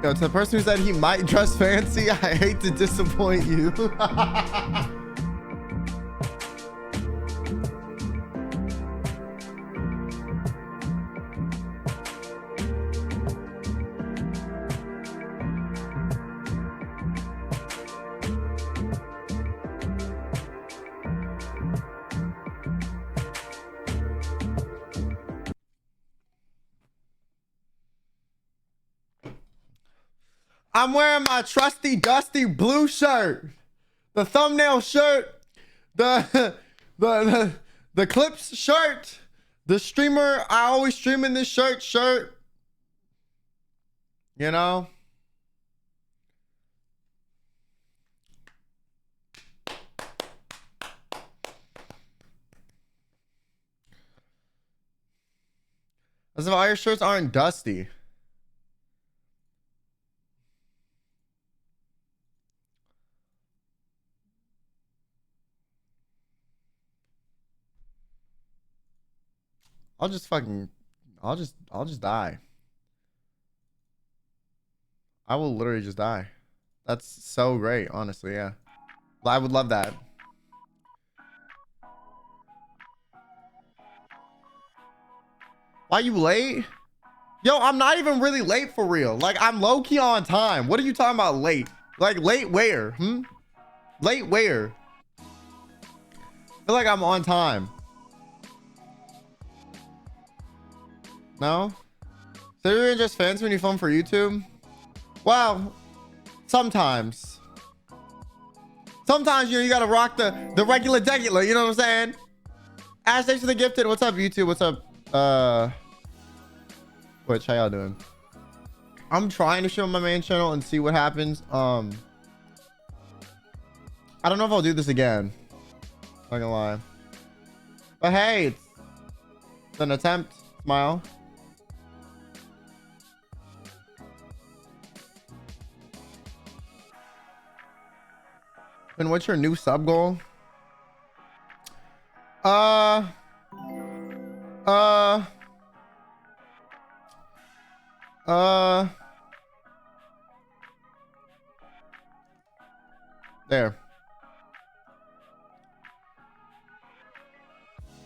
Yo, to the person who said he might dress fancy, I hate to disappoint you. I'm wearing my trusty, dusty blue shirt, the thumbnail shirt, the clips shirt, the streamer. I always stream in this shirt. You know. As if all your shirts aren't dusty. I'll just die. I will literally just die. That's so great, honestly, yeah. I would love that. Why you late? Yo, I'm not even really late for real. Like, I'm low-key on time. What are you talking about late? Like, late where? Late where? I feel like I'm on time. No? So you're just fans when you film for YouTube? Well, sometimes. Sometimes you gotta rock the regular degular, you know what I'm saying? Ash, thanks for the gifted. What's up, YouTube? What's up? Twitch, how y'all doing? I'm trying to show my main channel and see what happens. I don't know if I'll do this again. Not gonna lie. But hey, it's an attempt. Smile. And what's your new sub goal? There.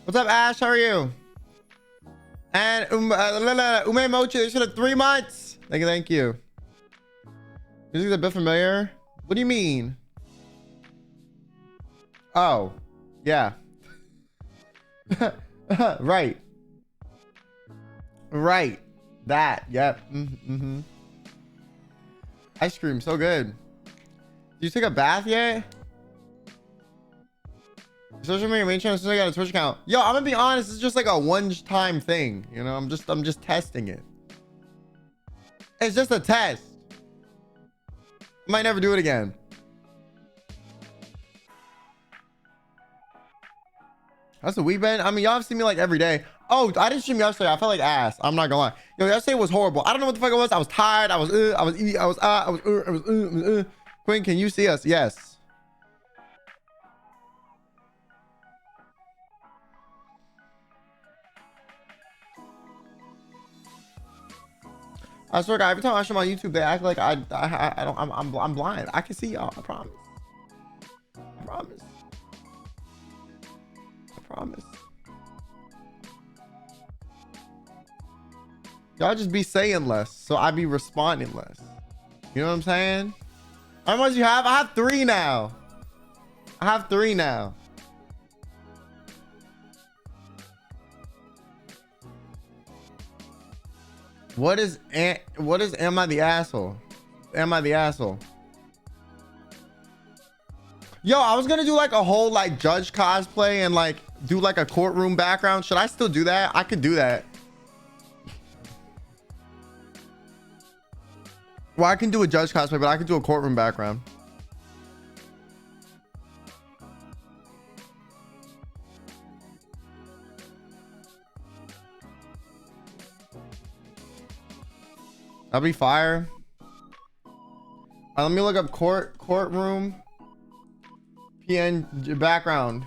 What's up, Ash? How are you? And Ume Mochi, they should have 3 months. Thank you. This is a bit familiar. What do you mean? Oh, yeah. Right. Right. That. Yep. Ice cream, so good. Did you take a bath yet? Social media main channel, since I got a Twitch account. Yo, I'm gonna be honest, it's just like a one-time thing. You know, I'm just testing it. It's just a test. Might never do it again. That's a week, Ben. I mean, y'all have seen me like every day. Oh, I didn't stream yesterday. I felt like ass. I'm not gonna lie. Yo, yesterday was horrible. I don't know what the fuck it was. I was tired. I was Quinn, can you see us? Yes. I swear, God, every time I stream on YouTube, they act like I'm blind. I can see y'all. I promise. I promise. Promise. Y'all just be saying less, so I be responding less. You know what I'm saying? How much you have? I have 3 now. I have 3 now. What is am I the asshole? Am I the asshole? Yo, I was gonna do like a whole like judge cosplay and like do like a courtroom background. Should I still do that? I could do that. Well, I can do a judge cosplay, but I can do a courtroom background. That'll be fire. Let me look up courtroom PN background.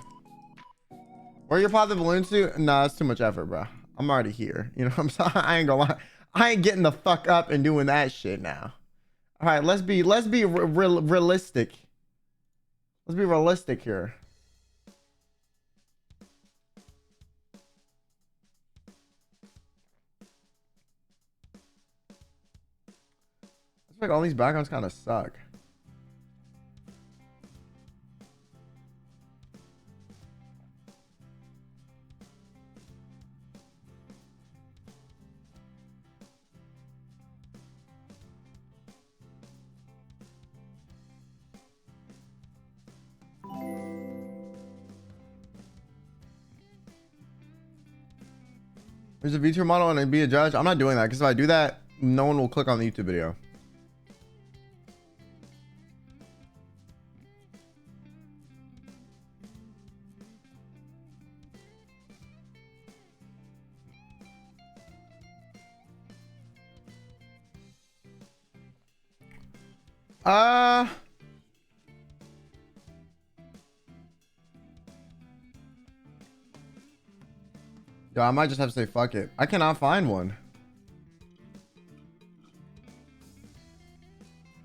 Where your pop the balloon to? Nah, that's too much effort, bro. I'm already here. You know what I'm saying? I ain't gonna lie. I ain't getting the fuck up and doing that shit now. All right, let's be realistic. Let's be realistic here. I feel like all these backgrounds kind of suck. There's a VTuber model and be a judge. I'm not doing that because if I do that, no one will click on the YouTube video. Yo, I might just have to say fuck it. I cannot find one.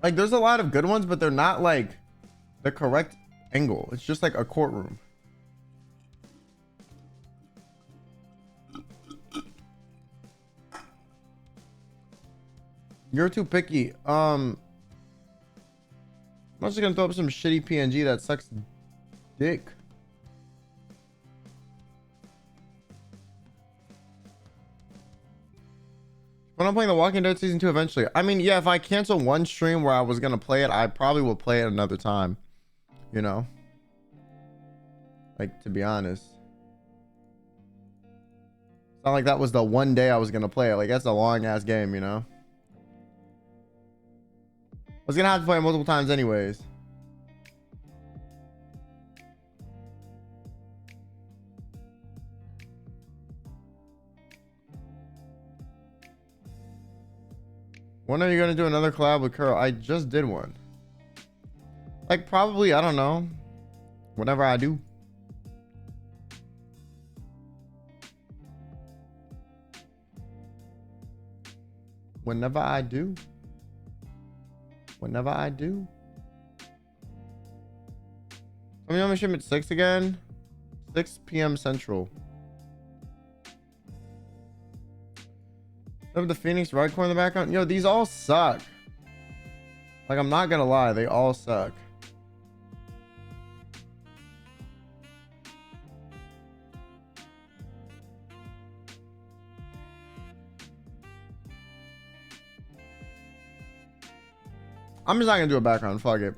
Like, there's a lot of good ones, but they're not like the correct angle. It's just like a courtroom. You're too picky. I'm just gonna throw up some shitty PNG that sucks dick. When I'm playing The Walking Dead Season 2 eventually. I mean, yeah, if I cancel one stream where I was gonna play it, I probably will play it another time. You know? Like, to be honest. It's not like that was the one day I was gonna play it. Like, that's a long-ass game, you know? I was gonna have to play it multiple times anyways. When are you gonna do another collab with Curl? I just did one. Like, probably, I don't know. Whenever I do. Whenever I do. Whenever I do. I mean, I'm gonna stream at 6 again. 6 p.m. Central. Have the Phoenix Red Core in the background. Yo, these all suck. Like, I'm not gonna lie, they all suck. I'm just not gonna do a background. Fuck it.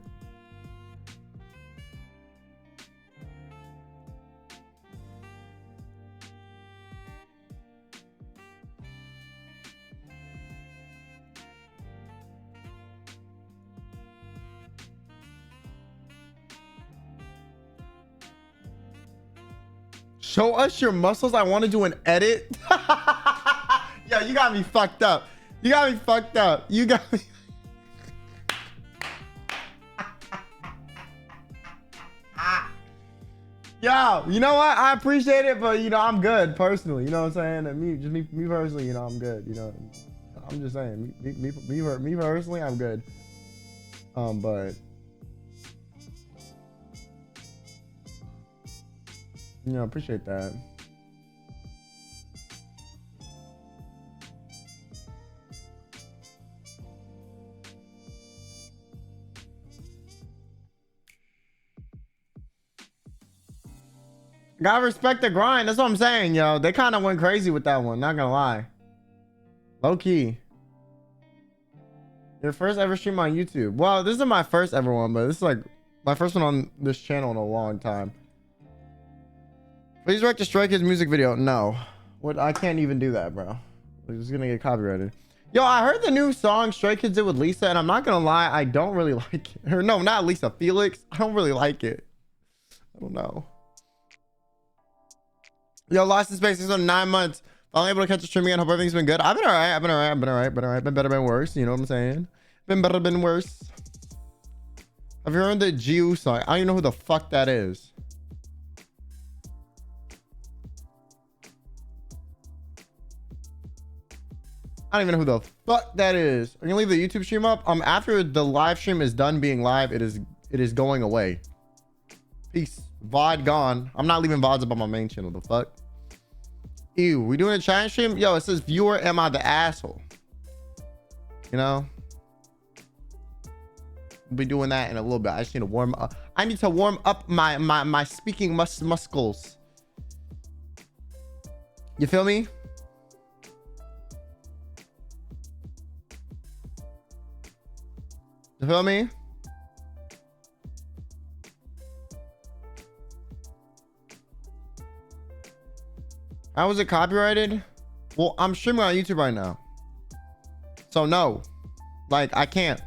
Show us your muscles. I want to do an edit. Yo, you got me fucked up. You got me fucked up. You got me. Yo, you know what? I appreciate it, but you know, I'm good personally. You know what I'm saying? And me personally, you know, I'm good. You know, I'm just saying, me personally, I'm good. But you know, appreciate that. Gotta respect the grind. That's what I'm saying, yo. They kind of went crazy with that one. Not gonna lie. Low key. Your first ever stream on YouTube. Well, this isn't my first ever one, but this is like my first one on this channel in a long time. Please direct a Stray Kids music video. No. What? I can't even do that, bro. We're just gonna get copyrighted. Yo, I heard the new song Stray Kids did with Lisa, and I'm not gonna lie, I don't really like it. Or no, not Lisa, Felix. I don't really like it. I don't know. Yo, Lost in Space is on 9 months. Finally able to catch a stream again. Hope everything's been good. I've been alright. Been better, been worse. You know what I'm saying? Been better, been worse. Have you heard the Giu song? I don't even know who the fuck that is. I don't even know who the fuck that is. I'm gonna leave the YouTube stream up. After the live stream is done being live, it is going away. Peace. VOD gone. I'm not leaving VODs up on my main channel. The fuck? Ew. We doing a chat stream? Yo, it says viewer, am I the asshole? You know? We'll be doing that in a little bit. I just need to warm up. I need to warm up my speaking muscles. You feel me? You feel me? How was it copyrighted? Well, I'm streaming on YouTube right now. So no. Like, I can't.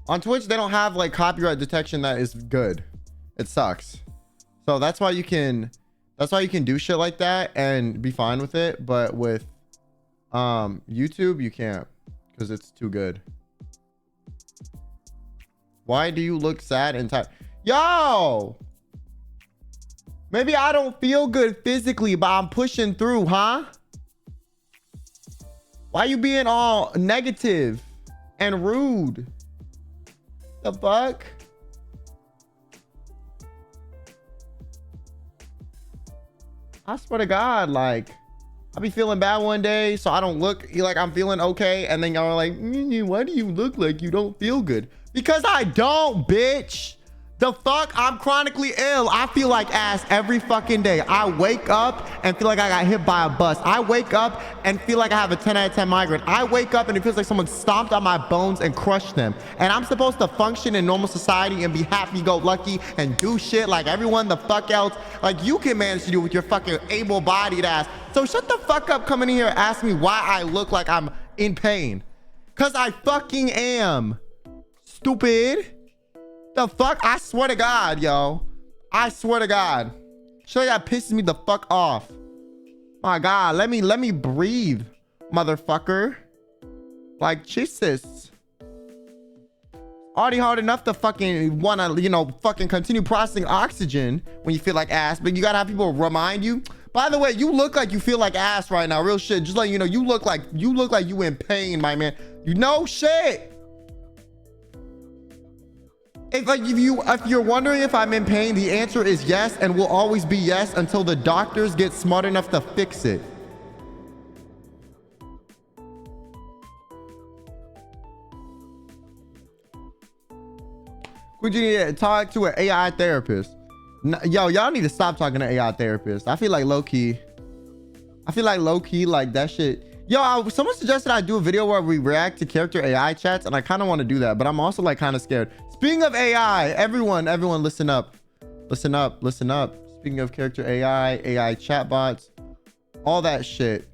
On Twitch, they don't have like copyright detection that is good. It sucks. So that's why you can do shit like that and be fine with it. But with YouTube, you can't because it's too good. Why do you look sad and tired? Yo! Maybe I don't feel good physically, but I'm pushing through, huh? Why you being all negative and rude? The fuck? I swear to God, like, I be feeling bad one day, so I don't look like I'm feeling okay. And then y'all are like, why do you look like you don't feel good? Because I don't, bitch. The fuck? I'm chronically ill. I feel like ass every fucking day. I wake up and feel like I got hit by a bus. I wake up and feel like I have a 10 out of 10 migraine. I wake up and it feels like someone stomped on my bones and crushed them. And I'm supposed to function in normal society and be happy-go-lucky and do shit like everyone the fuck else. Like you can manage to do with your fucking able-bodied ass. So shut the fuck up coming in here and ask me why I look like I'm in pain. Cause I fucking am. Stupid. The fuck? I swear to God, yo. I swear to God. Shit, that pisses me the fuck off. My God, let me breathe, motherfucker. Like, Jesus. Already hard enough to fucking wanna, you know, fucking continue processing oxygen when you feel like ass, but you gotta have people remind you. By the way, you look like you feel like ass right now. Real shit. Just like, you know, you look like you in pain, my man. You know shit. If you're wondering if I'm in pain, the answer is yes, and will always be yes until the doctors get smart enough to fix it. Would you need to talk to an AI therapist? Yo, y'all need to stop talking to AI therapists. I feel like low-key, like that shit. Yo, someone suggested I do a video where we react to character AI chats, and I kind of want to do that, but I'm also like kind of scared. Speaking of AI, everyone listen up. Listen up. Speaking of character AI chatbots, all that shit.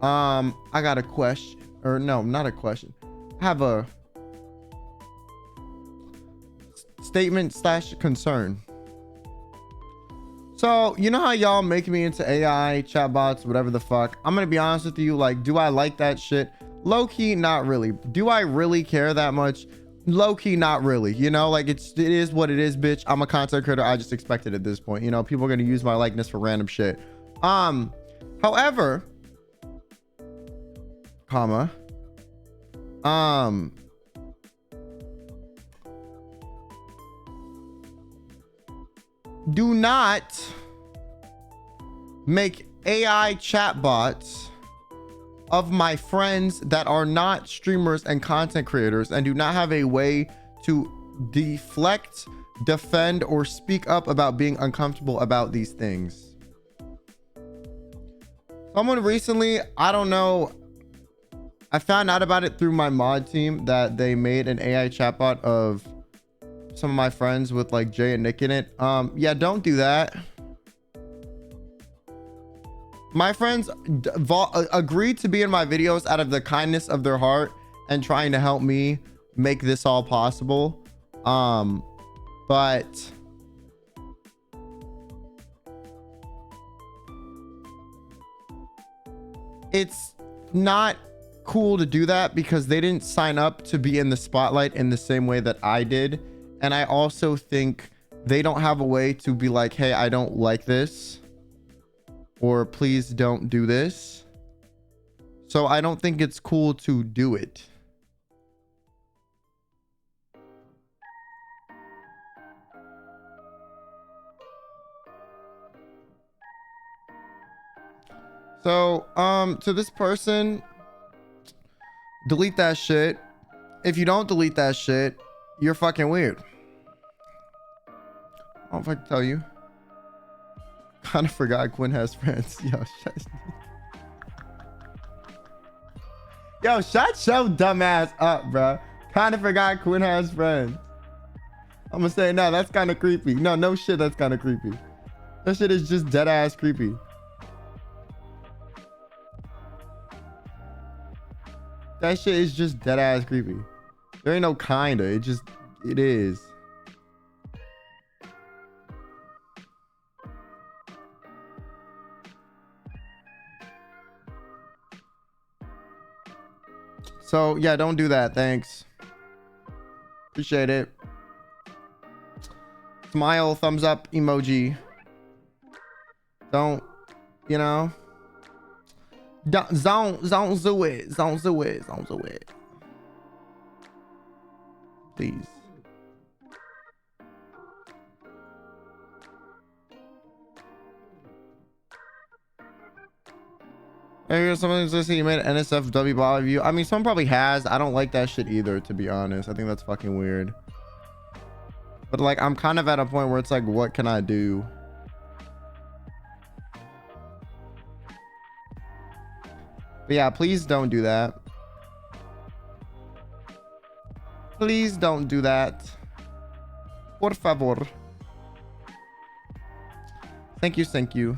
I got a question, or no, not a question. I have a statement / concern. So, you know how y'all make me into AI chatbots, whatever the fuck? I'm gonna be honest with you, like, do I like that shit? Low-key, not really. Do I really care that much? Low-key, not really. You know, like, it is what it is, bitch. I'm a content creator. I just expect it at this point. You know, people are gonna use my likeness for random shit. However, comma, do not make AI chatbots of my friends that are not streamers and content creators and do not have a way to deflect, defend, or speak up about being uncomfortable about these things. Someone recently, I don't know, I found out about it through my mod team that they made an AI chatbot of some of my friends with like Jay and Nick in it. Yeah, don't do that. My friends agreed to be in my videos out of the kindness of their heart and trying to help me make this all possible. But it's not cool to do that because they didn't sign up to be in the spotlight in the same way that I did. And I also think they don't have a way to be like, hey, I don't like this, or please don't do this. So I don't think it's cool to do it. So, to this person, delete that shit. If you don't delete that shit, you're fucking weird. I don't know if I can tell you. Kind of forgot Quinn has friends. Yo, shut your dumb ass up, bro. Kind of forgot Quinn has friends. I'm gonna say, no, that's kind of creepy. No shit, that's kind of creepy. That shit is just dead ass creepy. That shit is just dead ass creepy. There ain't no kinda. It is. So yeah, don't do that. Thanks. Appreciate it. Smile, thumbs up, emoji. Don't, you know. Don't do it. Please. I hear someone says you made an NSFW bot review. I mean, someone probably has. I don't like that shit either, to be honest. I think that's fucking weird. But like, I'm kind of at a point where it's like, what can I do? But yeah, please don't do that. Please don't do that. Por favor. Thank you.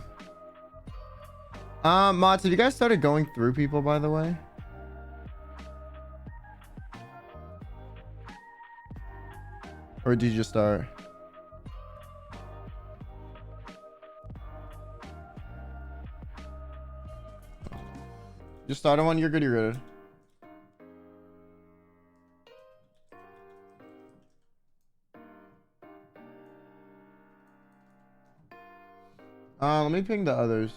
Mods, have you guys started going through people, by the way? Or did you just start? Just started one, you're good. Let me ping the others.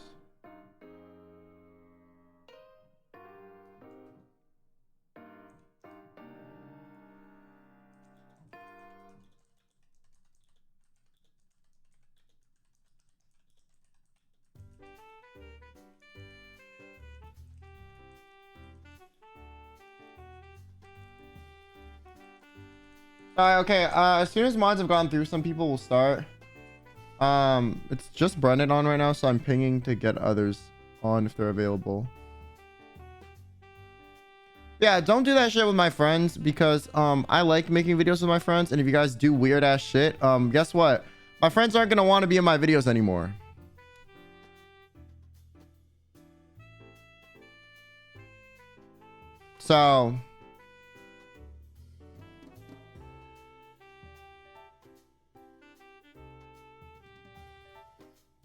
Okay, as soon as mods have gone through, some people will start. It's just Brennan on right now, so I'm pinging to get others on if they're available. Yeah, don't do that shit with my friends, because I like making videos with my friends, and if you guys do weird ass shit, guess what? My friends aren't gonna want to be in my videos anymore. So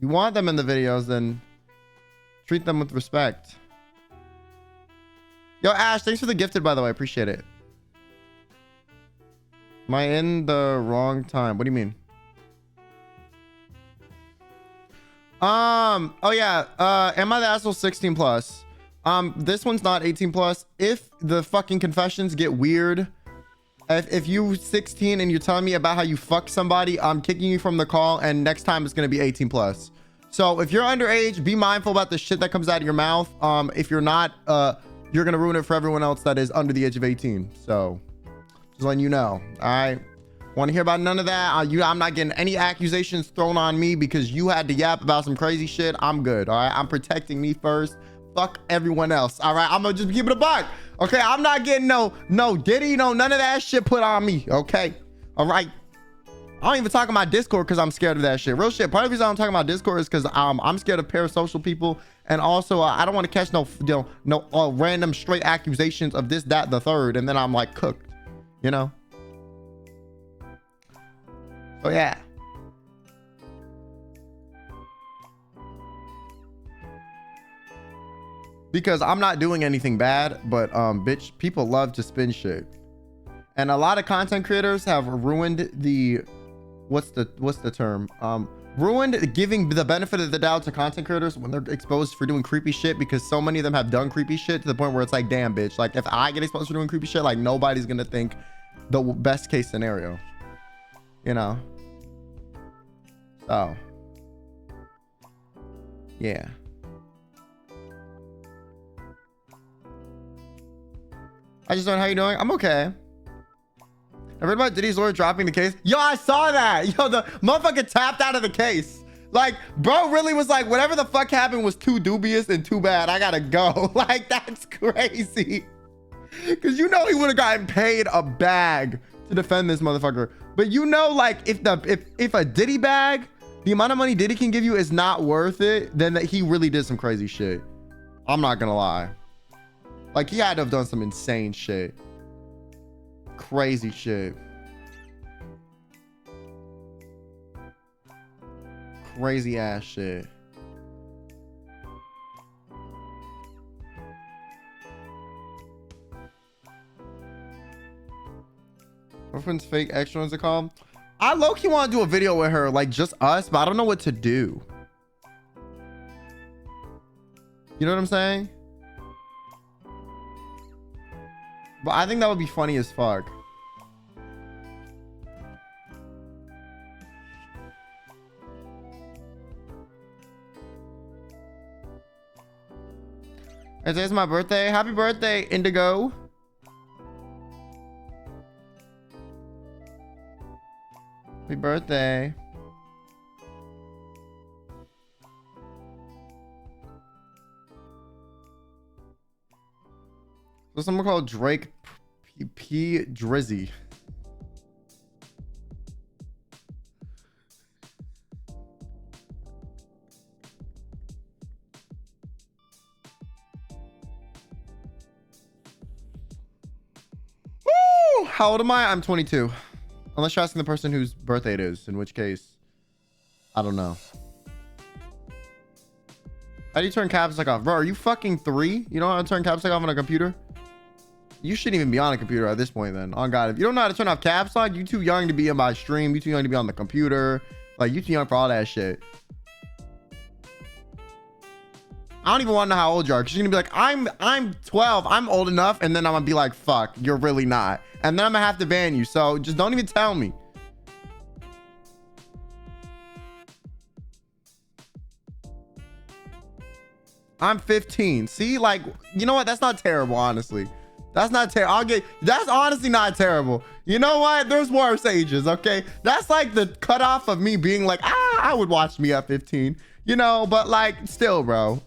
you want them in the videos, then treat them with respect. Yo, Ash, thanks for the gifted, by the way. Appreciate it. Am I in the wrong time? What do you mean? Oh yeah. Am I the asshole 16 plus? This one's not 18 plus. If the fucking confessions get weird, if you 16 and you're telling me about how you fucked somebody, I'm kicking you from the call, and next time it's gonna be 18 plus. So if you're underage, be mindful about the shit that comes out of your mouth. If you're not, you're gonna ruin it for everyone else that is under the age of 18. So just letting you know. All right. Want to hear about none of that? I'm not getting any accusations thrown on me because you had to yap about some crazy shit. I'm good. All right. I'm protecting me first. Fuck everyone else. All right. I'm gonna just keep it a buck. Okay. I'm not getting no Diddy, none of that shit put on me. Okay. All right. I don't even talk about Discord because I'm scared of that shit. Real shit. Part of the reason I'm talking about Discord is because I'm scared of parasocial people, and also I don't want to catch no random straight accusations of this, that, the third, and then I'm like cooked, you know. So yeah. Because I'm not doing anything bad, but bitch, people love to spin shit, and a lot of content creators have ruined the what's the term, Ruined giving the benefit of the doubt to content creators when they're exposed for doing creepy shit, because so many of them have done creepy shit to the point where it's like, damn, bitch. Like, if I get exposed for doing creepy shit, like, nobody's gonna think the best case scenario. You know? So. Yeah. I just don't know how you doing. I'm okay. I read about Diddy's lawyer dropping the case. Yo, I saw that. Yo, the motherfucker tapped out of the case. Like, bro really was like, whatever the fuck happened was too dubious and too bad. I gotta go. Like, that's crazy. Because you know he would have gotten paid a bag to defend this motherfucker. But you know, like, if a Diddy bag, the amount of money Diddy can give you is not worth it, then that he really did some crazy shit. I'm not gonna lie. Like, he had to have done some insane shit. Crazy shit. Crazy ass shit. Girlfriend's fake extra, what's it called? I low-key want to do a video with her, like just us, but I don't know what to do. You know what I'm saying? But I think that would be funny as fuck. Today's my birthday. Happy birthday, Indigo. Happy birthday. There's someone called Drake P. Drizzy. Woo! How old am I? I'm 22. Unless you're asking the person whose birthday it is, in which case, I don't know. How do you turn caps lock off? Bro, are you fucking 3? You don't know how to turn caps lock off on a computer? You shouldn't even be on a computer at this point then. Oh God, if you don't know how to turn off caps lock, you too young to be in my stream. You too young to be on the computer. Like, you too young for all that shit. I don't even want to know how old you are, because you're gonna be like, I'm 12, I'm old enough, and then I'm gonna be like, fuck, you're really not. And then I'm gonna have to ban you. So just don't even tell me. I'm 15. See, like, you know what? That's not terrible, honestly. That's not terrible. That's honestly not terrible. You know what? There's worse ages, okay? That's like the cutoff of me being like, I would watch me at 15, you know, but like, still, bro.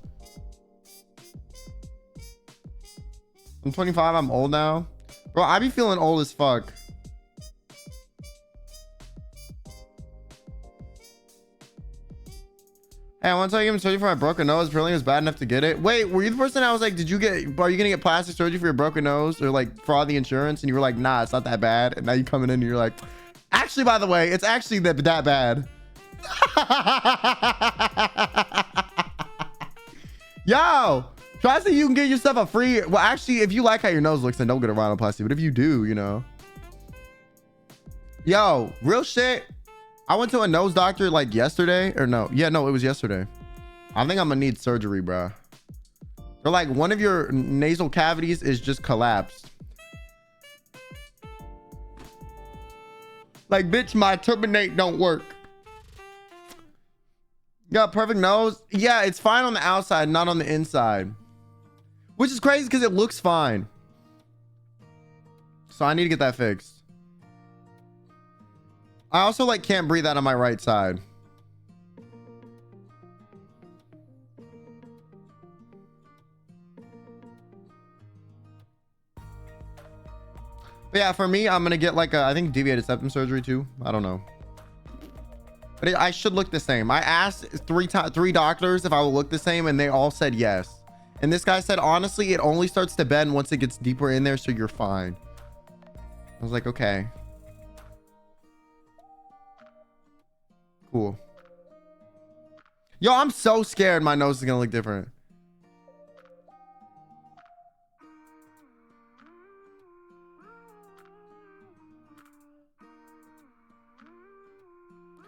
I'm 25. I'm old now. Bro, I be feeling old as fuck. Hey, I want to tell you, I'm surgery for my broken nose. Apparently it was bad enough to get it. Wait, were you the person I was like, are you going to get plastic surgery for your broken nose, or like fraud the insurance? And you were like, nah, it's not that bad. And now you coming in and you're like, actually, by the way, it's actually that bad. Yo, try to see you can get yourself a free. Well, actually, if you like how your nose looks, then don't get a rhinoplasty. But if you do, you know. Yo, real shit. I went to a nose doctor like yesterday, or no. Yeah, no, it was yesterday. I think I'm gonna need surgery, bro. They're like, one of your nasal cavities is just collapsed. Like, bitch, my turbinate don't work. You got a perfect nose? Yeah, it's fine on the outside, not on the inside. Which is crazy because it looks fine. So I need to get that fixed. I also like can't breathe out on my right side. But yeah, for me, I'm gonna get like I think deviated septum surgery too. I don't know. But I should look the same. I asked three doctors if I will look the same, and they all said yes. And this guy said, honestly, it only starts to bend once it gets deeper in there, so you're fine. I was like, okay. Cool. Yo, I'm so scared my nose is gonna look different.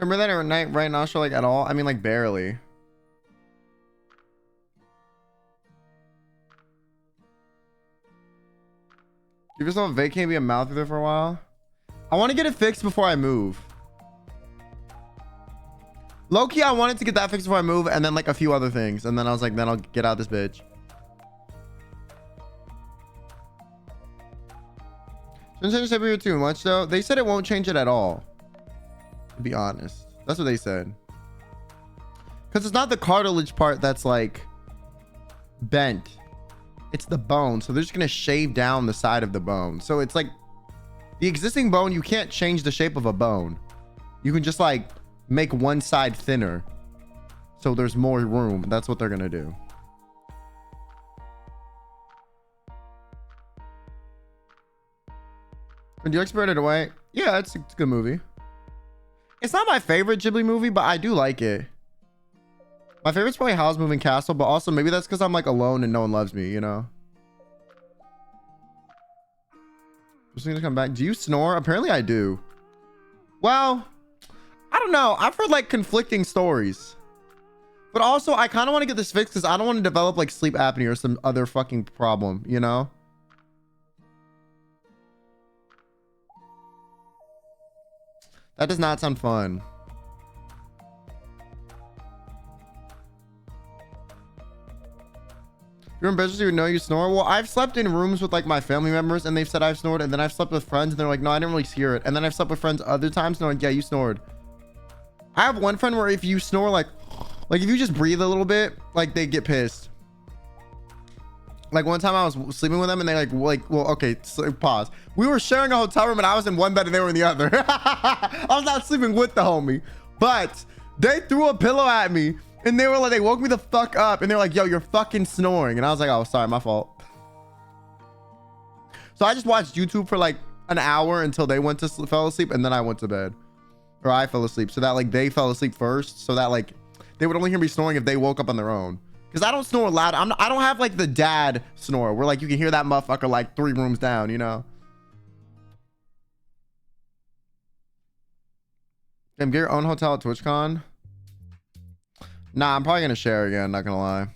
Remember that or night right nostril like at all? I mean like barely. Give yourself a vacay and be a mouth breather for a while. I want to get it fixed before I move. Low-key, I wanted to get that fixed before I move and then like a few other things. And then I was like, then I'll get out of this bitch. Shouldn't change the shape of your too much though. They said it won't change it at all. To be honest. That's what they said. Because it's not the cartilage part that's like bent. It's the bone. So they're just going to shave down the side of the bone. So it's like the existing bone. You can't change the shape of a bone. You can just like make one side thinner. So there's more room. That's what they're going to do. Do you like Spirited Away? Yeah, it's a good movie. It's not my favorite Ghibli movie, but I do like it. My favorite's probably Howl's Moving Castle, but also maybe that's because I'm like alone and no one loves me, you know? Just need to come back. Do you snore? Apparently I do. Well, I don't know. I've heard like conflicting stories. But also I kind of want to get this fixed because I don't want to develop like sleep apnea or some other fucking problem, you know? That does not sound fun. You're in business, you know you snore. Well, I've slept in rooms with like my family members and they've said I've snored, and then I've slept with friends and they're like, no, I didn't really hear it. And then I've slept with friends other times and they're like, yeah, you snored. I have one friend where if you snore like if you just breathe a little bit, like they get pissed. Like one time I was sleeping with them and they well, okay, so pause. We were sharing a hotel room and I was in one bed and they were in the other. I was not sleeping with the homie, but they threw a pillow at me and they were like, they woke me the fuck up and they're like, yo, you're fucking snoring. And I was like, oh, sorry, my fault. So I just watched YouTube for like an hour until they went to fell asleep, and then I went to bed, or I fell asleep, so that like they fell asleep first, so that like they would only hear me snoring if they woke up on their own. Because I don't snore loud. I don't have like the dad snore where like you can hear that motherfucker like 3 rooms down, you know? Damn, get your own hotel at TwitchCon? Nah, I'm probably gonna share again, not gonna lie.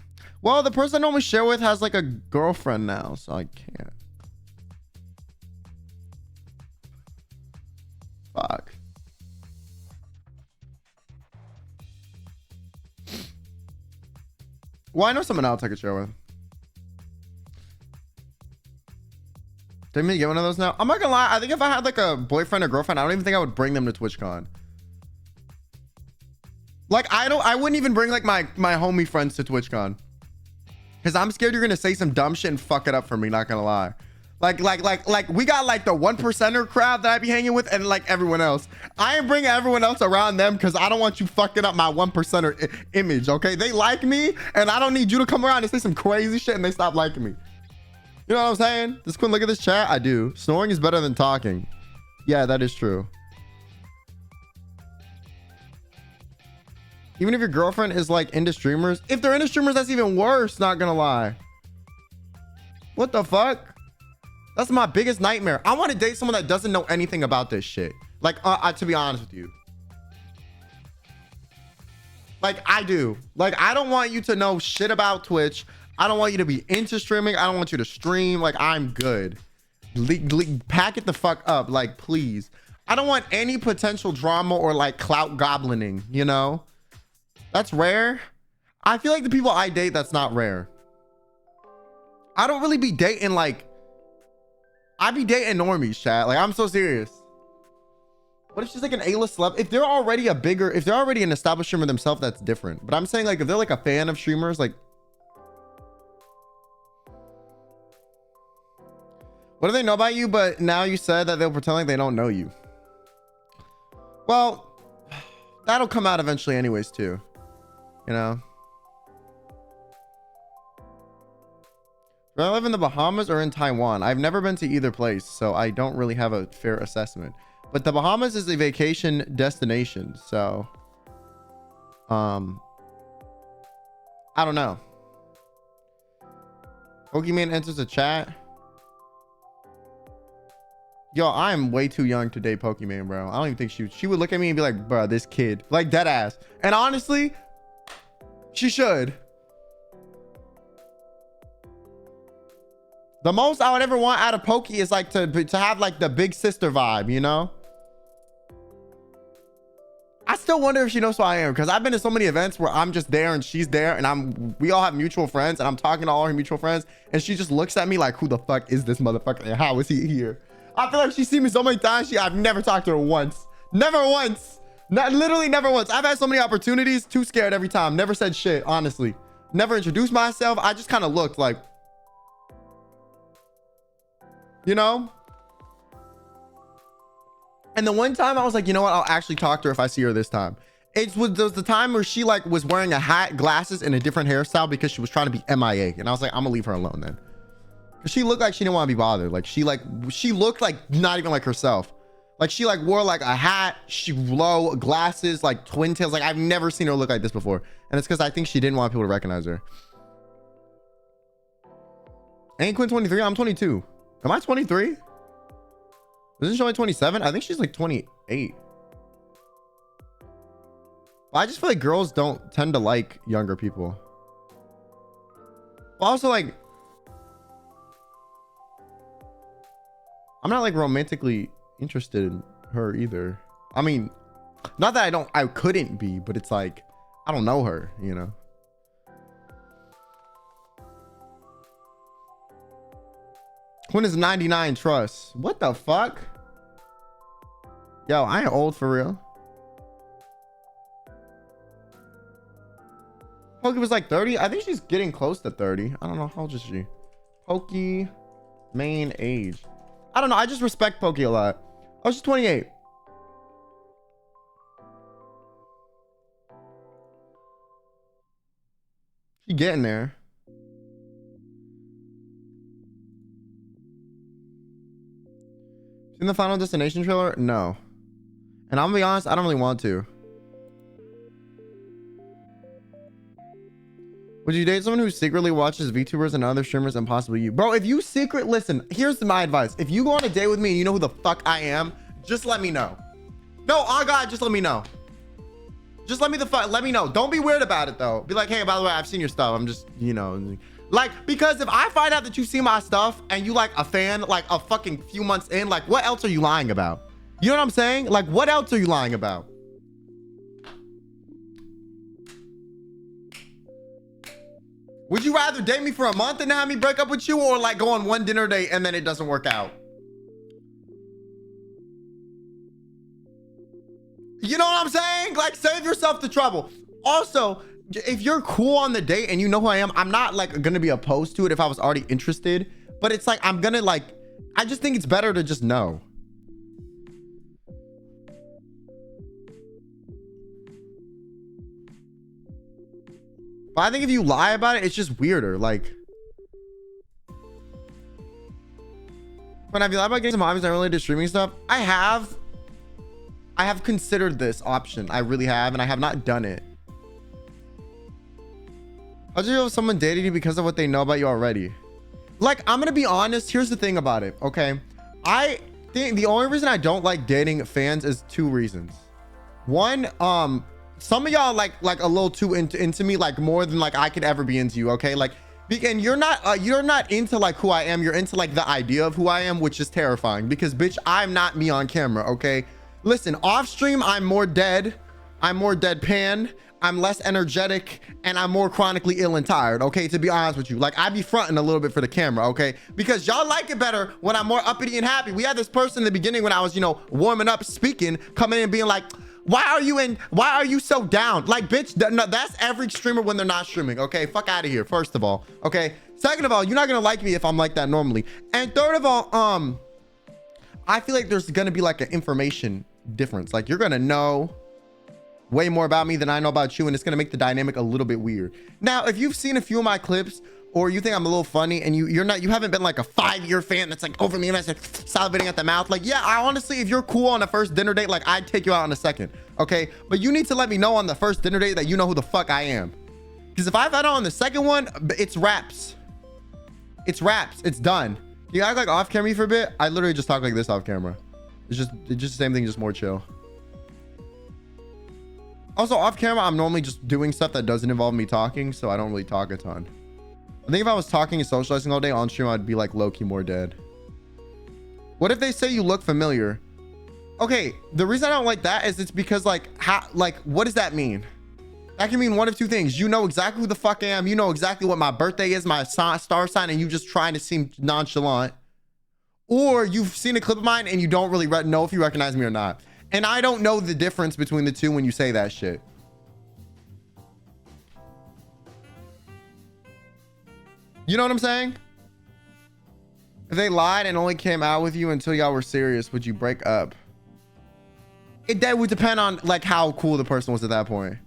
Well, the person I normally share with has like a girlfriend now, so I can't. Fuck. Well, I know someone else I could share with. Didn't we get one of those now? I'm not gonna lie. I think if I had like a boyfriend or girlfriend, I don't even think I would bring them to TwitchCon. Like, I wouldn't even bring like my homie friends to TwitchCon. Because I'm scared you're gonna say some dumb shit and fuck it up for me, not gonna lie. Like we got like the 1%er crowd that I be hanging with and like everyone else. I ain't bringing everyone else around them because I don't want you fucking up my 1%er image, okay? They like me and I don't need you to come around and say some crazy shit and they stop liking me. You know what I'm saying? Does Quinn look at this chat? I do. Snoring is better than talking. Yeah, that is true. Even if your girlfriend is like into streamers, if they're into streamers, that's even worse, not gonna lie. What the fuck? That's my biggest nightmare. I want to date someone that doesn't know anything about this shit. Like, to be honest with you. Like, I do. Like, I don't want you to know shit about Twitch. I don't want you to be into streaming. I don't want you to stream. Like, I'm good. Pack it the fuck up. Like, please. I don't want any potential drama or like clout goblining, you know? That's rare. I feel like the people I date, that's not rare. I don't really be dating like, I be dating normies, chat. Like, I'm so serious. What if she's like an A-list celeb? If they're already if they're already an established streamer themselves, that's different. But I'm saying like, if they're like a fan of streamers, like, what do they know about you? But now you said that they'll pretend like they don't know you. Well, that'll come out eventually anyways too. You know? Do I live in the Bahamas or in Taiwan? I've never been to either place, so I don't really have a fair assessment. But the Bahamas is a vacation destination, so I don't know. Pokemon enters the chat. Yo, I'm way too young to date Pokemon, bro. I don't even think she would look at me and be like, bro, this kid, like dead ass. And honestly, she should. The most I would ever want out of Pokey is like to have like the big sister vibe, you know? I still wonder if she knows who I am, because I've been to so many events where I'm just there and she's there and we all have mutual friends and I'm talking to all her mutual friends and she just looks at me like, who the fuck is this motherfucker and how is he here? I feel like she's seen me so many times. I've never talked to her once. Never once. Literally never once. I've had so many opportunities, too scared every time. Never said shit, honestly. Never introduced myself. I just kind of looked like, you know? And the one time I was like, you know what? I'll actually talk to her if I see her this time. There was the time where she like was wearing a hat, glasses, and a different hairstyle because she was trying to be MIA. And I was like, I'm gonna leave her alone then. She looked like she didn't want to be bothered. Like she looked like not even like herself. Like she like wore like a hat, low glasses, like twin tails. Like I've never seen her look like this before. And it's because I think she didn't want people to recognize her. Ain't Quinn 23? I'm 22. Am I 23? Isn't she only 27? I think she's like 28. I just feel like girls don't tend to like younger people. But also like, I'm not like romantically interested in her either. I mean, not that I couldn't be, but it's like, I don't know her, you know? When is 99 trust? What the fuck? Yo, I ain't old for real. Pokey was like 30. I think she's getting close to 30. I don't know. How old is she? Pokey main age. I don't know. I just respect Pokey a lot. Oh, she's 28. She getting there. In the Final Destination trailer? No. And I'm gonna be honest, I don't really want to. Would you date someone who secretly watches VTubers and other streamers and possibly you? Bro, if you listen, here's my advice. If you go on a date with me and you know who the fuck I am, just let me know. No, oh God, just let me know. Just let me know. Don't be weird about it though. Be like, hey, by the way, I've seen your stuff. I'm just, you know, like, because if I find out that you see my stuff and you like a fan, like a fucking few months in, like what else are you lying about? You know what I'm saying? Like, what else are you lying about? Would you rather date me for a month and have me break up with you, or like go on one dinner date and then it doesn't work out? You know what I'm saying? Like, save yourself the trouble. Also, if you're cool on the date and you know who I am, I'm not like gonna be opposed to it if I was already interested, but it's like, I'm gonna like, I just think it's better to just know. But I think if you lie about it, it's just weirder. Like, when have you lied about getting some hobbies not related to streaming stuff? I have considered this option. I really have, and I have not done it. How do you know if someone dated you because of what they know about you already? Like, I'm gonna be honest. Here's the thing about it. Okay, I think the only reason I don't like dating fans is two reasons. One, some of y'all like a little too into me, like more than like I could ever be into you. Okay, like, and you're not into like who I am. You're into like the idea of who I am, which is terrifying because bitch, I'm not me on camera. Okay, listen, off stream, I'm more dead. I'm more deadpan. I'm less energetic, and I'm more chronically ill and tired. Okay, to be honest with you, like I be fronting a little bit for the camera. Okay, because y'all like it better when I'm more uppity and happy. We had this person in the beginning when I was, you know, warming up, speaking, coming in and being like, why are you so down? Like, bitch, no, that's every streamer when they're not streaming. Okay, fuck out of here, first of all. Okay, second of all, you're not gonna like me if I'm like that normally. And third of all, I feel like there's gonna be like an information difference. Like, you're gonna know way more about me than I know about you, and it's gonna make the dynamic a little bit weird. Now, if you've seen a few of my clips, or you think I'm a little funny, and you haven't been like a 5-year fan that's like overly invested, salivating at the mouth, like, yeah, I honestly, if you're cool on the first dinner date, like I'd take you out on a second. Okay, but you need to let me know on the first dinner date that you know who the fuck I am, because if I find out on the second one, it's wraps. It's done. You act like off camera for a bit. I literally just talk like this off camera. It's just the same thing, just more chill. Also, off camera, I'm normally just doing stuff that doesn't involve me talking, so I don't really talk a ton. I think if I was talking and socializing all day on stream, I'd be like low-key more dead. What if they say you look familiar? Okay, the reason I don't like that is it's because like, what does that mean? That can mean one of two things. You know exactly who the fuck I am. You know exactly what my birthday is, my star sign, and you just trying to seem nonchalant. Or you've seen a clip of mine and you don't really know if you recognize me or not. And I don't know the difference between the two when you say that shit. You know what I'm saying? If they lied and only came out with you until y'all were serious, would you break up? That would depend on like how cool the person was at that point.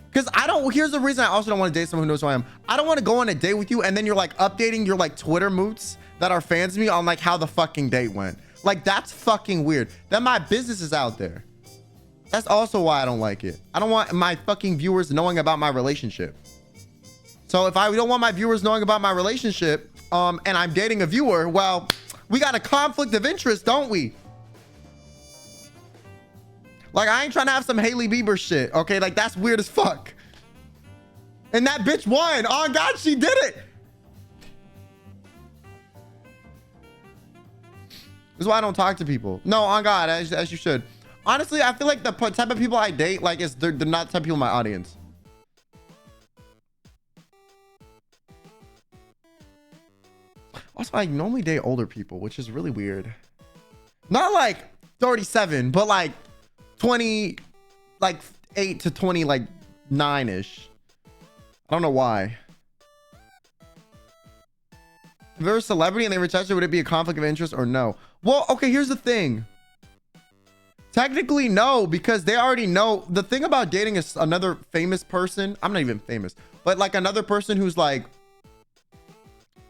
Because here's the reason I also don't want to date someone who knows who I am. I don't want to go on a date with you and then you're like updating your like Twitter moots that are fans of me on like how the fucking date went. Like that's fucking weird. Then my business is out there. That's also why I don't like it. I don't want my fucking viewers knowing about my relationship. So if I don't want my viewers knowing about my relationship, and I'm dating a viewer, well, we got a conflict of interest, don't we? Like I ain't trying to have some Hailey Bieber shit, okay? Like that's weird as fuck. And that bitch won. Oh God, she did it. This is why I don't talk to people. No, on God, as you should. Honestly, I feel like the type of people I date, like, they're not the type of people in my audience. Also, I normally date older people, which is really weird. Not like 37, but like 20, like 8 to 20, like 9-ish. I don't know why. If they're a celebrity and they reject it, would it be a conflict of interest or no? Well, okay, here's the thing. Technically, no, because they already know. The thing about dating is another famous person. I'm not even famous, but like another person who's like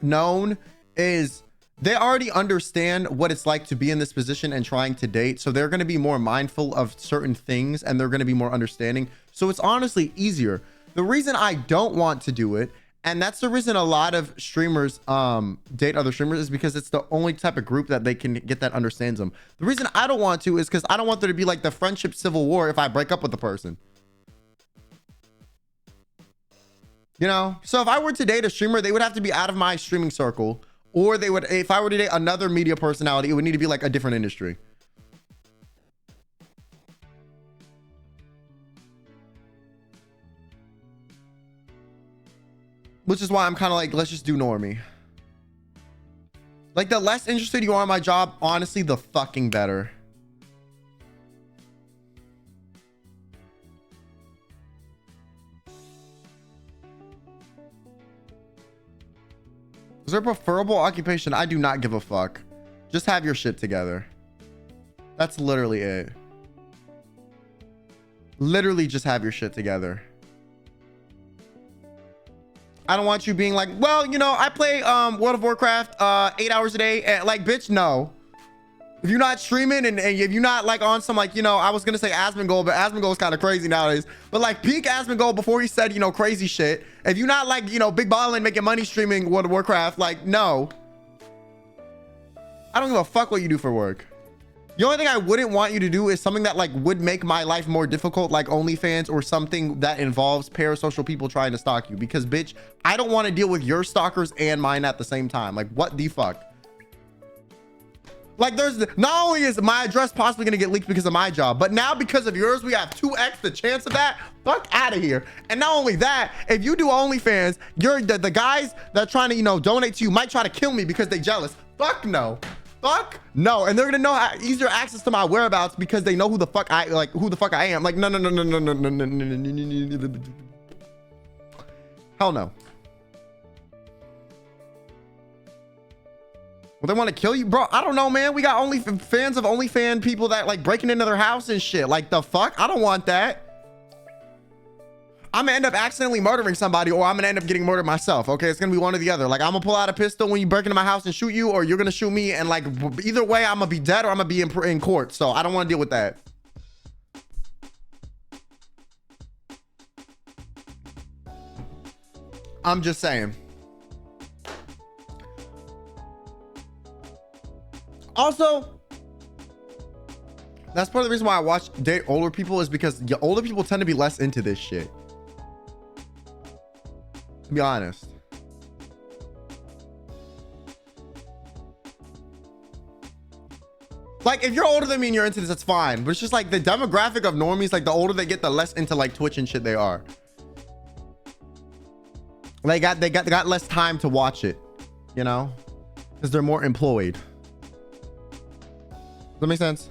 known is they already understand what it's like to be in this position and trying to date. So they're going to be more mindful of certain things and they're going to be more understanding. So it's honestly easier. The reason I don't want to do it, and that's the reason a lot of streamers date other streamers, is because it's the only type of group that they can get that understands them. The reason I don't want to is because I don't want there to be like the friendship civil war if I break up with the person. You know? So if I were to date a streamer, they would have to be out of my streaming circle. Or they would, if I were to date another media personality, it would need to be like a different industry. Which is why I'm kind of like, let's just do normie. Like the less interested you are in my job, honestly, the fucking better. Is there a preferable occupation? I do not give a fuck. Just have your shit together. That's literally it. Literally just have your shit together. I don't want you being like, well, you know, I play World of Warcraft 8 hours a day. And like, bitch, no. If you're not streaming and if you're not like on some like, you know, I was gonna say Asmongold, but Asmongold is kind of crazy nowadays. But like peak Asmongold before he said, you know, crazy shit. If you're not like, you know, big ballin' making money streaming World of Warcraft, like, no. I don't give a fuck what you do for work. The only thing I wouldn't want you to do is something that like would make my life more difficult, like OnlyFans or something that involves parasocial people trying to stalk you. Because bitch, I don't want to deal with your stalkers and mine at the same time. Like, what the fuck? Like, there's not only is my address possibly going to get leaked because of my job, but now because of yours, we have 2x the chance of that. Fuck out of here. And not only that, if you do OnlyFans, you're the guys that are trying to, you know, donate to you might try to kill me because they jealous. Fuck no. Fuck no. And they're gonna know easier access to my whereabouts because they know who the fuck I am. Like, no. Hell no. Well, they want to kill you, bro. I don't know, man. We got fans of OnlyFans people that like breaking into their house and shit. Like, the fuck? I don't want that. I'm gonna end up accidentally murdering somebody, or I'm gonna end up getting murdered myself. Okay, it's gonna be one or the other. Like, I'm gonna pull out a pistol when you break into my house and shoot you, or you're gonna shoot me, and like either way, I'm gonna be dead or I'm gonna be in court. So I don't want to deal with that. I'm just saying. Also, that's part of the reason why I date older people, is because older people tend to be less into this shit. To be honest. Like, if you're older than me and you're into this, that's fine. But it's just like the demographic of normies, like the older they get, the less into like Twitch and shit they are. They got less time to watch it, you know, because they're more employed. Does that make sense?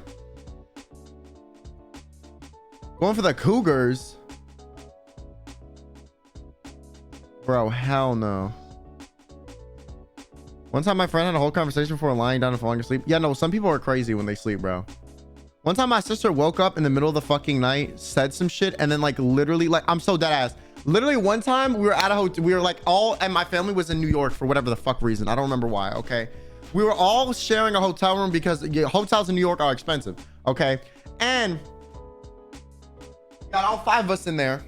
Going for the Cougars, bro. Hell no. One time my friend had a whole conversation before lying down and falling asleep. Yeah, no, some people are crazy when they sleep, bro. One time my sister woke up in the middle of the fucking night, said some shit, and then like literally, like, I'm so dead ass. Literally one time we were at a hotel, we were like all, and my family was in New York for whatever the fuck reason. I don't remember why, okay? We were all sharing a hotel room because hotels in New York are expensive, okay? And got all 5 of us in there,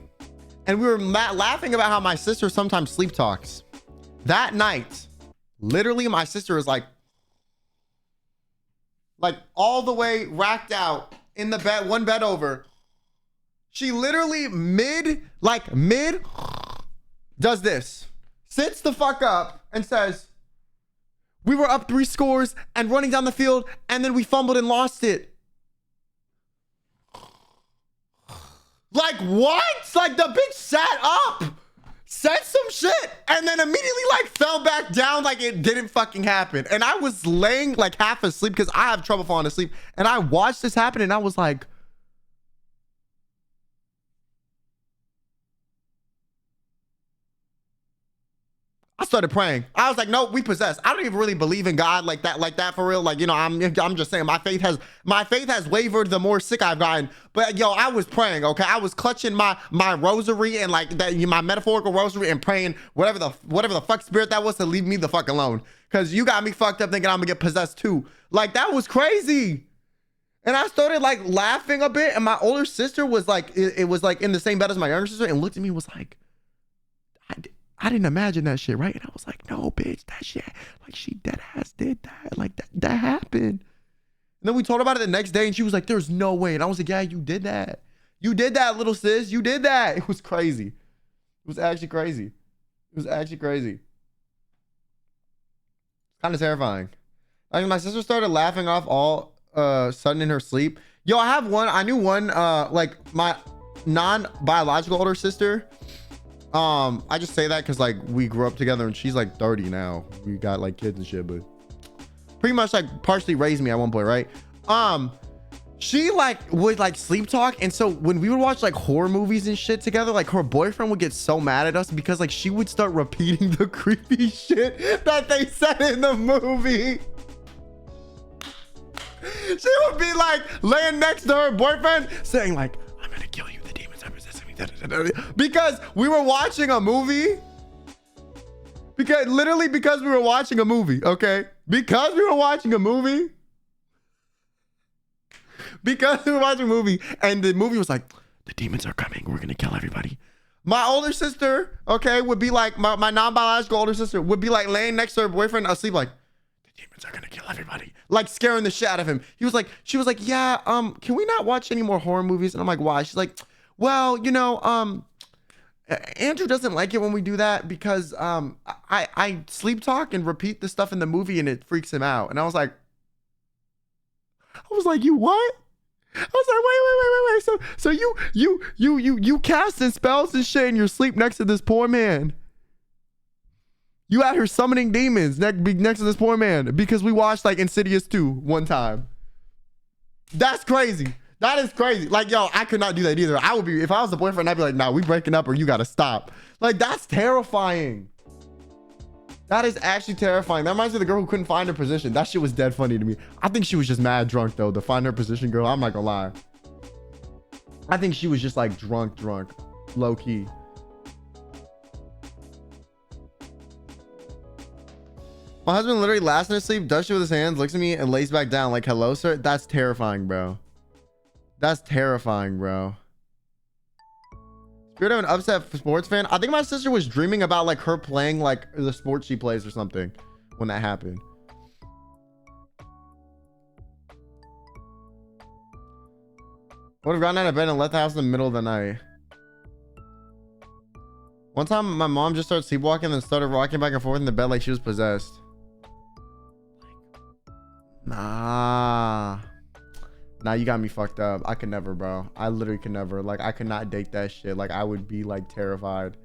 and we were laughing about how my sister sometimes sleep talks. That night, literally my sister is like all the way racked out in the bed, one bed over. She literally mid does this, sits the fuck up and says, we were up 3 scores and running down the field, and then we fumbled and lost it. Like, what? Like, the bitch sat up, said some shit, and then immediately like fell back down like it didn't fucking happen. And I was laying like half asleep because I have trouble falling asleep, and I watched this happen, and I was like, I started praying. I was like, no, we possessed. I don't even really believe in God like that for real. Like, you know, I'm just saying my faith has wavered the more sick I've gotten. But yo, I was praying, okay? I was clutching my rosary and like that, my metaphorical rosary, and praying whatever the fuck spirit that was to leave me the fuck alone. Cause you got me fucked up thinking I'm gonna get possessed too. Like, that was crazy. And I started like laughing a bit, and my older sister was like, it was like in the same bed as my younger sister, and looked at me and was like, I didn't imagine that shit, right? And I was like, no, bitch, that shit, like, she dead ass did that. Like, that happened. And then we told about it the next day, and she was like, there's no way. And I was like, yeah, you did that. You did that, little sis. You did that. It was crazy. It was actually crazy. It was actually crazy. Kind of terrifying. Like, my sister started laughing off all sudden in her sleep. Yo, I knew one, like, my non-biological older sister. I just say that because like we grew up together, and she's like 30 now. We got like kids and shit, but pretty much like partially raised me at one point, right? She like would like sleep talk, and so when we would watch like horror movies and shit together, like her boyfriend would get so mad at us because like she would start repeating the creepy shit that they said in the movie. She would be like laying next to her boyfriend saying like, I'm gonna kill you, the demons are possessing me, because we were watching a movie. Because we were watching a movie, okay? Because we were watching a movie, and the movie was like, the demons are coming, we're gonna kill everybody. My older sister, okay, would be like, my non-biological older sister would be like laying next to her boyfriend asleep, like, the demons are gonna kill everybody, like scaring the shit out of him. She was like, yeah, can we not watch any more horror movies? And I'm like, why? She's like, well, you know, Andrew doesn't like it when we do that because I sleep talk and repeat the stuff in the movie, and it freaks him out. And I was like, you what? I was like, wait. So you casting spells and shit in your sleep next to this poor man. You out here summoning demons next to this poor man because we watched like Insidious 2 one time. That's crazy. That is crazy. Like, yo, I could not do that either. I would be, if I was the boyfriend, I'd be like, nah, we breaking up or you gotta stop. Like, that's terrifying. That is actually terrifying. That reminds me of the girl who couldn't find her position. That shit was dead funny to me. I think she was just mad drunk though. The find her position girl, I'm not gonna lie. I think she was just like drunk, low key. My husband literally laughs in his sleep, does shit with his hands, looks at me and lays back down like, hello, sir. That's terrifying, bro. That's terrifying, bro. Spirit of an upset sports fan. I think my sister was dreaming about like her playing like the sport she plays or something when that happened. Would have gotten out of bed and left the house in the middle of the night. One time, my mom just started sleepwalking and then started rocking back and forth in the bed like she was possessed. Nah, you got me fucked up. I could never, bro. I literally could never. Like, I could not date that shit. Like, I would be like terrified.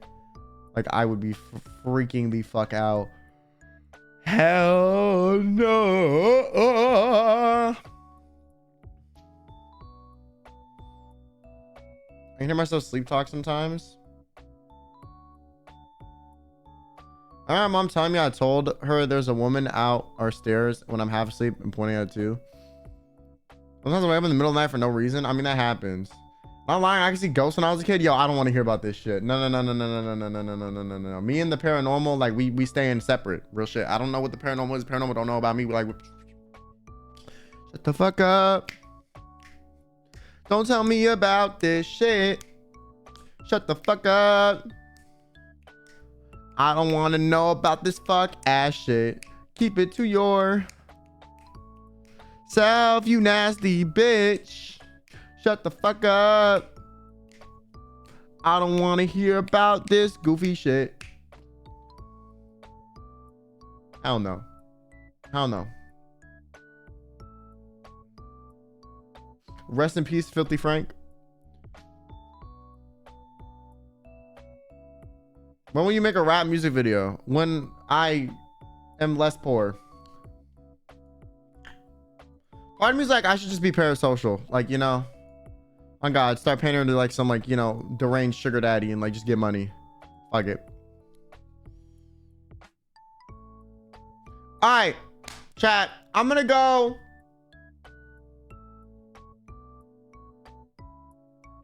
Like, I would be freaking the fuck out. Hell no. I can hear myself sleep talk sometimes. I remember my mom telling me I told her there's a woman out our stairs when I'm half asleep and pointing at it too. Sometimes I wake up in the middle of the night for no reason. I mean, that happens. Not lying, I can see ghosts when I was a kid. Yo, I don't want to hear about this shit. No. Me and the paranormal, like, we stay in separate. Real shit. I don't know what the paranormal is. Paranormal don't know about me. We're like, shut the fuck up. Don't tell me about this shit. Shut the fuck up. I don't want to know about this fuck ass shit. Keep it to yourself, you nasty bitch. Shut the fuck up. I don't want to hear about this goofy shit. Hell no. Hell no. Rest in peace, Filthy Frank. When will you make a rap music video? When I am less poor. Part of me is like, I should just be parasocial. Like, you know, on God, start painting into like some, like, you know, deranged sugar daddy and like just get money. Fuck it. All right, chat. I'm gonna go.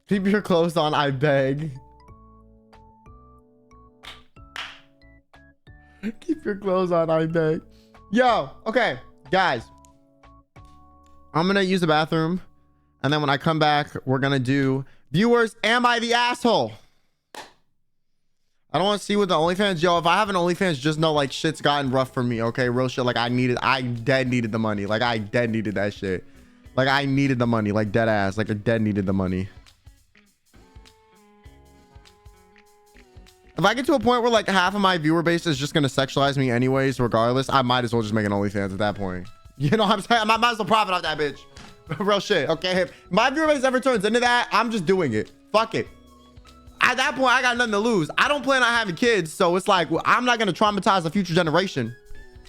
Keep your clothes on, I beg. Keep your clothes on, I beg. Yo, okay, guys. I'm gonna use the bathroom, and then when I come back, we're gonna do viewers. Am I the asshole? I don't want to see what the OnlyFans. Yo, if I have an OnlyFans, just know like shit's gotten rough for me. Okay, real shit. Like I dead needed the money. Like I dead needed that shit. Like I needed the money. Like dead ass. Like I dead needed the money. If I get to a point where like half of my viewer base is just gonna sexualize me anyways, regardless, I might as well just make an OnlyFans at that point. You know what I'm saying? I might as well profit off that bitch. Real shit, okay? If my viewer base ever turns into that, I'm just doing it. Fuck it. At that point, I got nothing to lose. I don't plan on having kids, so it's like, well, I'm not gonna traumatize the future generation.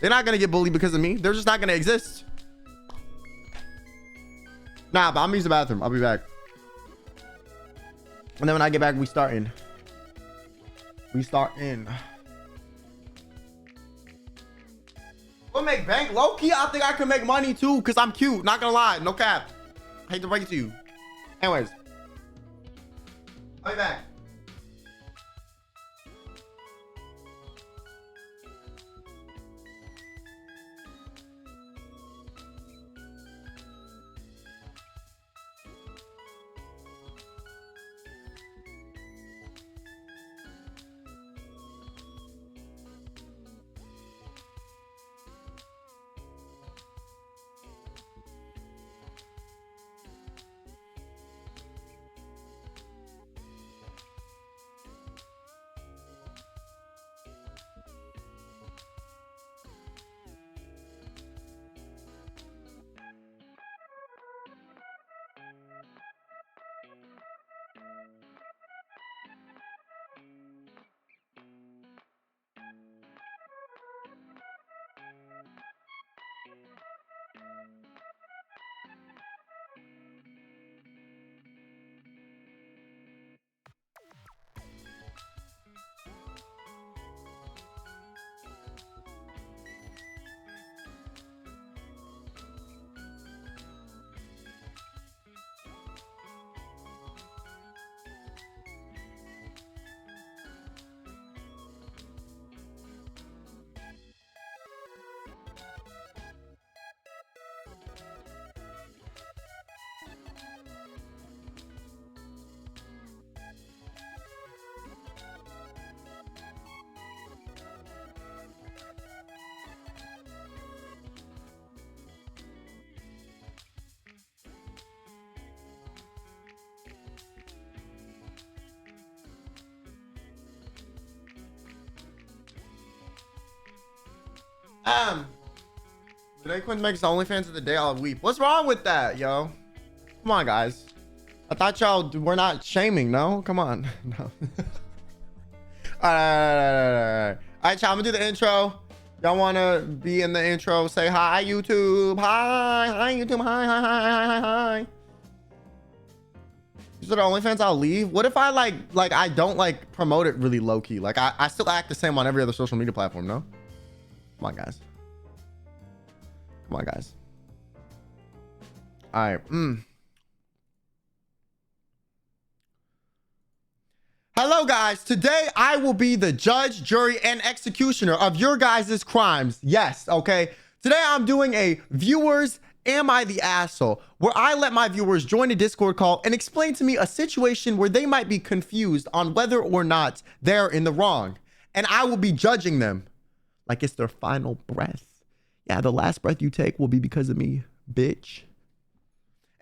They're not gonna get bullied because of me. They're just not gonna exist. Nah, but I'm gonna use the bathroom. I'll be back. And then when I get back, we starting. We'll make bank. Low key, I think I can make money too, because I'm cute. Not gonna lie. No cap. I hate to break it to you. Anyways. I'll be back. Today Quinn makes the OnlyFans of the day. I'll weep. What's wrong with that, yo? Come on, guys. I thought y'all were not shaming. No, come on. No. All right. All right, y'all. I'm gonna do the intro. Y'all wanna be in the intro? Say hi, YouTube. Hi, YouTube. Hi. These are the OnlyFans I'll leave. What if I like I don't like promote it really low key? Like I still act the same on every other social media platform. No. Come on, guys. Come on, guys. All right. Hello, guys. Today, I will be the judge, jury, and executioner of your guys' crimes. Yes, okay? Today, I'm doing a viewers, am I the asshole? Where I let my viewers join a Discord call and explain to me a situation where they might be confused on whether or not they're in the wrong. And I will be judging them like it's their final breath. Yeah, the last breath you take will be because of me, bitch.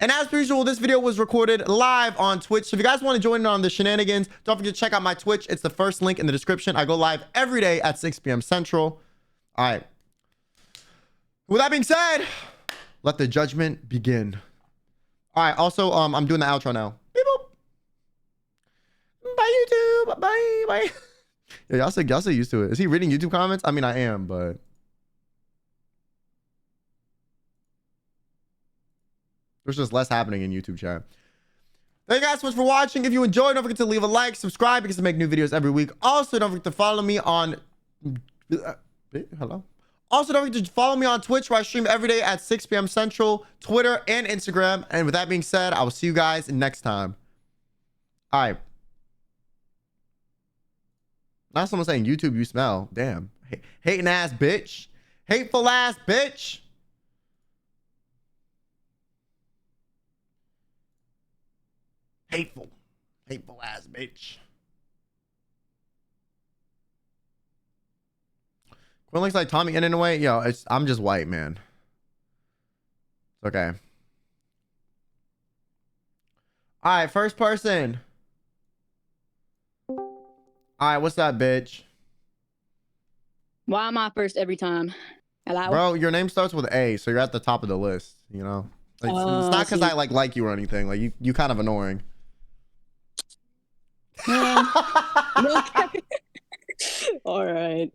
And as per usual, this video was recorded live on Twitch. So if you guys want to join in on the shenanigans, don't forget to check out my Twitch. It's the first link in the description. I go live every day at 6 p.m. Central. All right. With that being said, let the judgment begin. All right. Also, I'm doing the outro now. Beep boop. Bye, YouTube. Bye. Yeah, y'all so used to it. Is he reading YouTube comments? I mean, I am, but... there's just less happening in YouTube chat. Thank you guys so much for watching. If you enjoyed, don't forget to leave a like, subscribe, because I make new videos every week. Also, don't forget to follow me on... hello? Also, don't forget to follow me on Twitch, where I stream every day at 6 p.m. Central, Twitter, and Instagram. And with that being said, I will see you guys next time. All right. Not someone saying, YouTube, you smell. Damn. Hating ass bitch. Hateful ass bitch. Hateful ass bitch. Quinn looks like Tommy in a way. Yo, I'm just white, man. It's okay. All right, first person. All right, what's up, bitch? Why am I first every time? Hello? Bro, your name starts with A, so you're at the top of the list, you know? Like, it's not because I like you or anything. Like you kind of annoying. All right.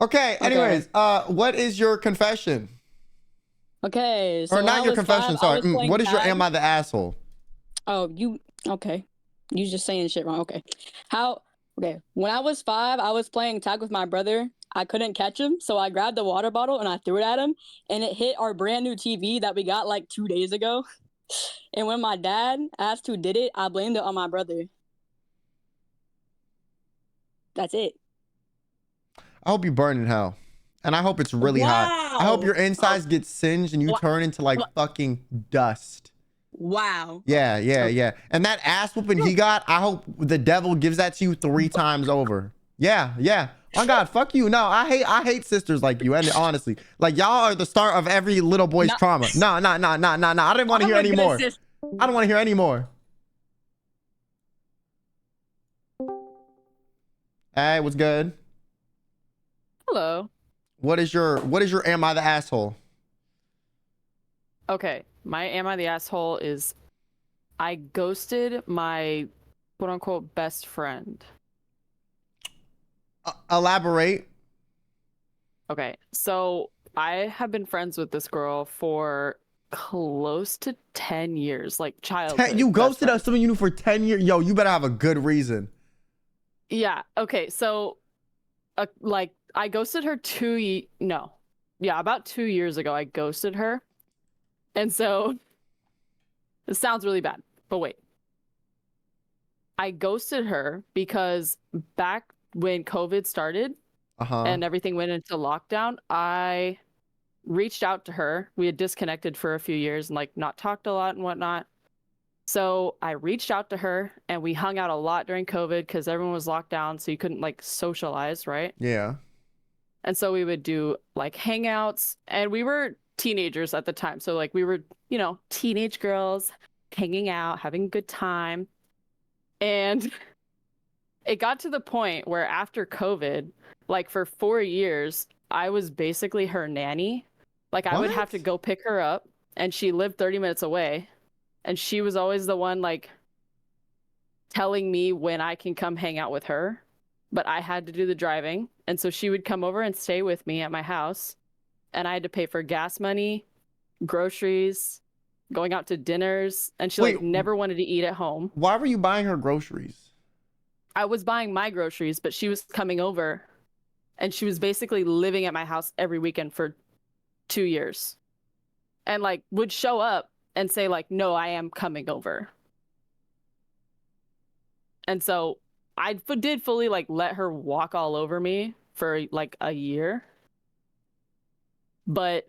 Okay, anyways, what is your confession? Okay, so or not your confession, sorry. What is your am I the asshole? Oh, okay. You just saying shit wrong. Okay. Okay, when I was 5, I was playing tag with my brother. I couldn't catch him, so I grabbed the water bottle and I threw it at him, and it hit our brand new TV that we got like 2 days ago. And when my dad asked who did it, I blamed it on my brother. That's it. I hope you burn in hell. And I hope it's really hot. I hope your insides get singed and you turn into like fucking dust. Wow. Yeah. And that ass whooping he got, I hope the devil gives that to you 3 times over. Yeah. Oh God, fuck you. No, I hate sisters like you. And honestly, like y'all are the start of every little boy's trauma. No. I didn't want to hear any more. I don't want to hear any more. Hey, what's good? Hello. What is your am I the asshole? Okay, my am I the asshole is I ghosted my quote unquote best friend. Elaborate. Okay, so I have been friends with this girl for close to 10 years, like childhood. You ghosted us, someone you knew for 10 years. Yo, you better have a good reason. Yeah, okay, so like I ghosted her about 2 years ago. I ghosted her. And so it sounds really bad, but wait. I ghosted her because back when COVID started and everything went into lockdown, I reached out to her. We had disconnected for a few years and like not talked a lot and whatnot. So I reached out to her and we hung out a lot during COVID because everyone was locked down, so you couldn't like socialize, right? Yeah. And so we would do like hangouts, and we were teenagers at the time. So like we were, teenage girls hanging out, having a good time. And it got to the point where after COVID, like for 4 years, I was basically her nanny. Like I would have to What? go pick her up, and she lived 30 minutes away, and she was always the one like telling me when I can come hang out with her, but I had to do the driving. And so she would come over and stay with me at my house, and I had to pay for gas money, groceries, going out to dinners, and she Wait, like never wanted to eat at home. why were you buying her groceries? I was buying my groceries, but she was coming over, and she was basically living at my house every weekend for 2 years. And like would show up and say like, "No, I am coming over." And so did fully like let her walk all over me for like a year. But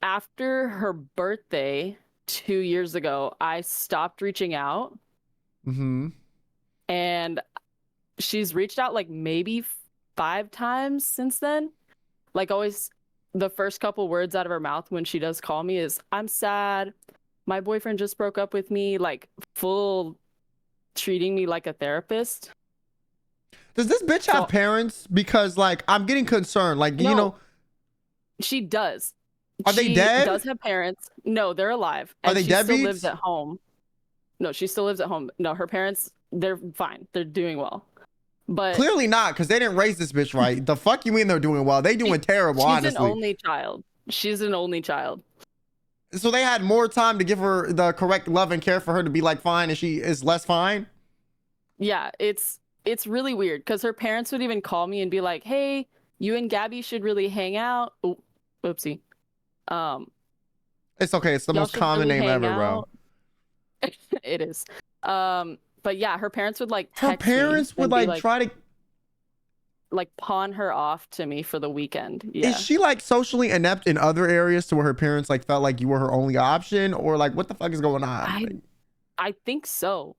after her birthday 2 years ago, I stopped reaching out, Mm-hmm. and she's reached out like maybe 5 times since then. Like always, the first couple words out of her mouth when she does call me is, "I'm sad. My boyfriend just broke up with me," like full treating me like a therapist. Does this bitch have So- parents? Because like I'm getting concerned. Like, you No. know, She does. Are they She dead? does have parents. No, they're alive. Are And they she still deadbeats? lives at home. No, she still lives at home. No, her parents, they're fine. They're doing well. But clearly not, because they didn't raise this bitch right. The fuck you mean they're doing well? They doing terrible, she's honestly. an only child. She's an only child. So they had more time to give her the correct love and care for her to be like fine, and she is less fine. Yeah, it's really weird because her parents would even call me and be like, "Hey, you and Gabby should really hang out." Oh, oopsie. It's okay. It's the Y'all most should common really name hang ever, bro. out. It is. But yeah, her parents would like Her text me parents would and be like try to. like pawn her off to me for the weekend. Yeah. Is she like socially inept in other areas to where her parents like felt like you were her only option, or like what the fuck is going on? I think so.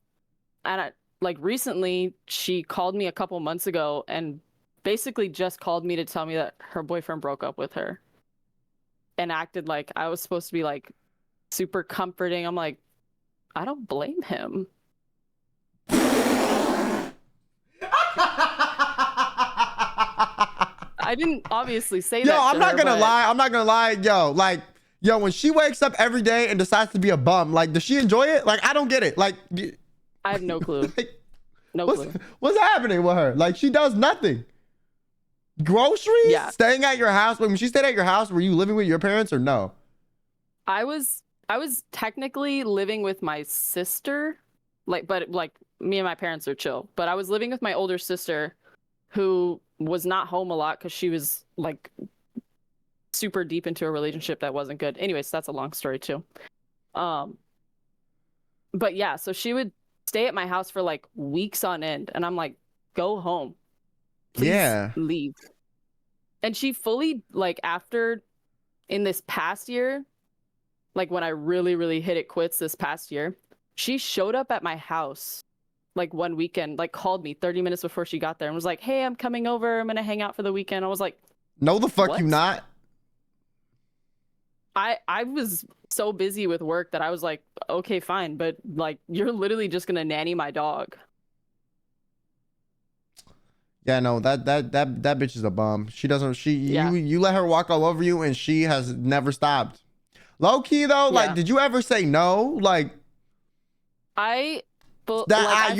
And like recently, she called me a couple months ago and basically just called me to tell me that her boyfriend broke up with her and acted like I was supposed to be like super comforting. I'm like, I don't blame him. I didn't obviously say that. Yo, I'm to not her, gonna but lie. I'm not gonna lie. Yo, like, yo, when she wakes up every day and decides to be a bum, like, does she enjoy it? Like, I don't get it. Like, I have no clue. like, No clue. what's happening with her? Like, she does nothing. Groceries? Yeah. Staying at your house. When she stayed at your house, were you living with your parents or no? I was technically living with my sister, but me and my parents are chill. But I was living with my older sister, who was not home a lot because she was like super deep into a relationship that wasn't good. Anyways, that's a long story too. But yeah, so she would stay at my house for like weeks on end, and I'm like, go home. Please Yeah. leave. And she fully, like, after in this past year, like when I really, really hit it quits this past year, she showed up at my house like one weekend, like called me 30 minutes before she got there and was like, "Hey, I'm coming over. I'm gonna hang out for the weekend." I was like, No, the fuck What? you not. I was so busy with work that I was like, okay, fine, but like you're literally just gonna nanny my dog. Yeah, no, that bitch is a bum. She doesn't. Yeah. You let her walk all over you, and she has never stopped. Low key though, like, Yeah. did you ever say no? Like, I you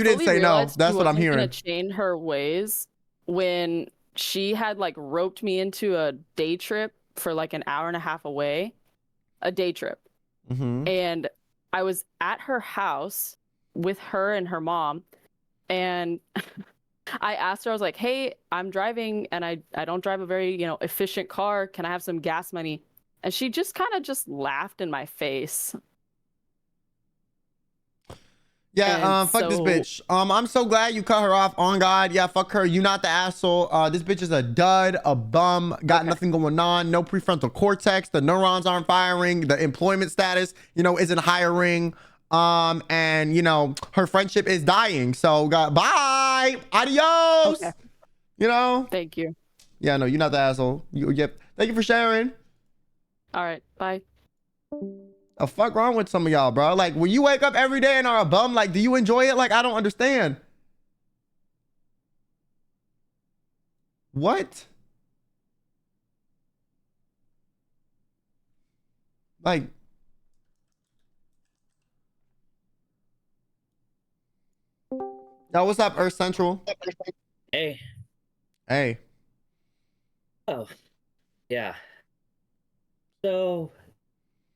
didn't fully say no. realized That's she what I'm wasn't hearing. gonna change her ways when she had like roped me into a day trip for like an hour and a half away, a day trip. Mm-hmm. And I was at her house with her and her mom, and I asked her, I was like, "Hey, I'm driving and I don't drive a very, efficient car. Can I have some gas money?" And she just kind of just laughed in my face. Yeah, And fuck this so- bitch. I'm so glad you cut her off. On God, yeah, fuck her. You not the asshole. This bitch is a dud, a bum, got Okay. nothing going on, no prefrontal cortex, the neurons aren't firing, the employment status, isn't hiring. And her friendship is dying. So bye. Adios. Okay. Thank you. Yeah, no, you're not the asshole. Yep. Thank you for sharing. All right, bye. The fuck wrong with some of y'all, bro? Like, when you wake up every day and are a bum, like, do you enjoy it? Like, I don't understand. What? Like, yo, what's up, Earth Central? Hey. Hey. Oh, yeah. So,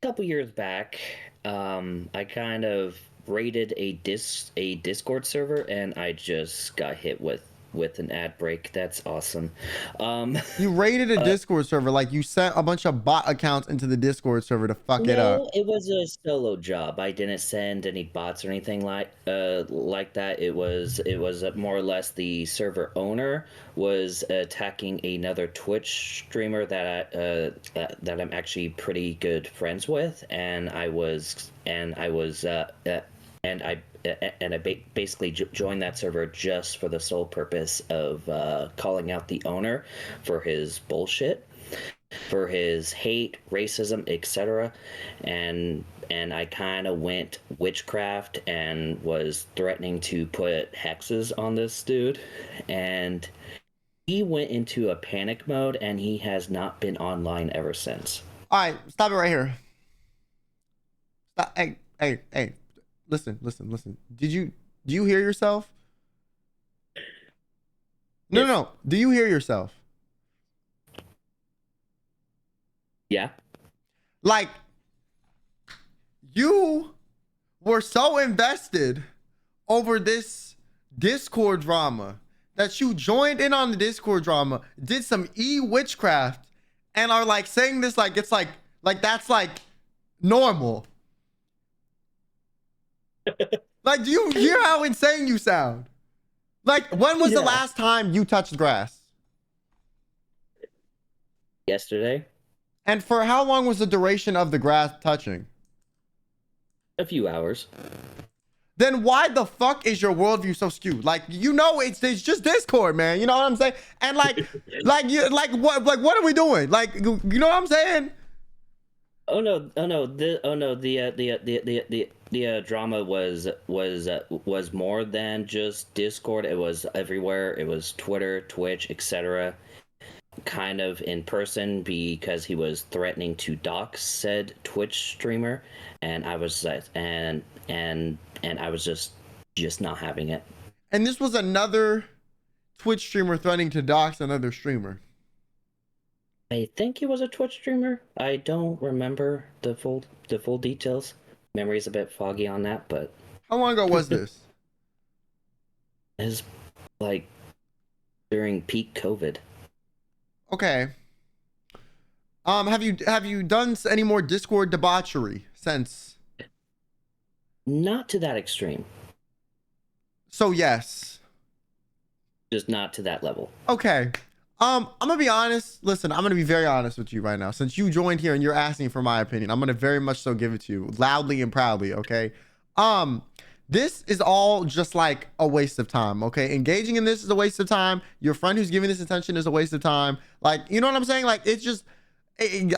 a couple years back, I kind of raided a Discord server, and I just got hit with an ad break. That's awesome. You raided a Discord server, like you sent a bunch of bot accounts into the Discord server to fuck it up. No, it was a solo job. I didn't send any bots or anything like that. It was more or less the server owner was attacking another Twitch streamer that I'm actually pretty good friends with, and I basically joined that server just for the sole purpose of calling out the owner for his bullshit, for his hate, racism, etc. And I kind of went witchcraft and was threatening to put hexes on this dude, and he went into a panic mode, and he has not been online ever since. All right, stop it right here. Stop. Hey. Listen. Do you hear yourself? No. Do you hear yourself? Yeah. Like, you were so invested over this Discord drama that you joined in on the Discord drama, did some witchcraft, and are like saying this like it's like that's like normal. Like, do you hear how insane you sound? Like, when was the last time you touched grass? Yesterday. And for how long was the duration of the grass touching? A few hours. Then why the fuck is your worldview so skewed? Like, you know, it's just Discord, man. You know what I'm saying? And like what are we doing? Like, you know what I'm saying? The drama was more than just Discord. It was everywhere. It was Twitter, Twitch, etc. Kind of in person, because he was threatening to dox said Twitch streamer, and I was and I was just not having it. And this was another Twitch streamer threatening to dox another streamer. I think he was a Twitch streamer. I don't remember the full details. Memory's a bit foggy on that, but how long ago was this? It's like during peak COVID. Okay. Have you done any more Discord debauchery since? Not to that extreme. So yes. Just not to that level. Okay. I'm gonna be honest. Listen, I'm gonna be very honest with you right now. Since you joined here and you're asking for my opinion, I'm gonna very much so give it to you loudly and proudly. Okay. This is all just like a waste of time. Okay. Engaging in this is a waste of time. Your friend who's giving this attention is a waste of time. Like, you know what I'm saying? Like, it's just,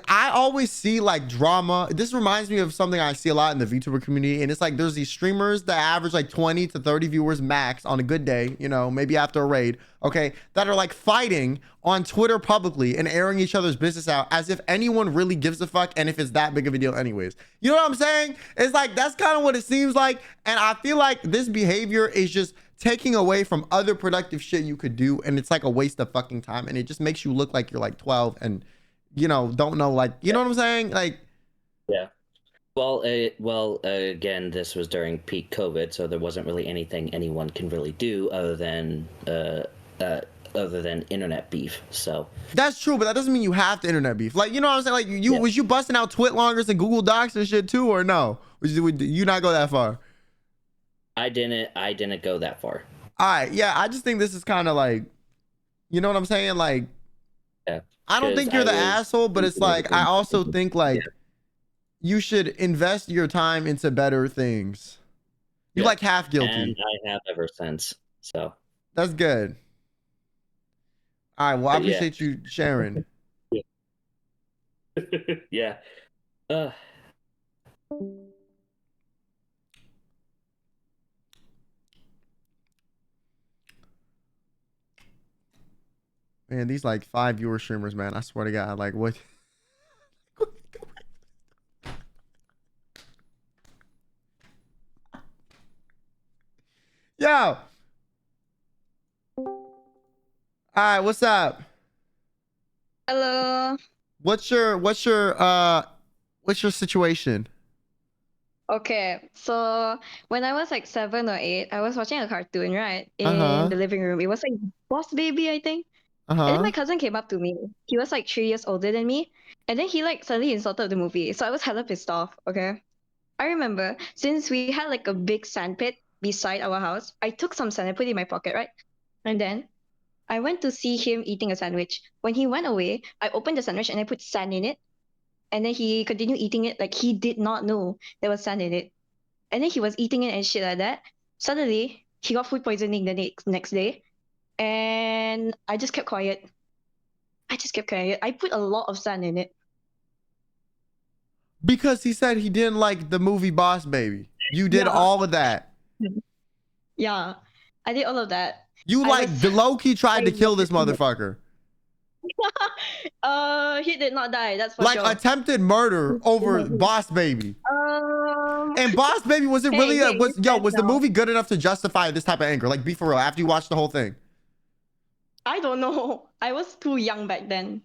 I always see like drama. This reminds me of something I see a lot in the VTuber community, and it's like there's these streamers that average like 20 to 30 viewers max on a good day, you know, maybe after a raid, okay, that are like fighting on Twitter publicly and airing each other's business out as if anyone really gives a fuck, and if it's that big of a deal anyways. You know what I'm saying? It's like that's kind of what it seems like, and I feel like this behavior is just taking away from other productive shit you could do, and it's like a waste of fucking time, and it just makes you look like you're like 12 and, you know, don't know, like, you know what I'm saying? Like, yeah. Well, again, this was during peak COVID, so there wasn't really anything anyone can really do other than internet beef. So that's true, but that doesn't mean you have to internet beef. Like, you know what I'm saying? Like, was you busting out twit longers and Google Docs and shit too, or no? Would you not go that far? I didn't go that far. All right, yeah, I just think this is kind of like, you know what I'm saying? Like, yeah. I don't think you're the asshole, but it's like, I also think like you should invest your time into better things. You like half guilty. And I have ever since. So that's good. All right, well, I appreciate you sharing. Yeah. Man, these like 5 viewer streamers, man. I swear to God, like what? Yo. All right, what's up? Hello. What's your situation? Okay, so when I was like 7 or 8, I was watching a cartoon, right, in Uh-huh. the living room. It was like Boss Baby, I think. And then Uh-huh. my cousin came up to me. He was like 3 years older than me. And then he like suddenly insulted the movie. So I was hella pissed off, okay? I remember since we had like a big sandpit beside our house, I took some sand and put it in my pocket, right? And then I went to see him eating a sandwich. When he went away, I opened the sandwich and I put sand in it. And then he continued eating it like he did not know there was sand in it. And then he was eating it and shit like that. Suddenly, he got food poisoning the next day. And I just kept quiet. I just kept quiet. I put a lot of sand in it. Because he said he didn't like the movie Boss Baby. You did Yeah. all of that. Yeah, I did all of that. You I like was- the low-key tried to I kill this was- motherfucker. He did not die. That's for Like sure. attempted murder over Boss Baby. And Boss Baby, was it Hey, really hey, was you're the dead now. movie good enough to justify this type of anger? Like, be for real, after you watched the whole thing. I don't know. I was too young back then.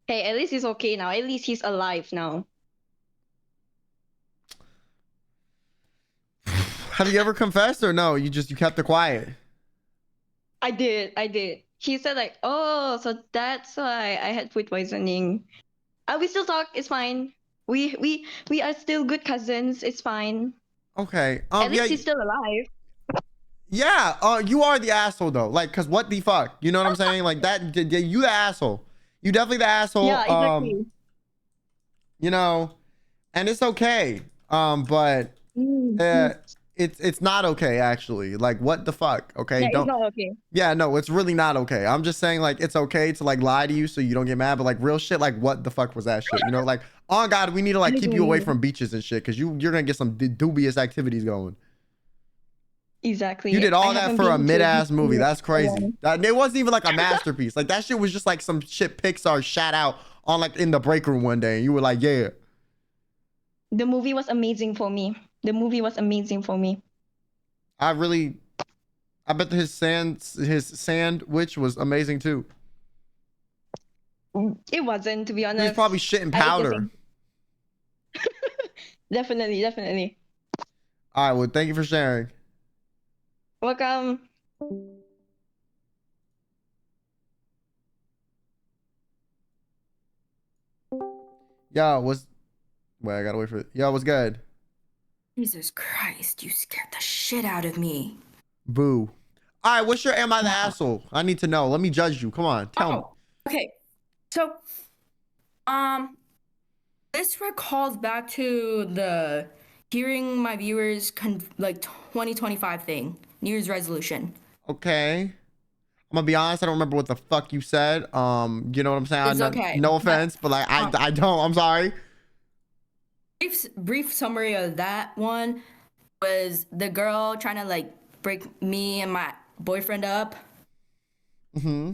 Hey, at least he's okay now. At least he's alive now. Have you ever confessed or no? You kept it quiet. I did. He said like, oh, so that's why I had food poisoning. We still talk. It's fine. We are still good cousins. It's fine. Okay. At least Yeah, he's still alive. yeah. You are the asshole though. Like, cause what the fuck? You know what I'm saying? Like that. You the asshole. You definitely the asshole. Yeah, exactly. You know, and it's okay. But it's not okay actually. Like, what the fuck? Okay, Yeah, don't. it's not okay. Yeah, no, it's really not okay. I'm just saying, like, it's okay to like lie to you so you don't get mad, but like real shit, like what the fuck was that shit? You know, like, oh God, we need to like keep you away from beaches and shit because you're gonna get some dubious activities going. Exactly. You did all I that haven't for a been to mid-ass beach movie. in That's so crazy. long. It wasn't even like a masterpiece. Like that shit was just like some shit Pixar shot out on like in the break room one day, and you were like, yeah. The movie was amazing for me. The movie was amazing for me. I bet his sandwich was amazing too. It wasn't, to be He was honest. probably shitting I ate the powder. same. Definitely. All right, well, thank you for sharing. Welcome. Yo, wait, I gotta wait for it. Yo, what's good? Jesus Christ, you scared the shit out of me. Boo. All right, what's your am I the asshole? I need to know. Let me judge you. Come on, tell me. Okay. So, this recalls back to the hearing my viewers like 2025 thing, New Year's resolution. Okay. I'm gonna be honest, I don't remember what the fuck you said. You know what I'm saying? It's okay, No but, offense, but like I don't. I'm sorry. Brief summary of that one was the girl trying to like break me and my boyfriend up. Mm-hmm.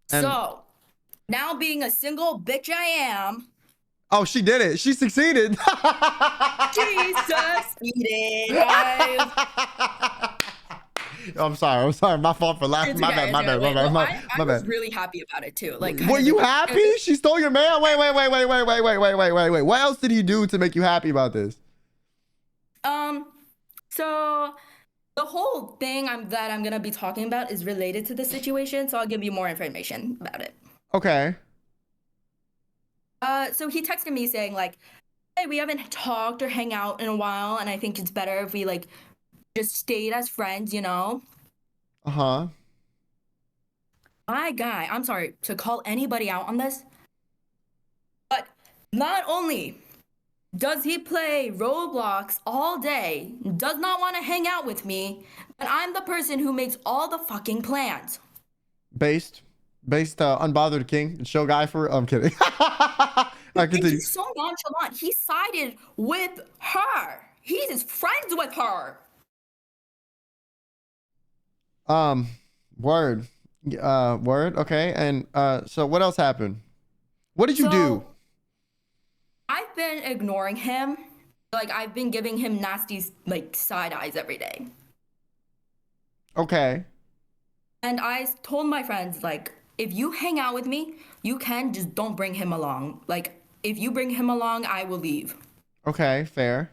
So, now being a single bitch I am. Oh, she did it. She succeeded. She succeeded, guys. I'm sorry. My fault for laughing. It's My okay, bad. it's okay. Wait, no, I My was bad. really happy about it too. Like, Were you happy? She stole your man? Wait. What else did he do to make you happy about this? So the whole thing that I'm gonna be talking about is related to the situation, so I'll give you more information about it. Okay. So he texted me saying like, hey, we haven't talked or hang out in a while, and I think it's better if we like just stayed as friends, you know? Uh-huh. My guy, I'm sorry to call anybody out on this, but not only does he play Roblox all day, does not want to hang out with me, but I'm the person who makes all the fucking plans. Based Unbothered King, show guy for I'm kidding. I continue. He's so nonchalant. He sided with her. He's friends with her. Word. Word. Okay. And so what else happened? What did you do? I've been ignoring him Like I've been giving him nasty like side eyes every day. Okay. And I told my friends, like, if you hang out with me, you can just don't bring him along. Like, if you bring him along, I will leave. Okay, fair.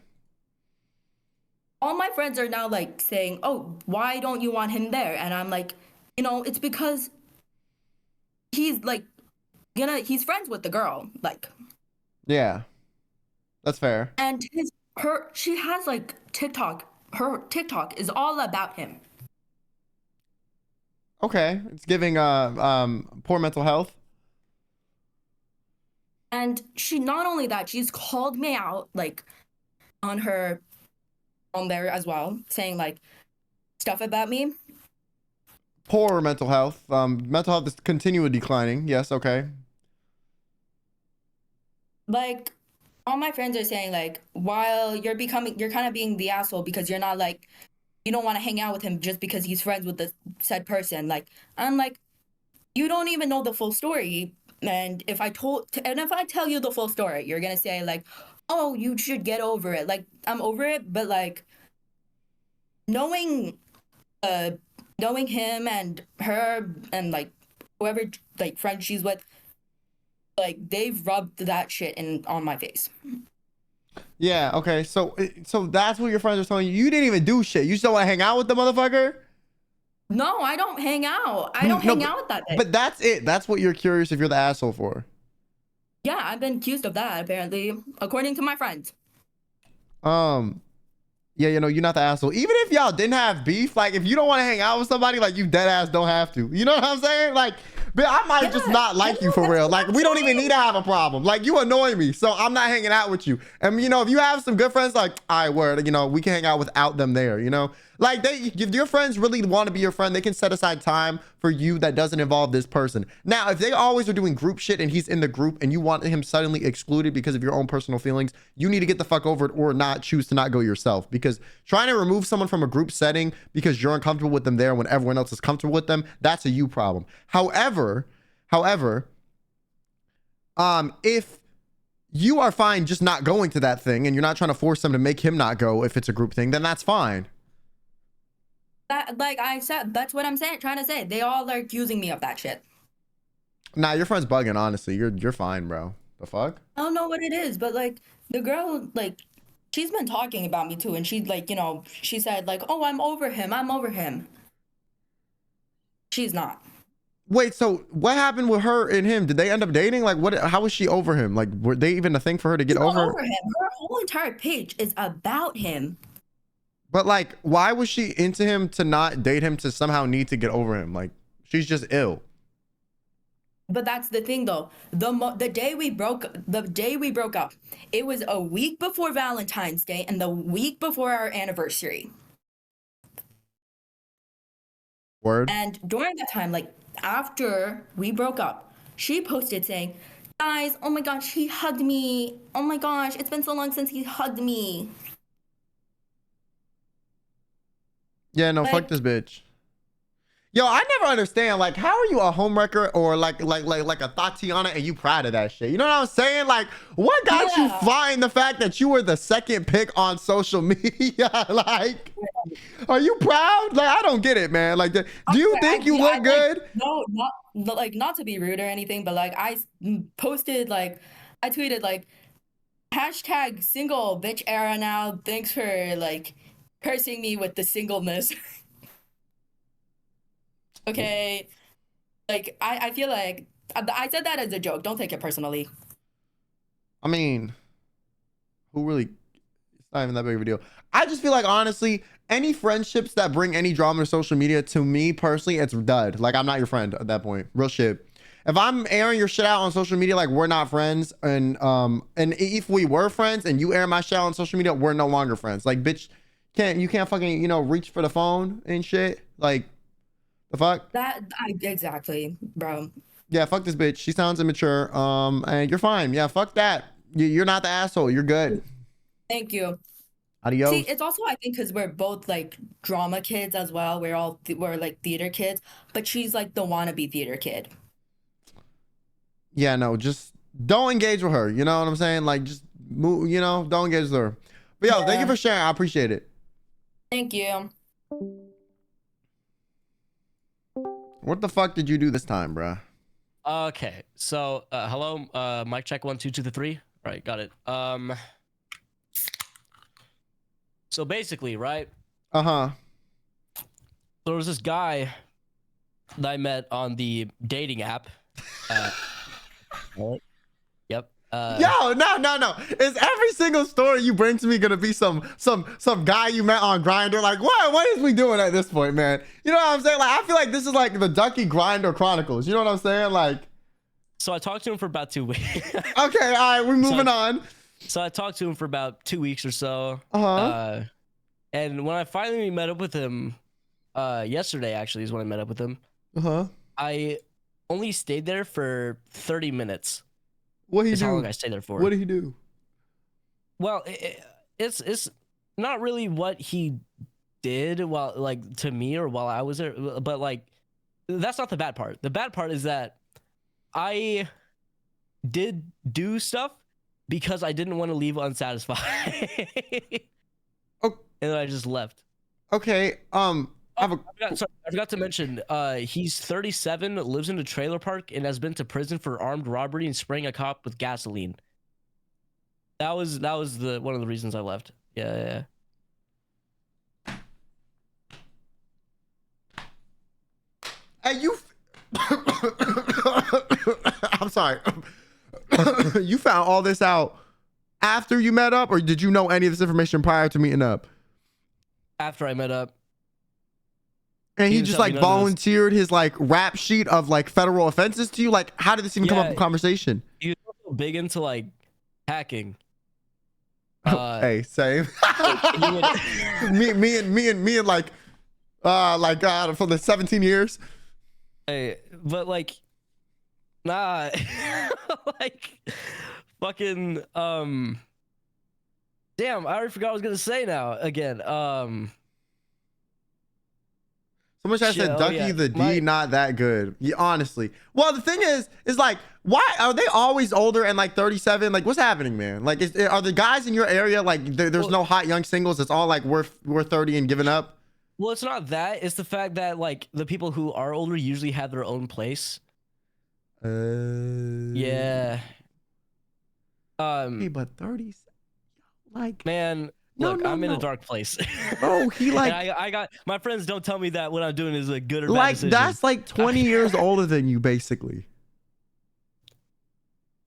All my friends are now like saying, oh, why don't you want him there? And I'm like, it's because he's like, he's friends with the girl. Like, Yeah. That's fair. and she has like TikTok. Her TikTok is all about him. Okay. It's giving poor mental health. And she, not only that, she's called me out like on there as well, saying like stuff about me. Poor mental health. Mental health is continually declining. Yes, okay. Like all my friends are saying like, while you're kind of being the asshole because you're not like, you don't want to hang out with him just because he's friends with the said person. Like, I'm like, you don't even know the full story. And if I tell you the full story, you're gonna say like, oh, you should get over it. Like, I'm over it, but like knowing him and her and like whoever like friend she's with, like they've rubbed that shit on my face. Yeah, okay. So that's what your friends are telling you. You didn't even do shit. You still want to hang out with the motherfucker? No, I don't hang out. I don't hang out with that bitch. But that's it. That's what you're curious if you're the asshole for. Yeah, I've been accused of that apparently, according to my friends. Yeah, you're not the asshole. Even if y'all didn't have beef, like if you don't want to hang out with somebody, like you dead ass don't have to. You know what I'm saying? Like, but I might just not like you for real. Like we don't even need to have a problem. Like you annoy me, so I'm not hanging out with you. And if you have some good friends, like I word, we can hang out without them there. Like if your friends really want to be your friend, they can set aside time for you that doesn't involve this person. Now, if they always are doing group shit and he's in the group and you want him suddenly excluded because of your own personal feelings, you need to get the fuck over it or not choose to not go yourself. Because trying to remove someone from a group setting because you're uncomfortable with them there when everyone else is comfortable with them, that's a you problem. However, if you are fine just not going to that thing and you're not trying to force them to make him not go if it's a group thing, then that's fine. That, like I said, that's what I'm trying to say. They all are accusing me of that shit. Nah, your friend's bugging, honestly. You're fine, bro. The fuck? I don't know what it is, but like the girl, like she's been talking about me too, and she like, she said like, oh, I'm over him. She's not. Wait, so what happened with her and him? Did they end up dating? Like, how was she over him? Like, were they even a thing for her to get over him? Her whole entire page is about him. But like, why was she into him to not date him to somehow need to get over him? Like, she's just ill. But that's the thing, though. The day we broke up, it was a week before Valentine's Day and the week before our anniversary. Word. And during that time, like after we broke up, she posted saying, "Guys, oh my gosh, he hugged me. Oh my gosh, it's been so long since he hugged me." Yeah, no, fuck this bitch. Yo, I never understand, like, how are you a homewrecker or like a Tatiana and you proud of that shit? You know what I'm saying? Like, what got you flying the fact that you were the second pick on social media? Like, are you proud? Like, I don't get it, man. Like, do you think you look good? Like, no, not to be rude or anything, but like I posted, like, I tweeted like, hashtag single bitch era now. Thanks for like cursing me with the singleness. Okay, like I feel like I said that as a joke. Don't take it personally. I mean, who really? It's not even that big of a deal. I just feel like, honestly, any friendships that bring any drama to social media, to me personally, it's dud. Like, I'm not your friend at that point. Real shit. If I'm airing your shit out on social media, like, we're not friends, and if we were friends and you air my shit out on social media, we're no longer friends. Like, bitch, you can't fucking reach for the phone and shit. Like, the fuck? Exactly, bro. Yeah, fuck this bitch. She sounds immature. And you're fine. Yeah, fuck that. You're not the asshole. You're good. Thank you. Adios. See, it's also, I think, because we're both like drama kids as well. We're like theater kids, but she's like the wannabe theater kid. Yeah, no, just don't engage with her. You know what I'm saying? Like, just move. Don't engage with her. But yo, thank you Yeah. for sharing. I appreciate it. Thank you. What the fuck did you do this time, bruh? Okay, so hello, mic check 1 2 2 3. All right, got it. So basically, right? Uh-huh. There was this guy that I met on the dating app. Right? Yep. Yo, no. Is every single story you bring to me gonna be some guy you met on Grindr? Like, what is we doing at this point, man? You know what I'm saying? Like, I feel like this is like the Ducky Grindr Chronicles. You know what I'm saying? Like, So I talked to him for about 2 weeks. okay, all right, we're moving on. So I talked to him for about 2 weeks or so. Uh-huh. And when I finally met up with him, yesterday actually is when I met up with him. Uh-huh. I only stayed there for 30 minutes. What he That's how long do? I stayed there for. What did he do? Well, it's not really what he did while like to me or while I was there, but like that's not the bad part. The bad part is that I did do stuff because I didn't want to leave unsatisfied. Oh. And then I just left. Okay. I forgot to mention, he's 37, lives in a trailer park, and has been to prison for armed robbery and spraying a cop with gasoline. That was the one of the reasons I left. Yeah. Hey, you. I'm sorry. You found all this out after you met up, or did you know any of this information prior to meeting up? After I met up. And he didn't just tell like me none of this. volunteered his like rap sheet of like federal offenses to you. Like, how did this even come up in conversation? He was also big into like hacking. Hey, same. you me and like for the 17 years. Hey, but like, nah, like, fucking, damn, I already forgot what I was gonna say now. Again, Someone tried to say Shit, oh, Ducky yeah. the D, My- not that good. Yeah, honestly. Well, the thing is like, why are they always older and like 37? Like, what's happening, man? Like, are the guys in your area like there's no hot young singles? It's all like we're 30 and giving up. well, it's not that. It's the fact that like the people who are older usually have their own place. Yeah. Hey, but 30, like, Man, No, look, no, I'm in no. a dark place. bro, he And like, I got my friends don't tell me that what I'm doing is a good or bad like decision. that's like 20 years older than you, basically.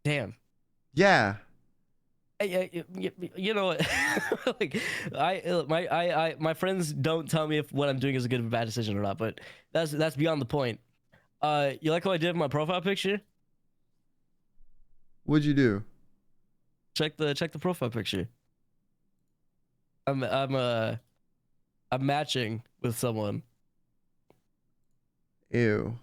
Damn. Yeah. You know what? Like my friends don't tell me if what I'm doing is a good or bad decision or not, but that's beyond the point. You like what I did with my profile picture? What'd you do? Check the profile picture. I'm matching with someone. Ew.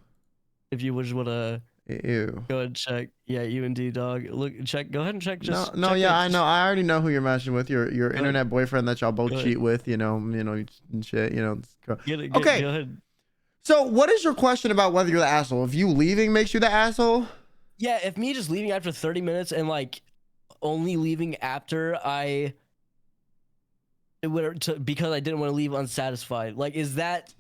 If you just wanna Ew. go ahead and check. Yeah, you and D dog. Look, check. Go ahead and check. Just No, check yeah, it. I know. I already know who you're matching with. Your Go internet boyfriend that y'all both Go ahead. cheat with. You know, and shit. You know. Get it. Okay. Go ahead. So, what is your question about whether you're the asshole? If you leaving makes you the asshole? Yeah, if me just leaving after 30 minutes and like only leaving after because I didn't want to leave unsatisfied. Like, is that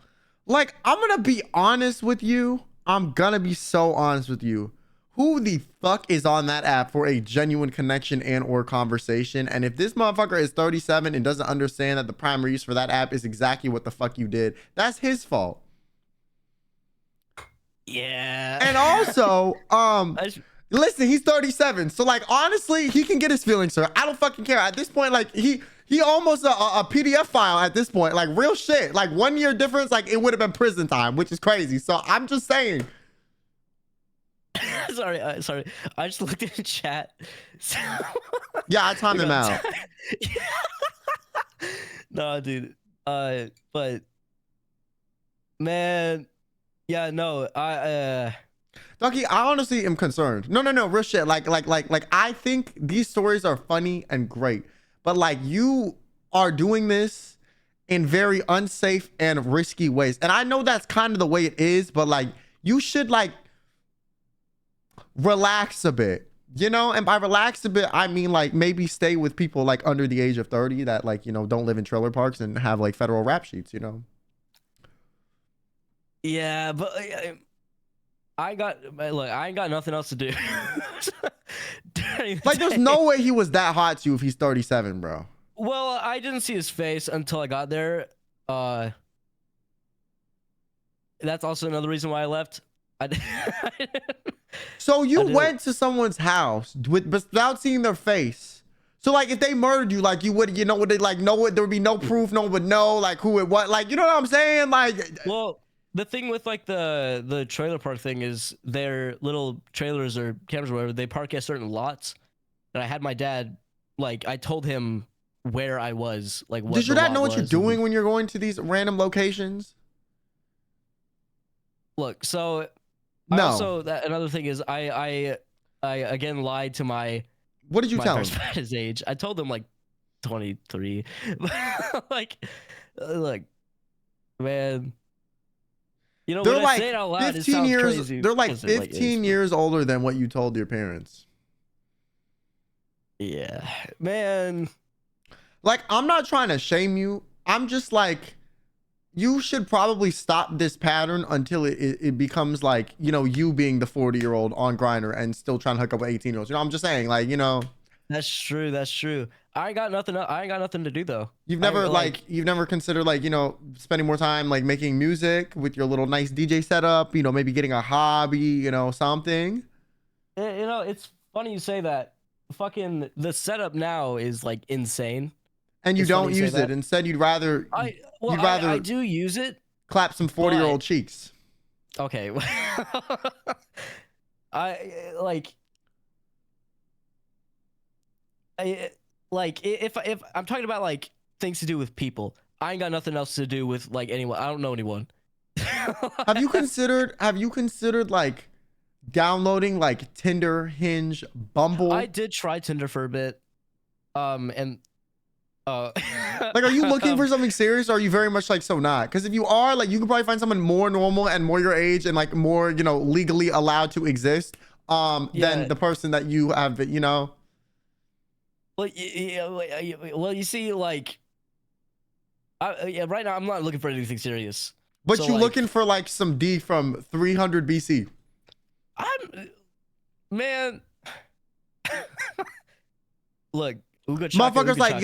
Like, I'm gonna be honest with you. I'm gonna be so honest with you. Who the fuck is on that app for a genuine connection and or conversation? And if this motherfucker is 37 and doesn't understand that the primary use for that app is exactly what the fuck you did, that's his fault. yeah? And also, listen, he's 37. So like, honestly, he can get his feelings hurt. I don't fucking care. At this point, like he almost a PDF file at this point, like real shit. Like 1 year difference, like it would have been prison time, which is crazy. So I'm just saying. sorry. I just looked at the chat. Yeah, I timed him out. No, dude. But man, yeah, no. Ducky, I honestly am concerned. No, real shit. Like, I think these stories are funny and great, but like you are doing this in very unsafe and risky ways. And I know that's kind of the way it is, but like you should like relax a bit. You know, and by relax a bit, I mean like maybe stay with people like under the age of 30 that like, you know, don't live in trailer parks and have like federal rap sheets, you know. Yeah, but I ain't got nothing else to do. During the Like there's day. no way he was that hot to you if he's 37, bro. Well, I didn't see his face until I got there. That's also another reason why I left. So you went to someone's house without seeing their face. So like if they murdered you, like you would, you know, would they like know it? There would be no proof. No one would know like who it was. Like, you know what I'm saying? Like, well, the thing with like the trailer park thing is their little trailers or cameras or whatever, they park at certain lots. And I had my dad, like I told him where I was. Like, what does your the dad lot know what you're was, doing when you're going to these random locations? Look, so No. Also, another thing is I again lied to my. What did you tell him? At his age, I told him like 23. Like, look, man. You know, They're when like I say it out loud, 15 it years. crazy They're like because 15 years older than what you told your parents. Yeah, man. Like, I'm not trying to shame you. I'm just like, you should probably stop this pattern until it becomes like, you know, you being the 40-year-old on Grindr and still trying to hook up with 18-year-olds. You know, I'm just saying, like, you know. That's true. That's true. I ain't got nothing to do though. You've never you've never considered like, you know, spending more time like making music with your little nice DJ setup, you know, maybe getting a hobby, you know, something. You know, it's funny you say that. Fucking the setup now is like insane. And you don't use it. Instead, you'd rather I do use it. Clap some 40-year-old cheeks. Okay. If I'm talking about like things to do with people, I ain't got nothing else to do with like anyone. I don't know anyone. Have you considered like downloading like Tinder, Hinge, Bumble? I did try Tinder for a bit. And like, are you looking for something serious, or are you very much like so not? Because if you are, like, you can probably find someone more normal and more your age and like more, you know, legally allowed to exist than the person that you have, you know. Well, you see, like, right now I'm not looking for anything serious. But so, you like, looking for like some D from 300 BC. Man. Look, motherfuckers like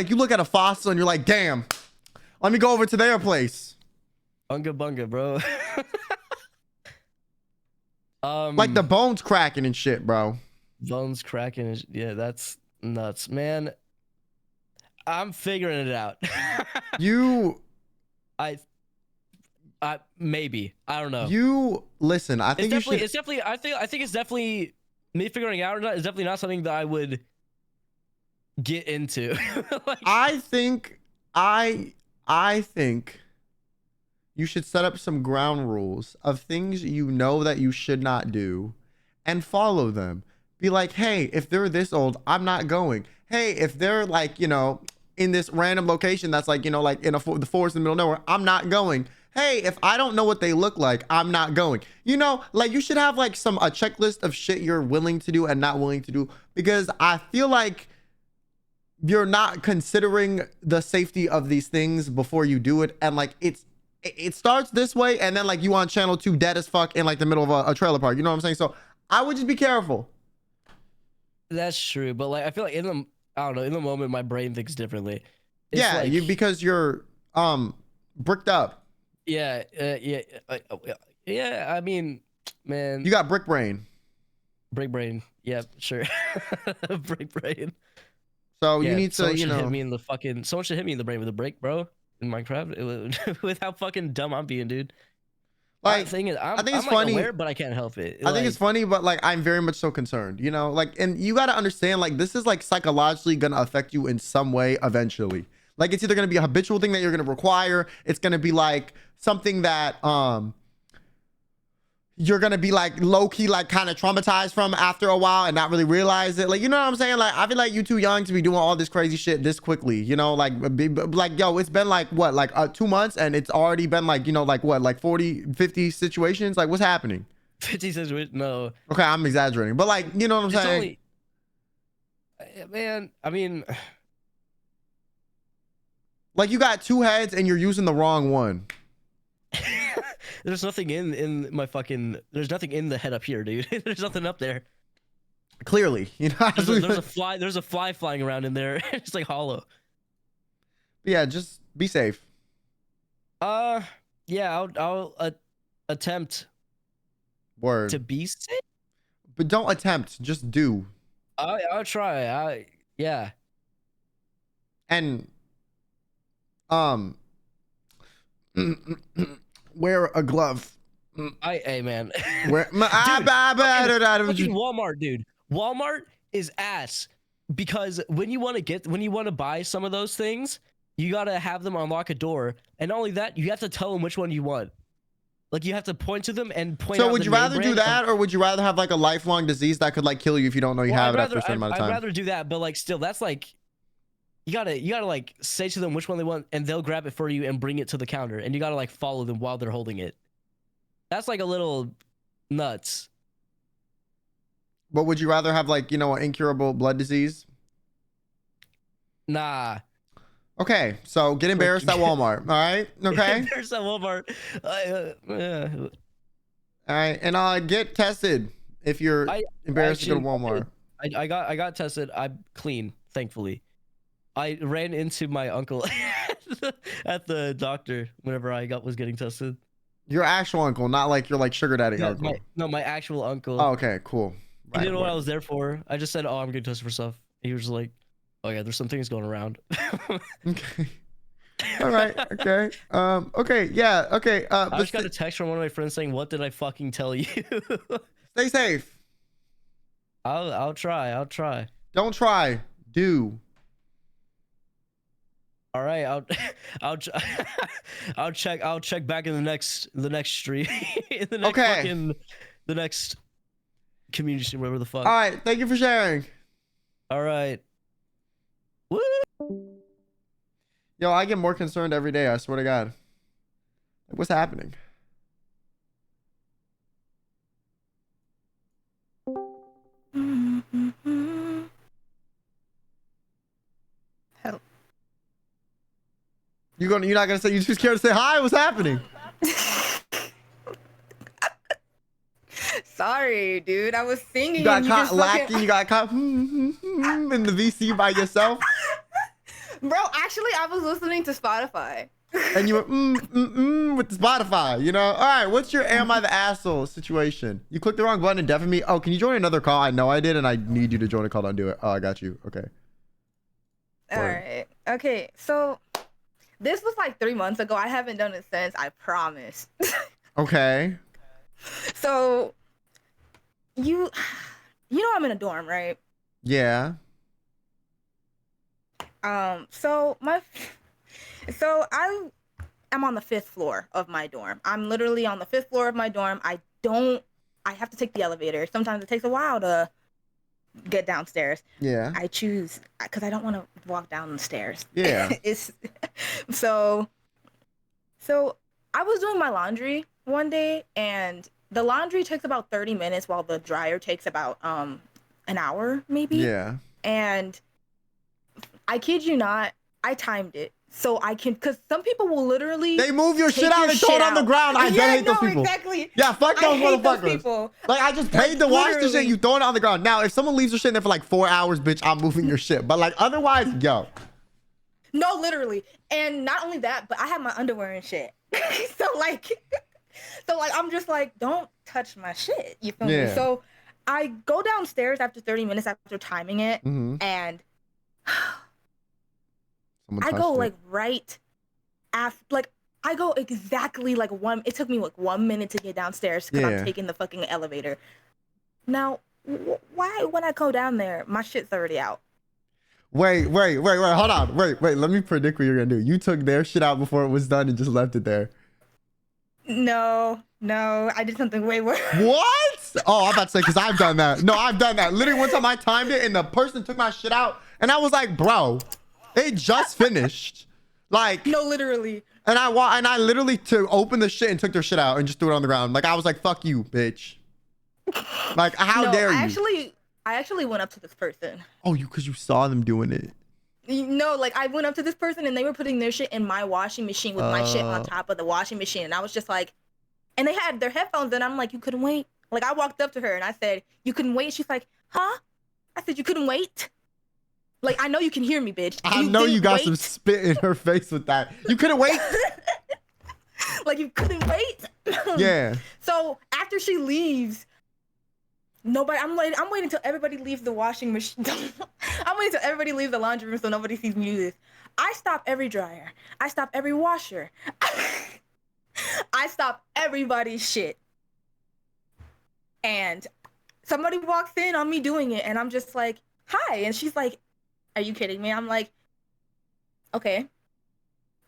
you look at a fossil and you're like, damn, let me go over to their place. Bunga bunga, bro. Like the bones cracking and shit, bro. Bones cracking, yeah, that's nuts, man. I'm figuring it out. Maybe, I don't know. You listen. I think I think it's definitely me figuring out or not. It's definitely not something that I would get into. Like, I think you should set up some ground rules of things you know that you should not do and follow them. Be like, hey, if they're this old, I'm not going. Hey, if they're like, you know, in this random location that's like, you know, like in the forest in the middle of nowhere, I'm not going. Hey, if I don't know what they look like, I'm not going. You know, like you should have like a checklist of shit you're willing to do and not willing to do, because I feel like you're not considering the safety of these things before you do it. And like it starts this way, and then like you on channel 2 dead as fuck in like the middle of a trailer park. You know what I'm saying? So I would just be careful. That's true, but like I feel like in the moment my brain thinks differently. It's yeah, like, because you're bricked up. Yeah, yeah. I mean, man, you got brick brain. Brick brain. Yeah, sure. Brick brain. So yeah, you need to, you know, hit me in the fucking. Someone should hit me in the brain with a brick, bro. In Minecraft, with how fucking dumb I'm being, dude. Like, the thing is, I think it's like funny, aware, but I can't help it. I think it's funny, but like I'm very much so concerned, you know, like, and you got to understand, like, this is like psychologically gonna affect you in some way eventually. Like, it's either gonna be a habitual thing that you're gonna require. It's gonna be like something that you're gonna be like low-key like kind of traumatized from after a while and not really realize it. Like, you know what I'm saying? Like, I feel like you too young to be doing all this crazy shit this quickly, you know, like yo, it's been like what, like 2 months, and it's already been like, you know, like what, like 40 50 situations. Like, what's happening? 56 weeks? No. Okay, I'm exaggerating, but like, you know what I'm It's saying? only, man, I mean, Like, you got 2 heads and you're using the wrong one. there's nothing in my fucking. There's nothing in the head up here, dude. There's nothing up there. Clearly, you know. There's a fly. There's a fly flying around in there. It's like hollow. Yeah, just be safe. Yeah, I'll attempt Word. to be safe. But don't attempt, just do. I'll try. Yeah. And wear a glove. Hey man. Wear Fucking Walmart, dude. Walmart is ass because when you want to buy some of those things, you gotta have them unlock a door, and not only that, you have to tell them which one you want. Like you have to point to them and point. So would you rather do that, or would you rather have like a lifelong disease that could like kill you if you don't know you have it after a certain amount of time? I'd rather do that, but like still, that's like you gotta like say to them which one they want, and they'll grab it for you and bring it to the counter, and you gotta like follow them while they're holding it. That's like a little nuts. But would you rather have like, you know, an incurable blood disease? Nah. Okay, so get embarrassed at Walmart. All right, okay. Embarrassed at Walmart. All right, and get tested if you're embarrassed to go to Walmart. I got tested. I'm clean, thankfully. I ran into my uncle at the doctor whenever I was getting tested. Your actual uncle, not like your like sugar daddy uncle. My actual uncle. Oh, okay, cool. He didn't know what I was there for. I just said, "Oh, I'm getting tested for stuff." He was like, "Oh yeah, there's some things going around." Okay. All right. Okay. Okay. Yeah. Okay. I just got a text from one of my friends saying, "What did I fucking tell you?" Stay safe. I'll try. Don't try. Do. All right. I'll check back in the next stream. In the next fucking the next community stream, whatever the fuck. All right. Thank you for sharing. All right. Woo! Yo, I get more concerned every day. I swear to God. Like, what's happening? Help. You're not gonna say, you're too scared to say hi? What's happening? Sorry, dude. I was singing. You got and caught just lacking. You got caught in the VC by yourself. Bro, actually, I was listening to Spotify. And you went with the Spotify, you know? All right, what's your am I the asshole situation? You clicked the wrong button and deafened me. Oh, can you join another call? I know I did, and I need you to join a call to undo it. Oh, I got you. Okay. All right. Okay, so this was like 3 months ago. I haven't done it since. I promise. Okay. So you know I'm in a dorm, right? Yeah. So I am on the 5th floor of my dorm. I'm literally on the 5th floor of my dorm. I have to take the elevator. Sometimes it takes a while to get downstairs. Yeah. I choose because I don't want to walk down the stairs. Yeah. So I was doing my laundry one day, and the laundry takes about 30 minutes while the dryer takes about an hour maybe. Yeah. And I kid you not, I timed it so I can, because some people will literally They move your shit out and throw it on the ground. I hate those people. Exactly. Yeah, fuck those I hate those motherfuckers. people. Like, I just paid to wash the shit. Literally. You throw it on the ground. Now, if someone leaves their shit in there for like 4 hours, bitch, I'm moving your shit. But like, otherwise, yo. No, literally. And not only that, but I have my underwear and shit. so like, I'm just like, don't touch my shit. You feel Yeah. me? So I go downstairs after 30 minutes after timing it, and Someone I touched go it. like right after, like I go exactly like it took me like 1 minute to get downstairs because Yeah. I'm taking the fucking elevator. Now, why when I go down there, my shit's already out? Wait, hold on. Wait, let me predict what you're gonna do. You took their shit out before it was done and just left it there. No, I did something way worse. What? Oh, I'm about to say, because I've done that. No, I've done that. Literally, one time I timed it and the person took my shit out and I was like, bro, they just finished. Like, No, literally. and I literally opened the shit and took their shit out and just threw it on the ground. Like, I was like, fuck you, bitch. Like, how No, dare you? I actually went up to this person. Oh, because you saw them doing it. No, like I went up to this person and they were putting their shit in my washing machine with my shit on top of the washing machine. And I was just like, and they had their headphones in. I'm like, you couldn't wait. Like I walked up to her and I said, you couldn't wait. She's like, huh? I said, you couldn't wait. Like, I know you can hear me, bitch. I know you didn't got wait. some spit in her face with that. You couldn't wait? Like you couldn't wait. Yeah. So after she leaves, I'm waiting till everybody leaves the washing machine. I'm waiting till everybody leaves the laundry room so nobody sees me do this. I stop every dryer. I stop every washer. I stop everybody's shit. And somebody walks in on me doing it, and I'm just like, hi. And she's like, are you kidding me? I'm like, okay.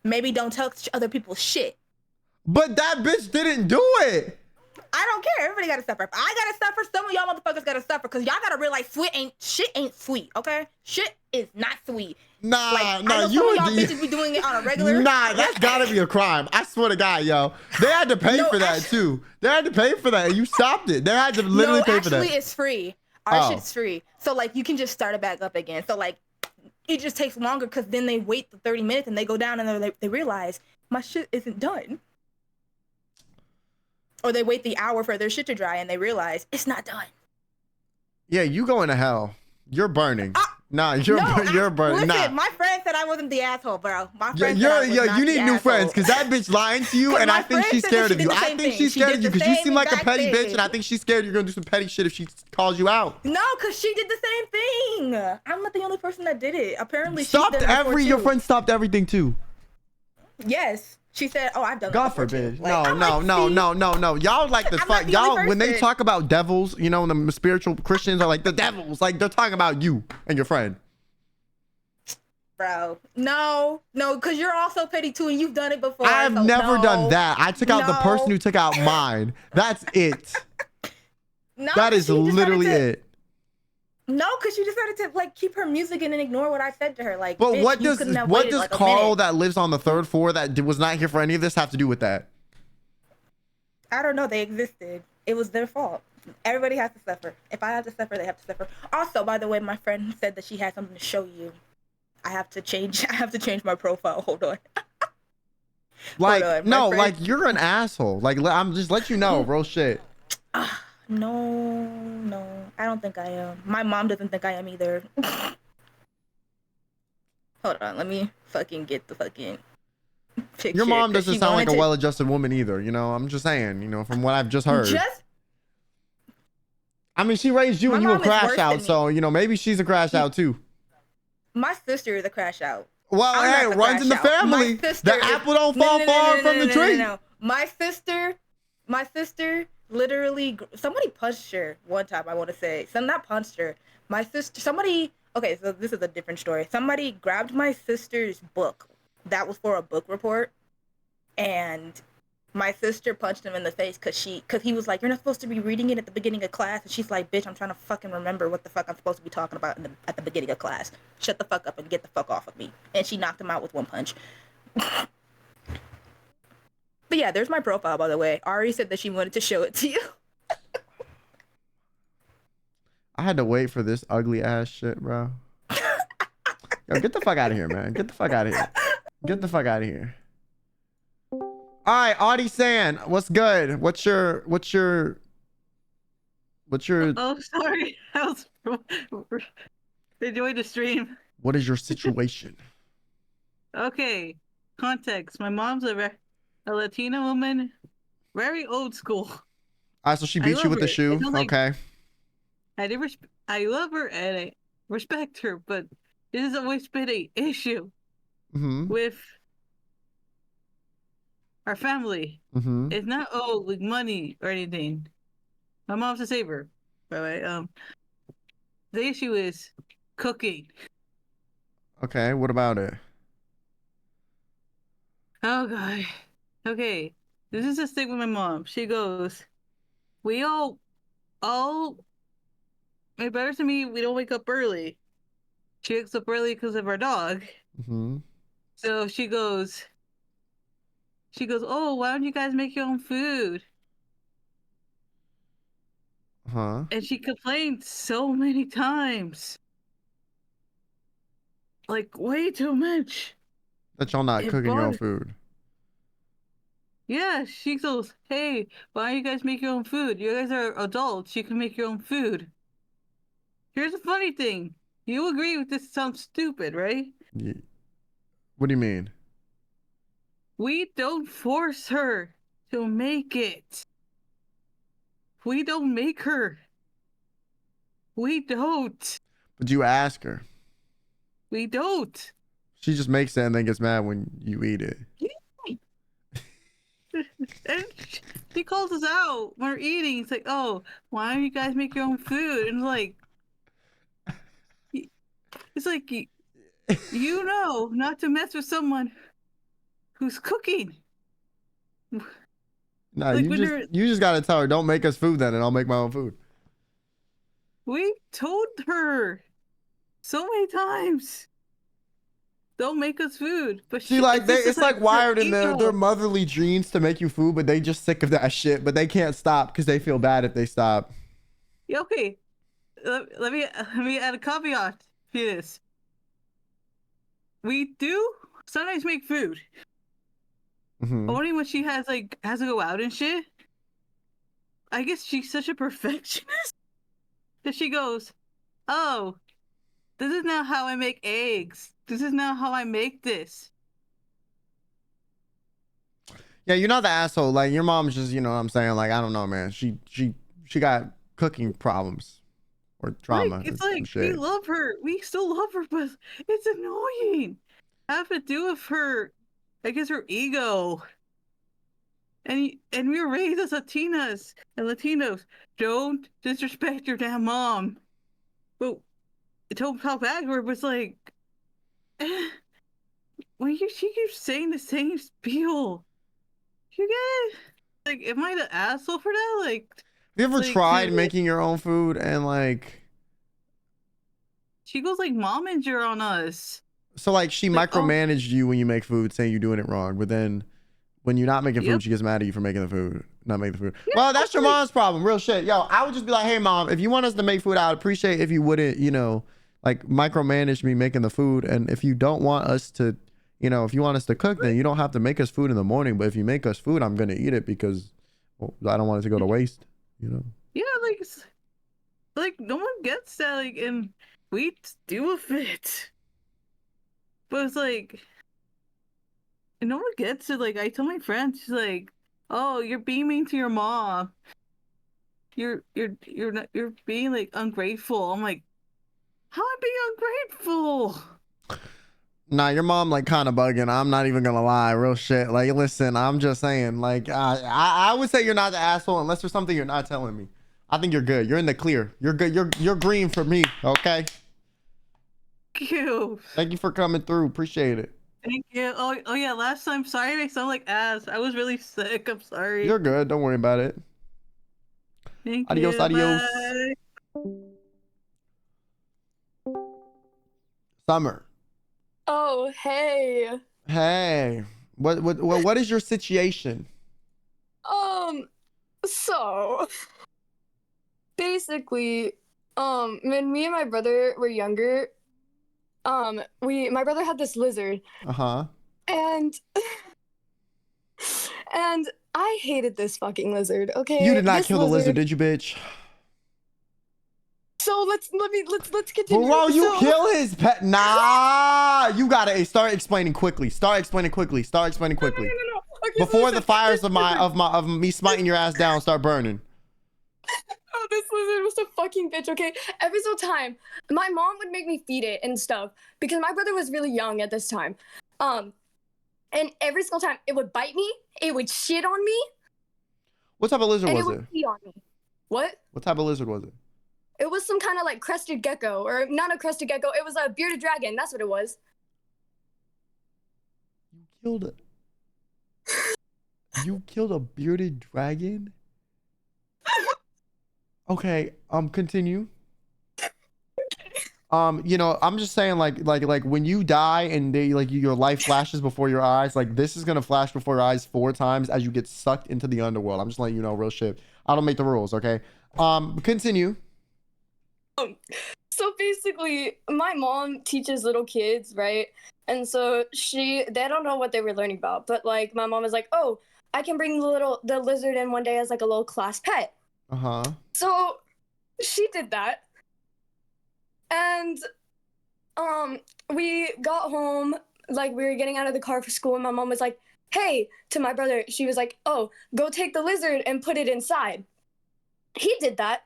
Maybe don't touch other people's shit. But that bitch didn't do it. I don't care. Everybody gotta suffer. If I gotta suffer, some of y'all motherfuckers gotta suffer, because y'all gotta realize shit ain't sweet, okay? Shit is not sweet. Nah, Like, I nah, know you some of y'all bitches be doing it on a regular. Nah, that's gotta be a crime. I swear to God, yo. They had to pay for that too. They had to pay for that. And you stopped it. They had to literally pay for that. Actually, it's free. Our Oh. shit's free. So like you can just start it back up again. So like it just takes longer because then they wait the 30 minutes and they go down and they realize my shit isn't done. Or they wait the hour for their shit to dry and they realize it's not done. Yeah, you going to hell. You're burning. Nah, No, you're burning. Listen, Nah. my friend said I wasn't the asshole, bro. My Yeah, friend said I was not you the need new friends asshole. because that bitch lying to you, 'Cause and my I think friend she's said that scared she of did you. the I same think thing. she's She scared did of you the because you same seem like a exact petty bitch, thing. and I think she's scared you're gonna do some petty shit if she calls you out. No, because she did the same thing. I'm not the only person that did it. Apparently, Stopped she's done it before, your too. friend stopped everything too. Yes. She said, oh, I've done God that before, forbid. too. Like, No. Y'all like the I'm fuck. not the Y'all only when they person. talk about devils, you know, the spiritual Christians are like the devils. Like they're talking about you and your friend. Bro, no, because you're also petty too, and you've done it before. I've so never no, done that. I took out the person no. who took out mine. That's it. No, That is she decided literally to- it. No, because she decided to like keep her music in and ignore what I said to her. Like, But bitch, what you does couldn't have waited, like, a Carl minute. that lives on the third floor that was not here for any of this have to do with that? I don't know. They existed. It was their fault. Everybody has to suffer. If I have to suffer, they have to suffer. Also, by the way, my friend said that she had something to show you. I have to change my profile. Hold on. Like, Hold on, no, my like friend- you're an asshole. Like, I'm just let you know, real shit. No, I don't think I am. My mom doesn't think I am either. Hold on, let me fucking get the fucking picture. Your mom 'cause doesn't she sound like wanted a to- well-adjusted woman either. You know, I'm just saying. You know, from what I've just heard. I mean, she raised you My and you a mom is crash worse than out, me. so you know maybe she's a crash out too. My sister is a crash out. Well, I'm hey, not it the runs in the crash out. My family. sister The is- apple don't fall far from the tree. No. My sister literally, somebody punched her one time, I want to say. Not punched her. My sister, okay, so this is a different story. Somebody grabbed my sister's book. That was for a book report. And my sister punched him in the face because he was like, you're not supposed to be reading it at the beginning of class. And she's like, bitch, I'm trying to fucking remember what the fuck I'm supposed to be talking about at the beginning of class. Shut the fuck up and get the fuck off of me. And she knocked him out with one punch. But yeah, there's my profile, by the way. Ari said that she wanted to show it to you. I had to wait for this ugly ass shit, bro. Yo, get the fuck out of here, man. Get the fuck out of here. Get the fuck out of here. All right, Audie San, what's good? What's your Oh, sorry. I was enjoying the stream. what is your situation? Okay. Context. My mom's a Latina woman, very old school. All right, so she I beat you love with the her. shoe. It's not like- Okay. I love her and I respect her, but this has always been an issue Mm-hmm. with our family. Mm-hmm. It's not like money or anything. My mom's a saver, by the way. The issue is cooking. Okay, what about it? Oh god. Okay. This is the thing with my mom. She goes, we all my brothers and me, we don't wake up early. She wakes up early because of our dog. Mm-hmm. So she goes, oh, why don't you guys make your own food? Huh? And she complained so many times. Like, way too much. That y'all not It cooking your own bothered- food. Yeah, she goes, hey, why don't you guys make your own food? You guys are adults. You can make your own food. Here's the funny thing. You agree with this sounds stupid, right? Yeah. What do you mean? We don't force her to make it. We don't make her. We don't. But you ask her. We don't. She just makes it and then gets mad when you eat it. And she calls us out when we're eating. It's like, oh, why don't you guys make your own food? And it's like, you know not to mess with someone who's cooking. Nah, Like, you just gotta tell her, don't make us food then, and I'll make my own food. We told her so many times, don't make us food. But See, like this is it's like wired in her their ego. motherly genes to make you food, but they just sick of that shit. But they can't stop because they feel bad if they stop. Yeah, okay, let me add a caveat to this. We do sometimes make food. Mhm. Only when she has to go out and shit. I guess she's such a perfectionist that she goes, oh, this is not how I make eggs. This is not how I make this. Yeah, you're not the asshole. Like your mom's just, you know what I'm saying? Like, I don't know, man. She got cooking problems or trauma. Like, it's or some like we shit. love her. We still love her, but it's annoying. Have to do with her, I guess, her ego. And we were raised as Latinas and Latinos. Don't disrespect your damn mom. But don't talk back to her, but it's like, when she keeps saying the same spiel. You get it? Like, am I the asshole for that? Like, Have you ever like, tried dude, making your own food and like, she goes like momager on us. so like she Like, oh. micromanaged you when you make food, saying you're doing it wrong, but then when you're not making food, Yep. she gets mad at you for making the food, not making the food. Yeah, Well, that's your like- mom's problem, real shit. Yo, I would just be like, hey mom, if you want us to make food, I'd appreciate if you wouldn't, you know, like micromanage me making the food. And if you don't want us to, you know, if you want us to cook, then you don't have to make us food in the morning. But if you make us food, I'm gonna eat it because I don't want it to go to waste, you know. Yeah, like no one gets that, like, and we do with it. But it's like, no one gets it. Like, I tell my friend, she's like, "Oh, you're being mean to your mom. You're being like ungrateful." I'm like, how am I being ungrateful? Nah, your mom like kind of bugging. I'm not even gonna lie, real shit. Like, listen, I'm just saying. Like, I would say you're not the asshole unless there's something you're not telling me. I think you're good. You're in the clear. You're good. You're green for me. Okay. Thank you. Thank you for coming through. Appreciate it. Thank you. Oh yeah. Last time, sorry, I sound like ass. I was really sick. I'm sorry. You're good. Don't worry about it. Thank Adios, you. adios. Bye. Summer. Oh, hey. Hey. What is your situation? So basically, when me and my brother were younger, my brother had this lizard, Uh-huh. and I hated this fucking lizard. Okay, You did not this kill the lizard, did you, bitch? So let's continue. Bro, you So- kill his pet. Nah, you gotta start explaining quickly. Start explaining quickly. No. Okay, so Before the listen, fires of me smiting your ass down start burning. Oh, this lizard was a fucking bitch, okay? Every single time, my mom would make me feed it and stuff because my brother was really young at this time. And every single time, it would bite me, it would shit on me, What type of lizard and was it it? would pee on me. What? What type of lizard was it? It was some kind of like crested gecko, or not a crested gecko, it was a bearded dragon, that's what it was. You killed it. You killed a bearded dragon? Okay, continue. You know, I'm just saying, like when you die and your life flashes before your eyes, like this is gonna flash before your eyes 4 times as you get sucked into the underworld. I'm just letting you know, real shit. I don't make the rules, okay? Continue. So basically, my mom teaches little kids, right? And so they don't know what they were learning about, but like my mom was like, "Oh, I can bring the lizard in one day as like a little class pet." So she did that, and we got home, like we were getting out of the car for school, and my mom was like, "Hey," to my brother, she was like, "Oh, go take the lizard and put it inside." He did that.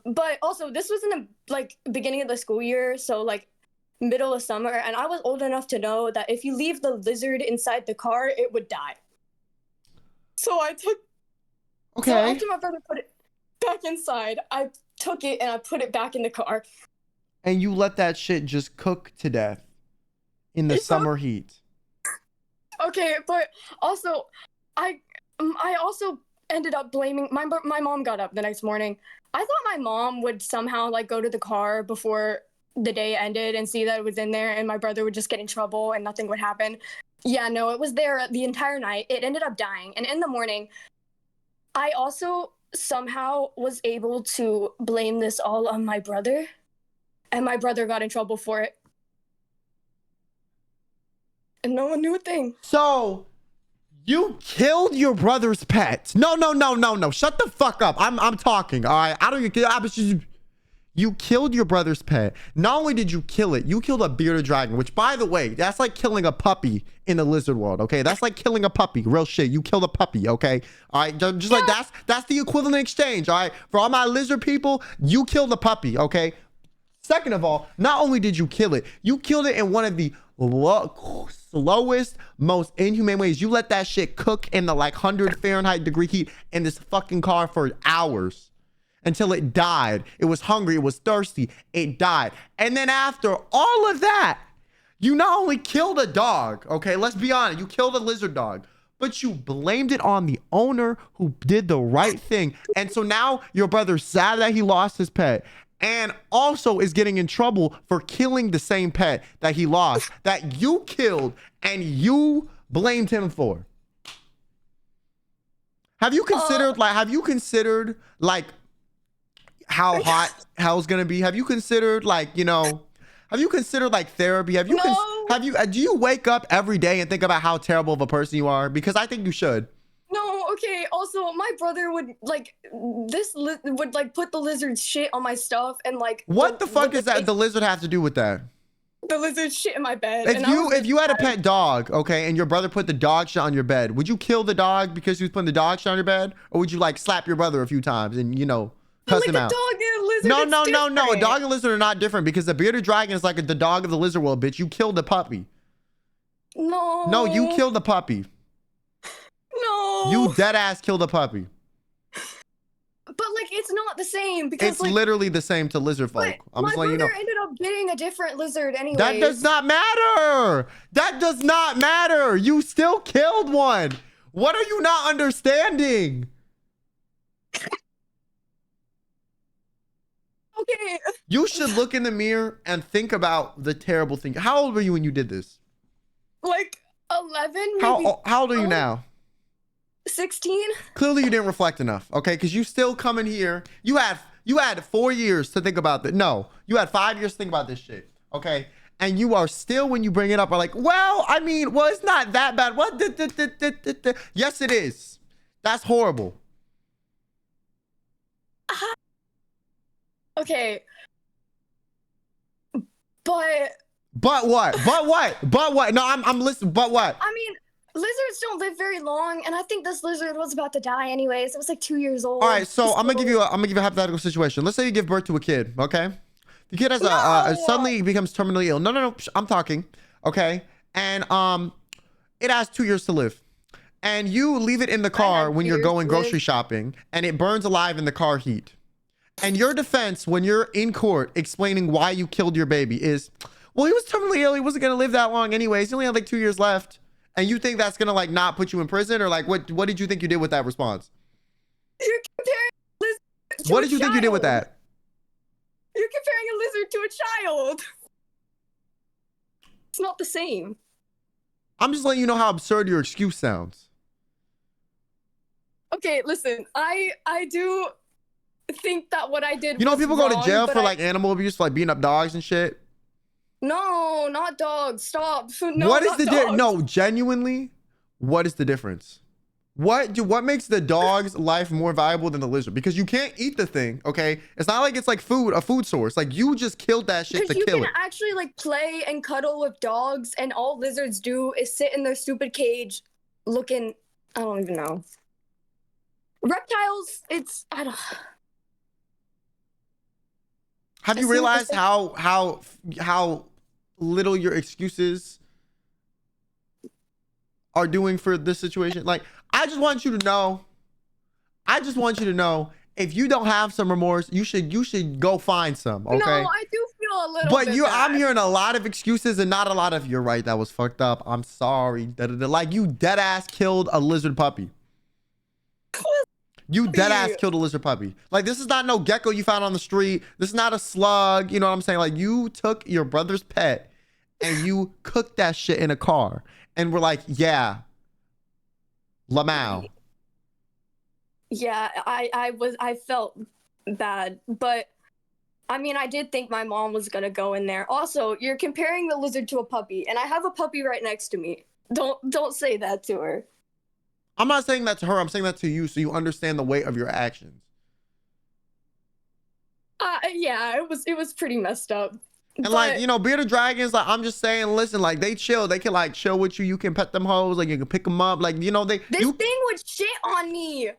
But also, this was in the like beginning of the school year, so like middle of summer, and I was old enough to know that if you leave the lizard inside the car, it would die. So I took. Okay. So after my brother put it back inside, I took it and I put it back in the car. And you let that shit just cook to death in the summer heat. Okay, but also, I also ended up blaming my mom. Got up the next morning. I thought my mom would somehow like go to the car before the day ended and see that it was in there, and my brother would just get in trouble and nothing would happen. Yeah, no, it was there the entire night. It ended up dying, and in the morning, I also somehow was able to blame this all on my brother, and my brother got in trouble for it, and no one knew a thing. So you killed your brother's pet. No. Shut the fuck up. I'm talking. All right. I don't even. You killed your brother's pet. Not only did you kill it, you killed a bearded dragon, which, by the way, that's like killing a puppy in the lizard world. Okay, that's like killing a puppy. Real shit. You killed a puppy. Okay. All right. Just like that's the equivalent exchange. All right. For all my lizard people, you killed a puppy. Okay. Second of all, not only did you kill it, you killed it in one of the slowest, most inhumane ways. You let that shit cook in the like 100 Fahrenheit degree heat in this fucking car for hours until it died. It was hungry. It was thirsty. It died. And then after all of that, you not only killed a dog, okay, let's be honest, you killed a lizard dog, but you blamed it on the owner who did the right thing. And so now your brother's sad that he lost his pet, and also is getting in trouble for killing the same pet that he lost, that you killed and you blamed him for. Have you considered like how hot hell's gonna be? Have you considered like therapy? Do you wake up every day and think about how terrible of a person you are? Because I think you should. No, okay. Also, my brother would like would like put the lizard's shit on my stuff and like. What the fuck does the lizard have to do with that? The lizard shit in my bed. If you had a pet dog, okay, and your brother put the dog shit on your bed, would you kill the dog because he was putting the dog shit on your bed, or would you like slap your brother a few times and cuss him out? Dog and a lizard. No. A dog and lizard are not different because the bearded dragon is like the dog of the lizard world, bitch. You killed the puppy. No, you killed the puppy. No. You dead ass killed a puppy. But like, it's not the same because it's literally the same to lizard folk. I'm just letting you know. My brother ended up getting a different lizard anyway. That does not matter. That does not matter. You still killed one. What are you not understanding? Okay. You should look in the mirror and think about the terrible thing. How old were you when you did this? Like 11, maybe. How old are you now? 16. Clearly you didn't reflect enough, okay? Because you still come in here. You had 4 years to think about that. No, you had 5 years to think about this shit, okay? And you are still, when you bring it up, are like, well, it's not that bad. What? Yes, it is. That's horrible. Okay. But what? No, I'm listening. But what? I mean, lizards don't live very long, and I think this lizard was about to die anyways. It was like 2 years old. All right, so I'm gonna give you a hypothetical situation. Let's say you give birth to a kid, okay? The kid has suddenly becomes terminally ill. No, I'm talking, okay? And it has 2 years to live, and you leave it in the car when you're going grocery shopping, and it burns alive in the car heat. And your defense when you're in court explaining why you killed your baby is, well, he was terminally ill. He wasn't gonna live that long anyways. He only had like 2 years left. And you think that's gonna like not put you in prison, or like what did you think you did with that response? You're comparing a lizard to what did you think you did with that? You're comparing a lizard to a child. It's not the same. I'm just letting you know how absurd your excuse sounds. Okay, listen, I do think that what I did You know, was people go to wrong, jail but for like animal abuse, for like beating up dogs and shit. No, not dogs. Stop. No, What is not the dogs. no, genuinely, what is the difference? What makes the dog's life more valuable than the lizard? Because you can't eat the thing, okay? It's not like it's like a food source. Like you just killed that shit to Because you kill can it. actually like play and cuddle with dogs, and all lizards do is sit in their stupid cage, looking. I don't even know. Reptiles, I don't. Have you It's realized like- how little your excuses are doing for this situation? Like, I just want you to know. If you don't have some remorse, you should go find some. Okay. No, I do feel a little. But bit I'm bad. hearing a lot of excuses and not a lot of you're right. That was fucked up. I'm sorry. Like you dead ass killed a lizard puppy. You dead ass killed a lizard puppy. Like this is not no gecko you found on the street. This is not a slug. You know what I'm saying? Like you took your brother's pet and you cooked that shit in a car and we're like, yeah, Lamau. Yeah, I felt bad, but I mean, I did think my mom was gonna go in there. Also, you're comparing the lizard to a puppy, and I have a puppy right next to me. Don't say that to her. I'm not saying that to her. I'm saying that to you so you understand the weight of your actions. Yeah, it was pretty messed up. And but, like, you know, bearded dragons, like I'm just saying, listen, like they chill. They can like chill with you. You can pet them hoes, like you can pick them up. Like, you know, this thing would shit on me.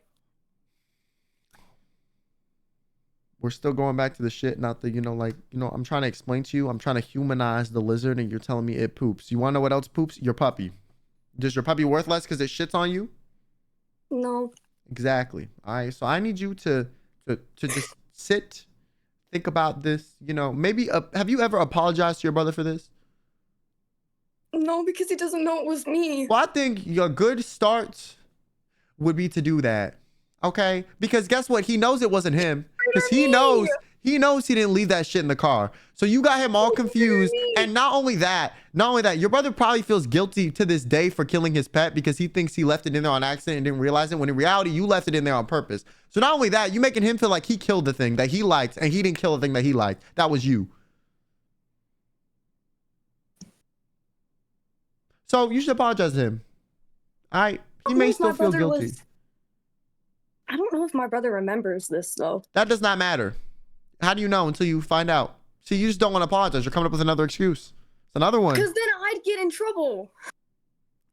We're still going back to the shit, not the, I'm trying to explain to you. I'm trying to humanize the lizard and you're telling me it poops. You want to know what else poops? Your puppy. Is your puppy worthless because it shits on you? No. Exactly. All right. So I need you to just sit, think about this. You know, maybe have you ever apologized to your brother for this? No, because he doesn't know it was me. Well, I think your good start would be to do that. Okay? Because guess what? He knows it wasn't him. Because he knows he didn't leave that shit in the car. So you got him all confused. And not only that, your brother probably feels guilty to this day for killing his pet because he thinks he left it in there on accident and didn't realize it, when in reality, you left it in there on purpose. So not only that, you're making him feel like he killed the thing that he liked and he didn't kill the thing that he liked. That was you. So you should apologize to him. All right? He may still feel guilty. I don't know if my brother remembers this, though. That does not matter. How do you know until you find out? See, you just don't want to apologize. You're coming up with another excuse. It's another one. Because then I'd get in trouble.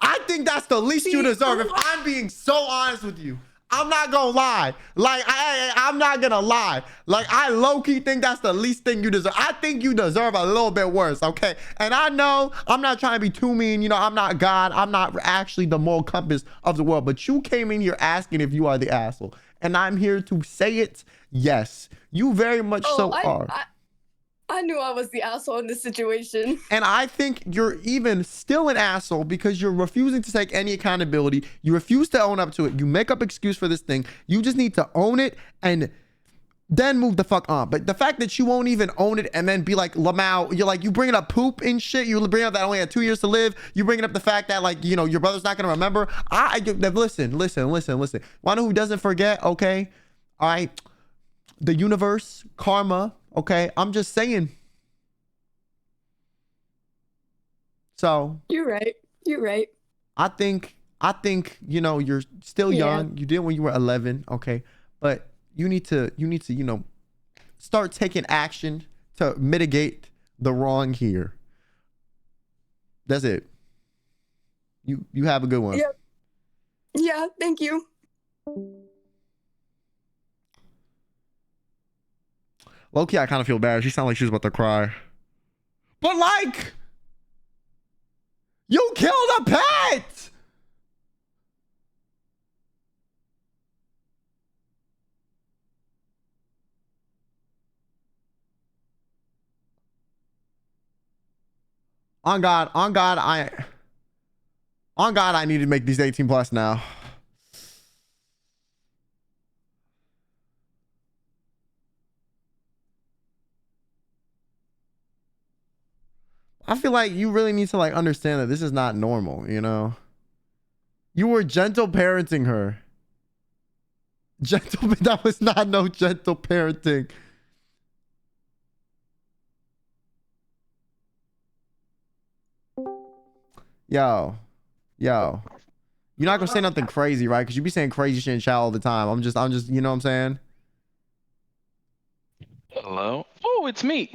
I think that's the least you deserve. If I'm being so honest with you, I'm not gonna lie. Like, I'm not gonna lie. Like, I low-key think that's the least thing you deserve. I think you deserve a little bit worse, okay? And I know I'm not trying to be too mean. You know, I'm not God. I'm not actually the moral compass of the world. But you came in here asking if you are the asshole. And I'm here to say it. Yes, you very much are. I knew I was the asshole in this situation. And I think you're even still an asshole because you're refusing to take any accountability. You refuse to own up to it. You make up excuse for this thing. You just need to own it and then move the fuck on. But the fact that you won't even own it and then be like, Lamau, you're like, you bringing up poop and shit. You bring up that only had 2 years to live. You bringing up the fact that, like, you know, your brother's not going to remember. Listen. Want to know who doesn't forget? Okay. All right. The universe, karma. Okay. I'm just saying. So. You're right. I think, you know, you're still young. You did when you were 11. Okay. But you need to, you know, start taking action to mitigate the wrong here. That's it. You have a good one. Yep. Yeah, thank you. Low-key, I kind of feel bad. She sounded like she was about to cry. But like, you killed a pet! On God, I need to make these 18 plus now. I feel like you really need to like understand that this is not normal, you know? You were gentle parenting her. Gentleman, that was not no gentle parenting. Yo. You're not gonna say nothing crazy, right? Because you be saying crazy shit in chat all the time. I'm just, you know what I'm saying? Hello? Oh, it's me.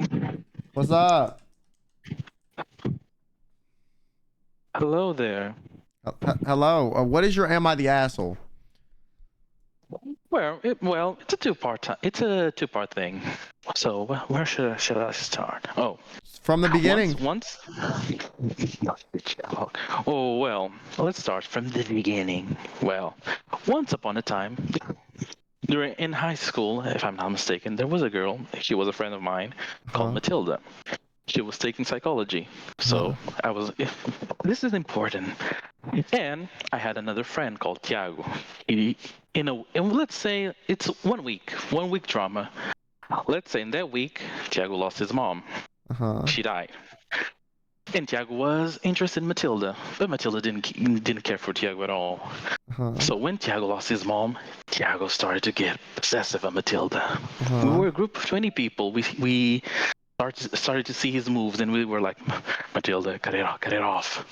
What's up? Hello there. Hello. What is your am I the asshole? Well, it's a two-part thing. So where should I start? Oh, From the beginning. once. Oh well, let's start from the beginning. Well, once upon a time, during in high school, if I'm not mistaken, there was a girl. She was a friend of mine called Matilda. She was taking psychology, so I was. This is important. And I had another friend called Tiago. Let's say it's 1 week, 1 week drama. Let's say in that week, Tiago lost his mom. She died. And Tiago was interested in Matilda, but Matilda didn't care for Tiago at all. So when Tiago lost his mom, Tiago started to get possessive of Matilda. We were a group of 20 people. We started to see his moves, and we were like, Matilda, cut it off.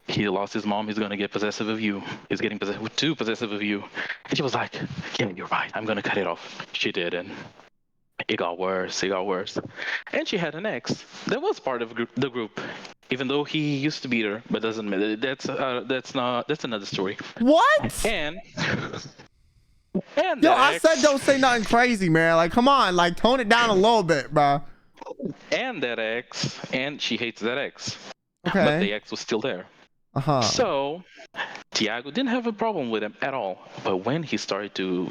He lost his mom. He's gonna get possessive of you. He's getting too possessive of you. And she was like, yeah, you're right. I'm gonna cut it off. She did, and it got worse. And she had an ex that was part of the group, even though he used to beat her, but doesn't matter. That's another story. What? And yo, I said don't say nothing crazy, man. Like, come on, like tone it down a little bit, bro. And that ex, and she hates that ex. Okay. But the ex was still there. So Tiago didn't have a problem with him at all. But when he started to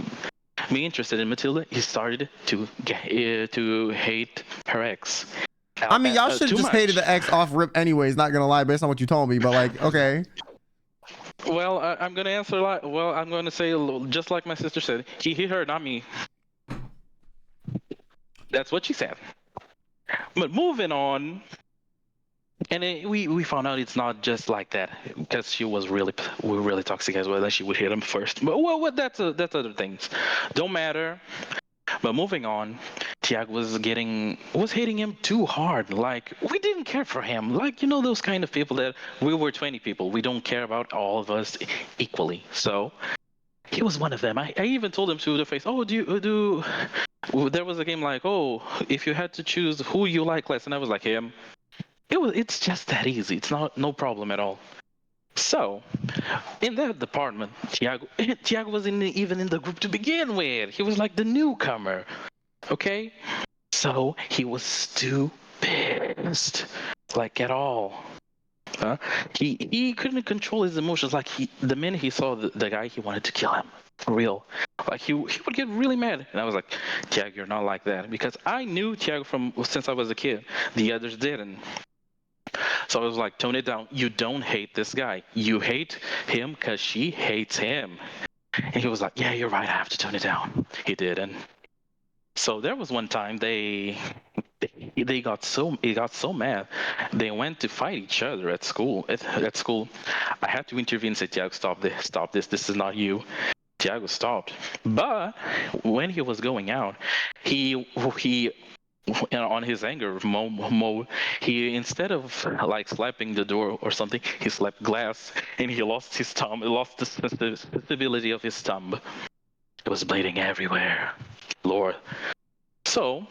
be interested in Matilda, he started to hate her ex. I mean, y'all should have just hated the ex off rip anyways, not gonna lie, based on what you told me, but like, okay. Well, I'm gonna answer I'm gonna say just like my sister said. He hit her, not me. That's what she said. But moving on, and we found out it's not just like that, because she was really toxic as well. That she would hit him first. But that's other things. Don't matter. But moving on, Tiago was hitting him too hard. Like, we didn't care for him. Like, you know, those kind of people that we were 20 people. We don't care about all of us equally. So he was one of them. I even told him to the face, oh, there was a game like, oh, if you had to choose who you like less, and I was like, him. It's just that easy. It's no problem at all. So, in that department, Tiago wasn't even in the group to begin with. He was like the newcomer. Okay? So, he was too pissed. Like, at all. He couldn't control his emotions. Like, the minute he saw the guy, he wanted to kill him. For real. Like, he would get really mad. And I was like, Tiago, you're not like that. Because I knew Tiago since I was a kid. The others didn't. So I was like, tone it down. You don't hate this guy. You hate him because she hates him. And he was like, yeah, you're right. I have to tone it down. He did. And so there was one time he got so mad. They went to fight each other at school. At school, I had to intervene and say, Tiago, stop this. This is not you. Tiago stopped. But when he was going out, he on his anger mode, he, instead of like slapping the door or something, he slapped glass, and he lost his thumb. He lost the sensibility of his thumb. It was bleeding everywhere. Lord. So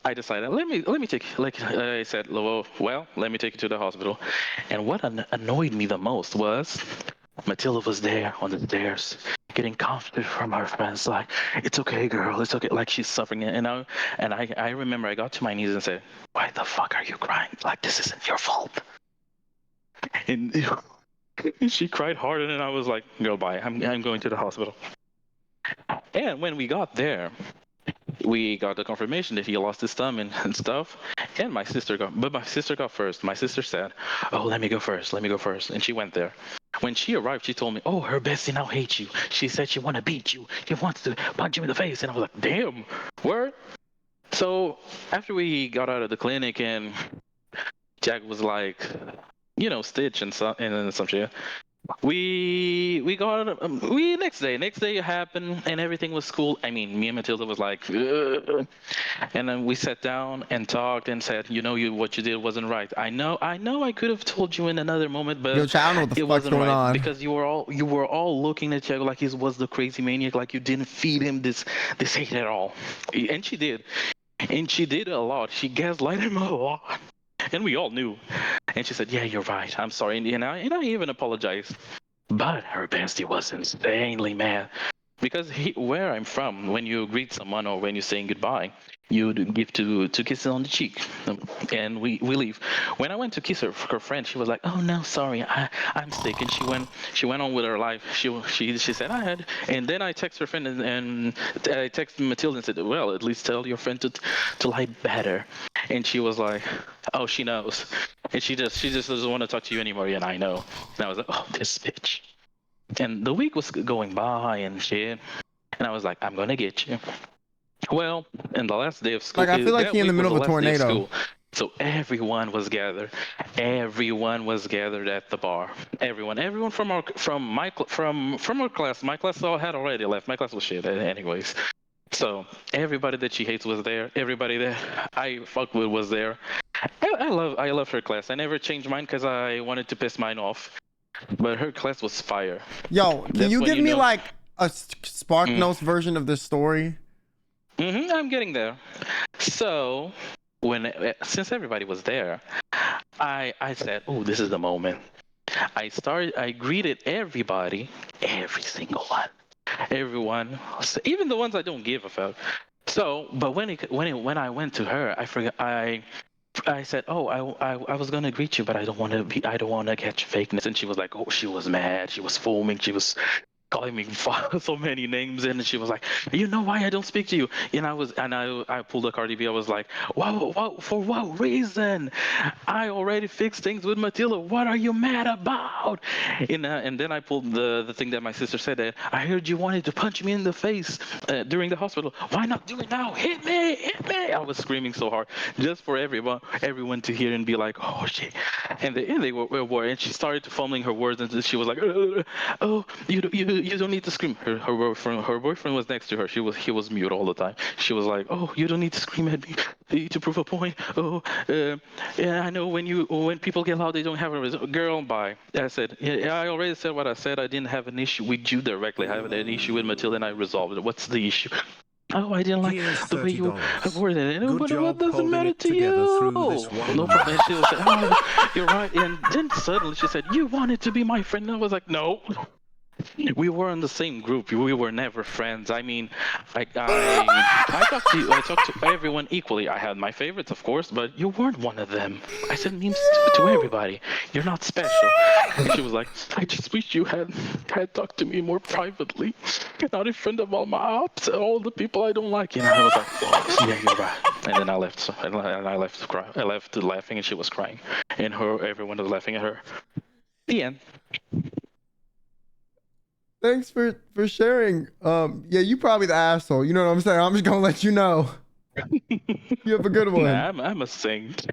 I decided, let me take, like I said, well, let me take you to the hospital. And what annoyed me the most was Matilda was there on the stairs, getting comforted from her friends, like, it's okay, girl, it's okay. Like, she's suffering. And I remember I got to my knees and said, why the fuck are you crying? Like, this isn't your fault. And she cried hard, and I was like, girl, bye. I'm going to the hospital. And when we got there, we got the confirmation that he lost his thumb and stuff. And my sister got first. My sister said, oh, let me go first. And she went there. When she arrived, she told me, oh, her bestie now hates you. She said she want to beat you. She wants to punch you in the face. And I was like, damn, word? So after we got out of the clinic and Jack was like, you know, Stitch and some shit, we got we next day it happened and everything was cool. I mean, me and Matilda was like, "Ugh." And then we sat down and talked and said, you know, what you did wasn't right. I know I could have told you in another moment, but Yo, chat, I don't know what the it fuck's wasn't going right on. because you were all looking at each other like he was the crazy maniac, like you didn't feed him this hate at all. And she did. And she did a lot. She gaslighted him a lot. And we all knew. And she said, yeah, you're right. I'm sorry. And I even apologized. But her bestie was insanely mad. Because where I'm from, when you greet someone or when you're saying goodbye, you give two kisses on the cheek, and we leave. When I went to kiss her friend, she was like, "Oh no, sorry, I'm sick," and she went on with her life. She said I had, and then I text her friend and I texted Matilda and said, "Well, at least tell your friend to lie better," and she was like, "Oh, she knows," and she just doesn't want to talk to you anymore, and I know. And I was like, "Oh, this bitch." And the week was going by and shit, and I was like, I'm gonna get you. Well, in the last day of school, Like, I feel like that he in the week was middle the of a last day of tornado. school. So everyone was gathered. Everyone was gathered at the bar. Everyone from our class. My class all had already left. My class was shit, anyways. So everybody that she hates was there. Everybody that I fucked with was there. I love her class. I never changed mine because I wanted to piss mine off. But her class was fire. Yo, can That's you when give you me know. like a Spark Notes version of this story? I'm getting there. So, since everybody was there, I said, "Oh, this is the moment." I greeted everybody, every single one, everyone, even the ones I don't give a fuck. So, but when I went to her, I forgot I said, "Oh, I was gonna greet you, but I don't want to catch fakeness." And she was like, "Oh, she was mad. She was foaming. She was calling me so many names." And she was like, "You know why I don't speak to you?" And I pulled a Cardi B. I was like, "Wow, for what reason? I already fixed things with Matilda. What are you mad about?" And then I pulled the thing that my sister said. That I heard you wanted to punch me in the face during the hospital. Why not do it now? Hit me! Hit me! I was screaming so hard just for everyone to hear and be like, "Oh shit!" And they were, and she started fumbling her words, and she was like, "Oh, you don't need to scream." Her boyfriend was next to her. He was mute all the time. She was like, "Oh, you don't need to scream at me to prove a point. Oh, yeah, I know when people get loud, they don't have a reason." Girl, bye. I said, yeah, I already said what I said. I didn't have an issue with you directly. I had an issue with Matilda, and I resolved it. What's the issue? Oh, I didn't like the way you worded it. But what doesn't matter to you? No problem. And she was like, "Oh, you're right." And then suddenly she said, "You wanted to be my friend." And I was like, "No." We were in the same group. We were never friends. I mean, I talked to you. I talked to everyone equally. I had my favorites, of course, but you weren't one of them. I sent memes to everybody. You're not special. And she was like, "I just wish you had talked to me more privately, not in front of all my ops, all the people I don't like." And I was like, "Oh, yeah, you're right." And then I left. And I left to cry. I left laughing, and she was crying, and everyone was laughing at her. The end. Thanks for sharing. Yeah, you probably the asshole. You know what I'm saying? I'm just gonna let you know. You have a good one. Nah, I'm a saint.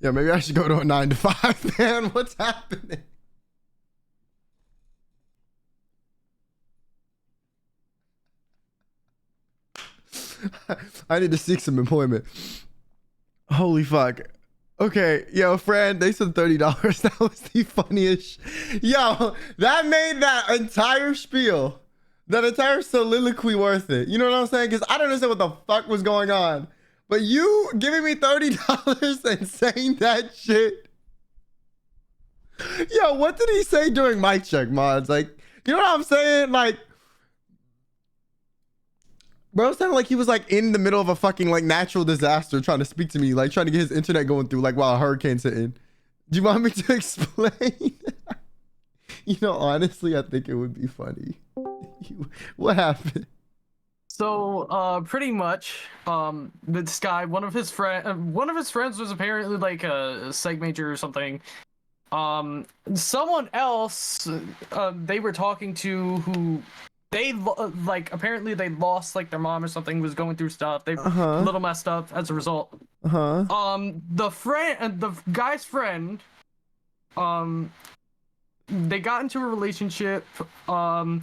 Yeah, maybe I should go to a 9 to 5, man. What's happening? I need to seek some employment. Holy fuck. Okay, yo, friend, they said $30. That was the funniest. Yo, that made that entire spiel, that entire soliloquy worth it. You know what I'm saying? Because I don't understand what the fuck was going on. But you giving me $30 and saying that shit. Yo, what did he say during mic check, mods? Like, you know what I'm saying? Like, bro sounded like he was like in the middle of a fucking like natural disaster trying to speak to me, like trying to get his internet going through, like while a hurricane's hitting. Do you want me to explain? You know, honestly, I think it would be funny. What happened? So, pretty much, this guy, one of his friends was apparently like a psych major or something. Someone else, they were talking to who they like apparently they lost like their mom or something, was going through stuff. They a little messed up as a result. The guy's friend, they got into a relationship, but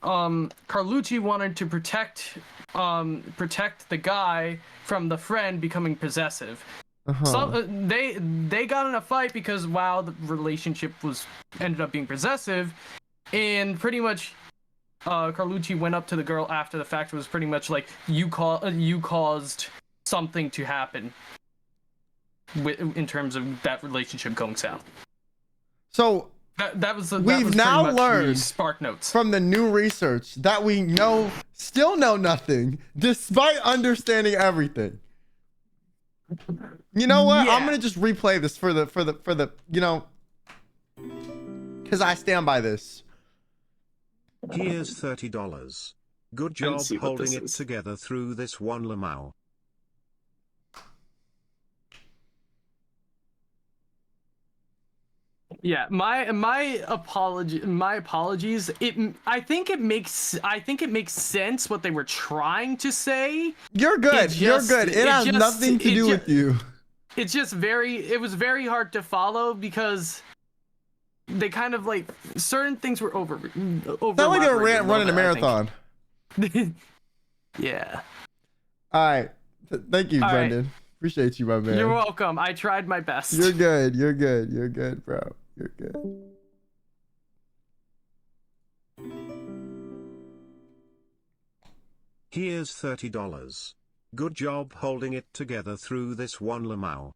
Carlucci wanted to protect the guy from the friend becoming possessive. So they got in a fight because the relationship ended up being possessive, and pretty much Carlucci went up to the girl after the fact, was pretty much like, you caused something to happen in terms of that relationship going south. So we've now learned Spark Notes from the new research that we still know nothing despite understanding everything. You know what? Yeah. I'm gonna just replay this for the you know, because I stand by this. Here's $30. Good job holding it together through this one, Lamau. Yeah, my apologies. I think it makes sense what they were trying to say. You're good. You're good. It has nothing to do with you. It's just it was very hard to follow because they kind of like certain things were over. Sound like they were running a marathon. Yeah. All right. Thank you, Brendan. Right. Appreciate you, my man. You're welcome. I tried my best. You're good. You're good. You're good, bro. You're good. Here's $30. Good job holding it together through this one, Lamau.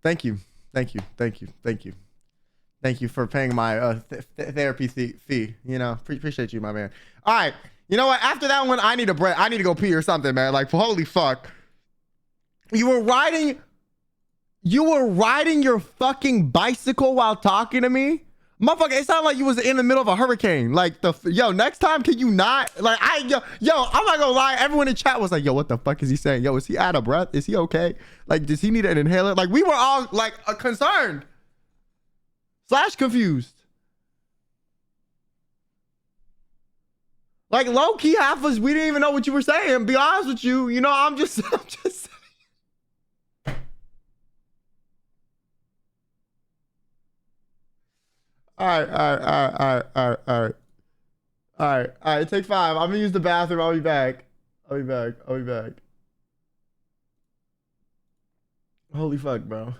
Thank you. Thank you. Thank you. Thank you. Thank you for paying my therapy fee. You know, appreciate you, my man. All right. You know what? After that one, I need a break. I need to go pee or something, man. Like, holy fuck. You were riding your fucking bicycle while talking to me? Motherfucker, it sounded like you was in the middle of a hurricane. Like, yo, next time, can you not? Like, yo, I'm not gonna lie. Everyone in chat was like, yo, what the fuck is he saying? Yo, is he out of breath? Is he okay? Like, does he need an inhaler? Like, we were all, like, concerned. / confused. Like, low-key, half us, we didn't even know what you were saying. Be honest with you. You know, I'm just saying. All right. Take 5. I'm gonna use the bathroom. I'll be back. Holy fuck, bro.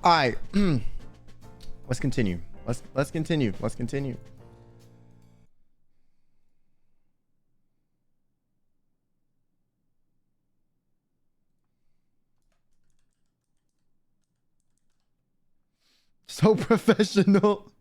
All right. Let's continue. Let's continue. Let's continue. So professional.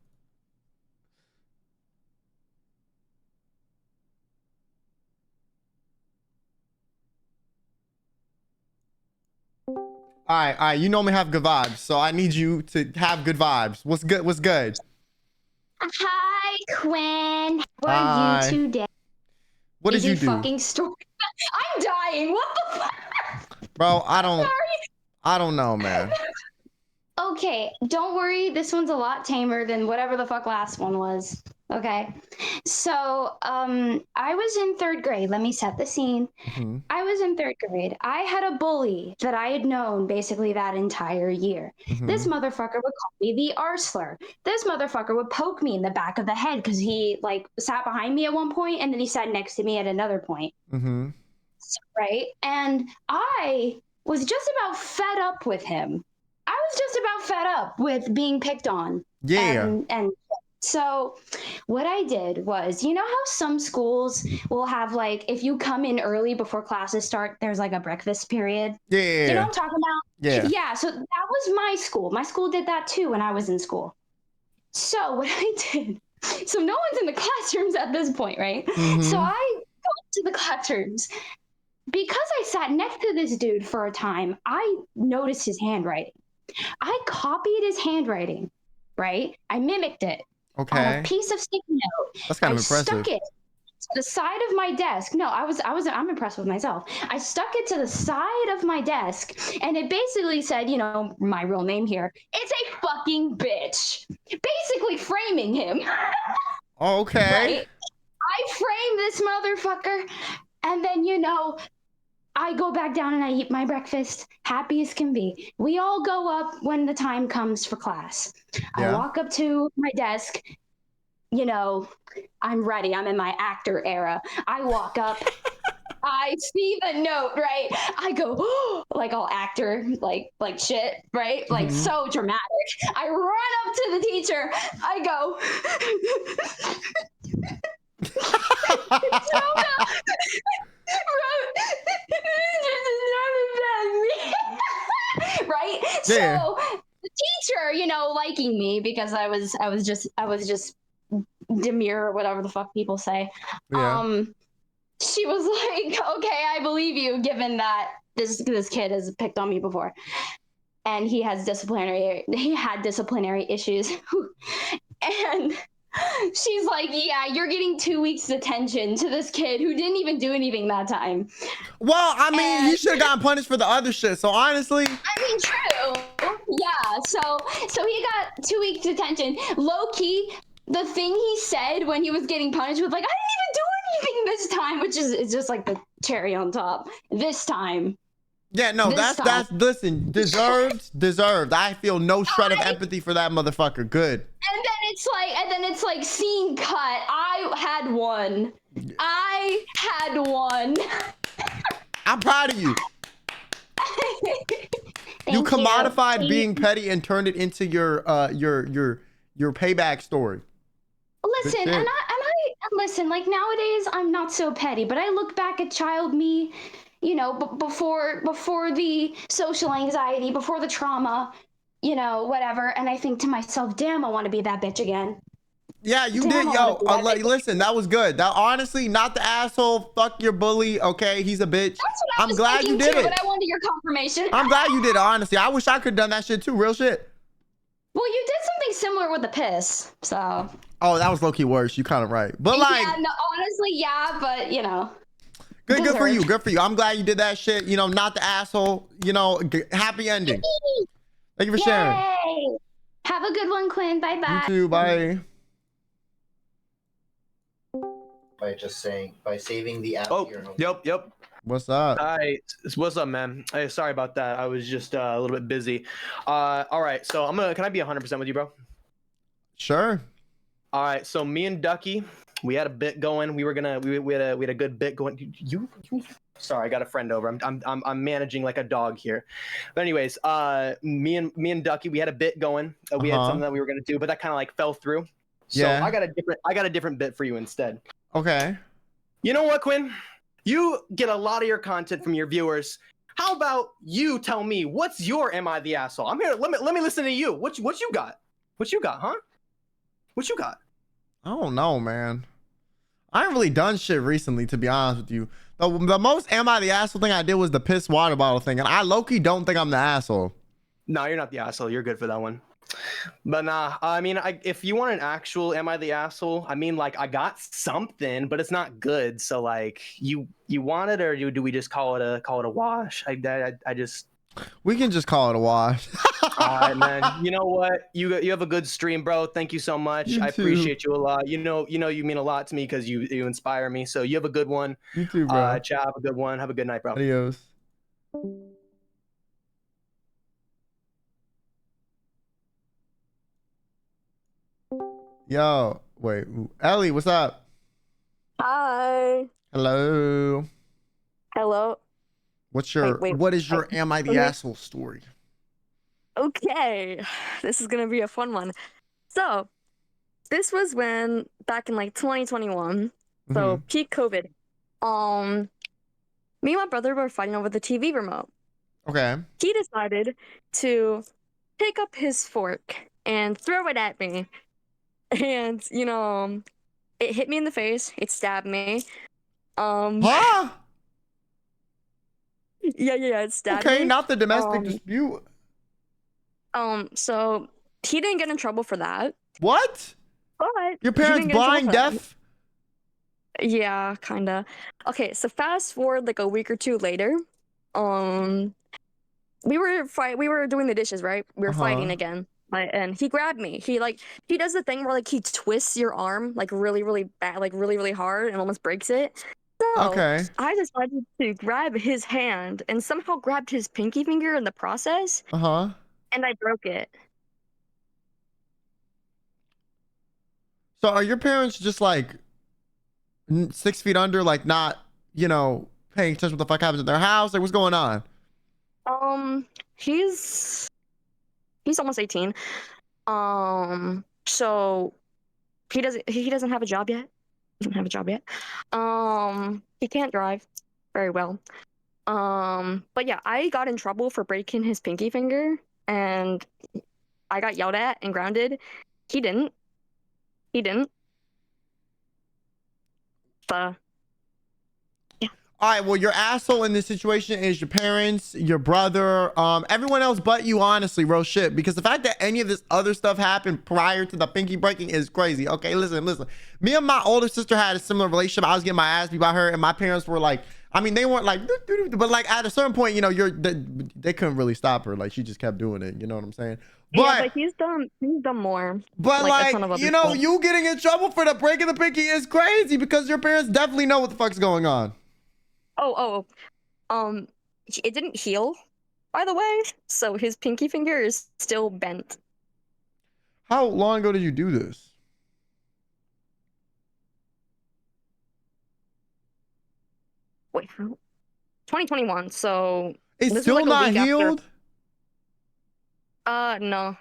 All right. You normally have good vibes, so I need you to have good vibes. What's good? What's good? Hi, Quinn. How Hi. are you today? What did you do? Fucking story. I'm dying. What the fuck? Bro, I Sorry. don't know, man. Okay, don't worry. This one's a lot tamer than whatever the fuck last one was. Okay. So, I was in 3rd grade. Let me set the scene. Mm-hmm. I was in 3rd grade. I had a bully that I had known basically that entire year. Mm-hmm. This motherfucker would call me the R slur. This motherfucker would poke me in the back of the head because he like sat behind me at one point and then he sat next to me at another point. Mm-hmm. Right? And I was just about fed up with him. I was just about fed up with being picked on. Yeah. And so what I did was, you know how some schools will have like, if you come in early before classes start, there's like a breakfast period. Yeah. You know what I'm talking about? Yeah. Yeah. So that was my school. My school did that too when I was in school. So what I did, so no one's in the classrooms at this point, right? Mm-hmm. So I go to the classrooms. Because I sat next to this dude for a time, I noticed his handwriting. I copied his handwriting, right? I mimicked it. Okay. On a piece of sticky note. That's kind of impressive. Stuck it to the side of my desk. No, I'm impressed with myself. I stuck it to the side of my desk, and it basically said, you know, my real name here. It's a fucking bitch. Basically framing him. Okay. Right? I frame this motherfucker, and then you know, I go back down and I eat my breakfast, happy as can be. We all go up when the time comes for class. Yeah. I walk up to my desk, you know, I'm ready. I'm in my actor era. I walk up, I see the note, right? I go, oh, like all actor, like shit, right? Like so dramatic. I run up to the teacher. I go, right? Yeah. So the teacher, you know, liking me because I was just demure or whatever the fuck people say. Yeah. She was like, okay, I believe you, given that this kid has picked on me before. And he had disciplinary issues. And she's like, yeah, you're getting 2 weeks detention to this kid who didn't even do anything that time. Well, I mean, he should have gotten punished for the other shit. So honestly, I mean, true. Yeah. So he got 2 weeks detention. Low key, the thing he said when he was getting punished was like, I didn't even do anything this time, which is just like the cherry on top. This time. yeah, no, that's listen, deserved. I feel no shred of empathy for that motherfucker. Good. And then it's like scene cut. I had one. I'm proud of you. You commodified being petty and turned it into your payback story. Listen, and I listen, like nowadays I'm not so petty, but I look back at child me, you know, before the social anxiety, before the trauma, you know, whatever, and I think to myself, damn, I want to be that bitch again. Yeah, you did, yo. Listen, that was good. That honestly, not the asshole. Fuck your bully. Okay, he's a bitch. That's what I was glad you did too, it. But I wanted your confirmation. I'm glad you did it. Honestly, I wish I could have done that shit too. Real shit. Well, you did something similar with the piss, so. Oh, that was low key worse. You kind of right, but like. Yeah, no, honestly, yeah, but you know. Good for you. Good for you. I'm glad you did that shit. You know, not the asshole. You know, happy ending. Thank you for sharing. Yay! Have a good one, Quinn. Bye bye. You too. Bye. By saving the app. Oh, yep. What's up? Hi, what's up, man? Hey, sorry about that. I was just a little bit busy. All right, so can I be 100% with you, bro? Sure. All right, so me and Ducky, we had a bit going. We had a good bit going. You sorry, I got a friend over. I'm managing like a dog here. But anyways, me and Ducky, we had a bit going. We had something that we were gonna do, but that kind of like fell through. So Yeah. I got a different bit for you instead. Okay. You know what, Quinn? You get a lot of your content from your viewers. How about you tell me what's your Am I the Asshole? I'm here. Let me listen to you. What you got? What you got, huh? What you got? I don't know, man. I ain't really done shit recently, to be honest with you. The most Am I the Asshole thing I did was the piss water bottle thing, and I low-key don't think I'm the asshole. No, you're not the asshole. You're good for that one. But nah, I mean, if you want an actual Am I the Asshole, I mean, like, I got something, but it's not good. So, like, you want it, or do we just call it a wash? I just. We can just call it a wash. All right, man. You know what? You have a good stream, bro. Thank you so much. You I too. appreciate you a lot. You know you mean a lot to me because you inspire me. So you have a good one. You too, bro. Chat, have a good one. Have a good night, bro. Adios. Yo, wait, Ellie, what's up? Hi. Hello. Hello. What is your Am I the Asshole story? Okay, this is gonna be a fun one. So, this was back in like 2021. So peak COVID. Me and my brother were fighting over the TV remote. Okay. He decided to pick up his fork and throw it at me. And, it hit me in the face. It stabbed me. Huh? Yeah, it stabbed me. Okay, not the domestic dispute. So he didn't get in trouble for that. What? But Your he parents didn't get in trouble blind, for that. deaf? Yeah, kinda. Okay, so fast forward like a week or two later, we were doing the dishes, right? We were fighting again. And he grabbed me. He does the thing where like he twists your arm like really, really bad, like really, really hard and almost breaks it. So Okay. I decided to grab his hand and somehow grabbed his pinky finger in the process. And I broke it. So are your parents just like 6 feet under, like not, paying attention to what the fuck happens in their house? Like, what's going on? He's almost 18. So he doesn't have a job yet. He can't drive very well. But yeah, I got in trouble for breaking his pinky finger and I got yelled at and grounded. He didn't. But All right, well, your asshole in this situation is your parents, your brother, everyone else but you, honestly, real shit. Because the fact that any of this other stuff happened prior to the pinky breaking is crazy. Okay, listen. Me and my older sister had a similar relationship. I was getting my ass beat by her, and my parents were like, I mean, they weren't like, but like at a certain point, they couldn't really stop her. Like, she just kept doing it. You know what I'm saying? But he's done more. But like a ton of other stuff. you getting in trouble for the breaking the pinky is crazy because your parents definitely know what the fuck's going on. It didn't heal, by the way, so his pinky finger is still bent. How long ago did you do this? Wait, 2021, so it's this still was like not a week healed? After. No.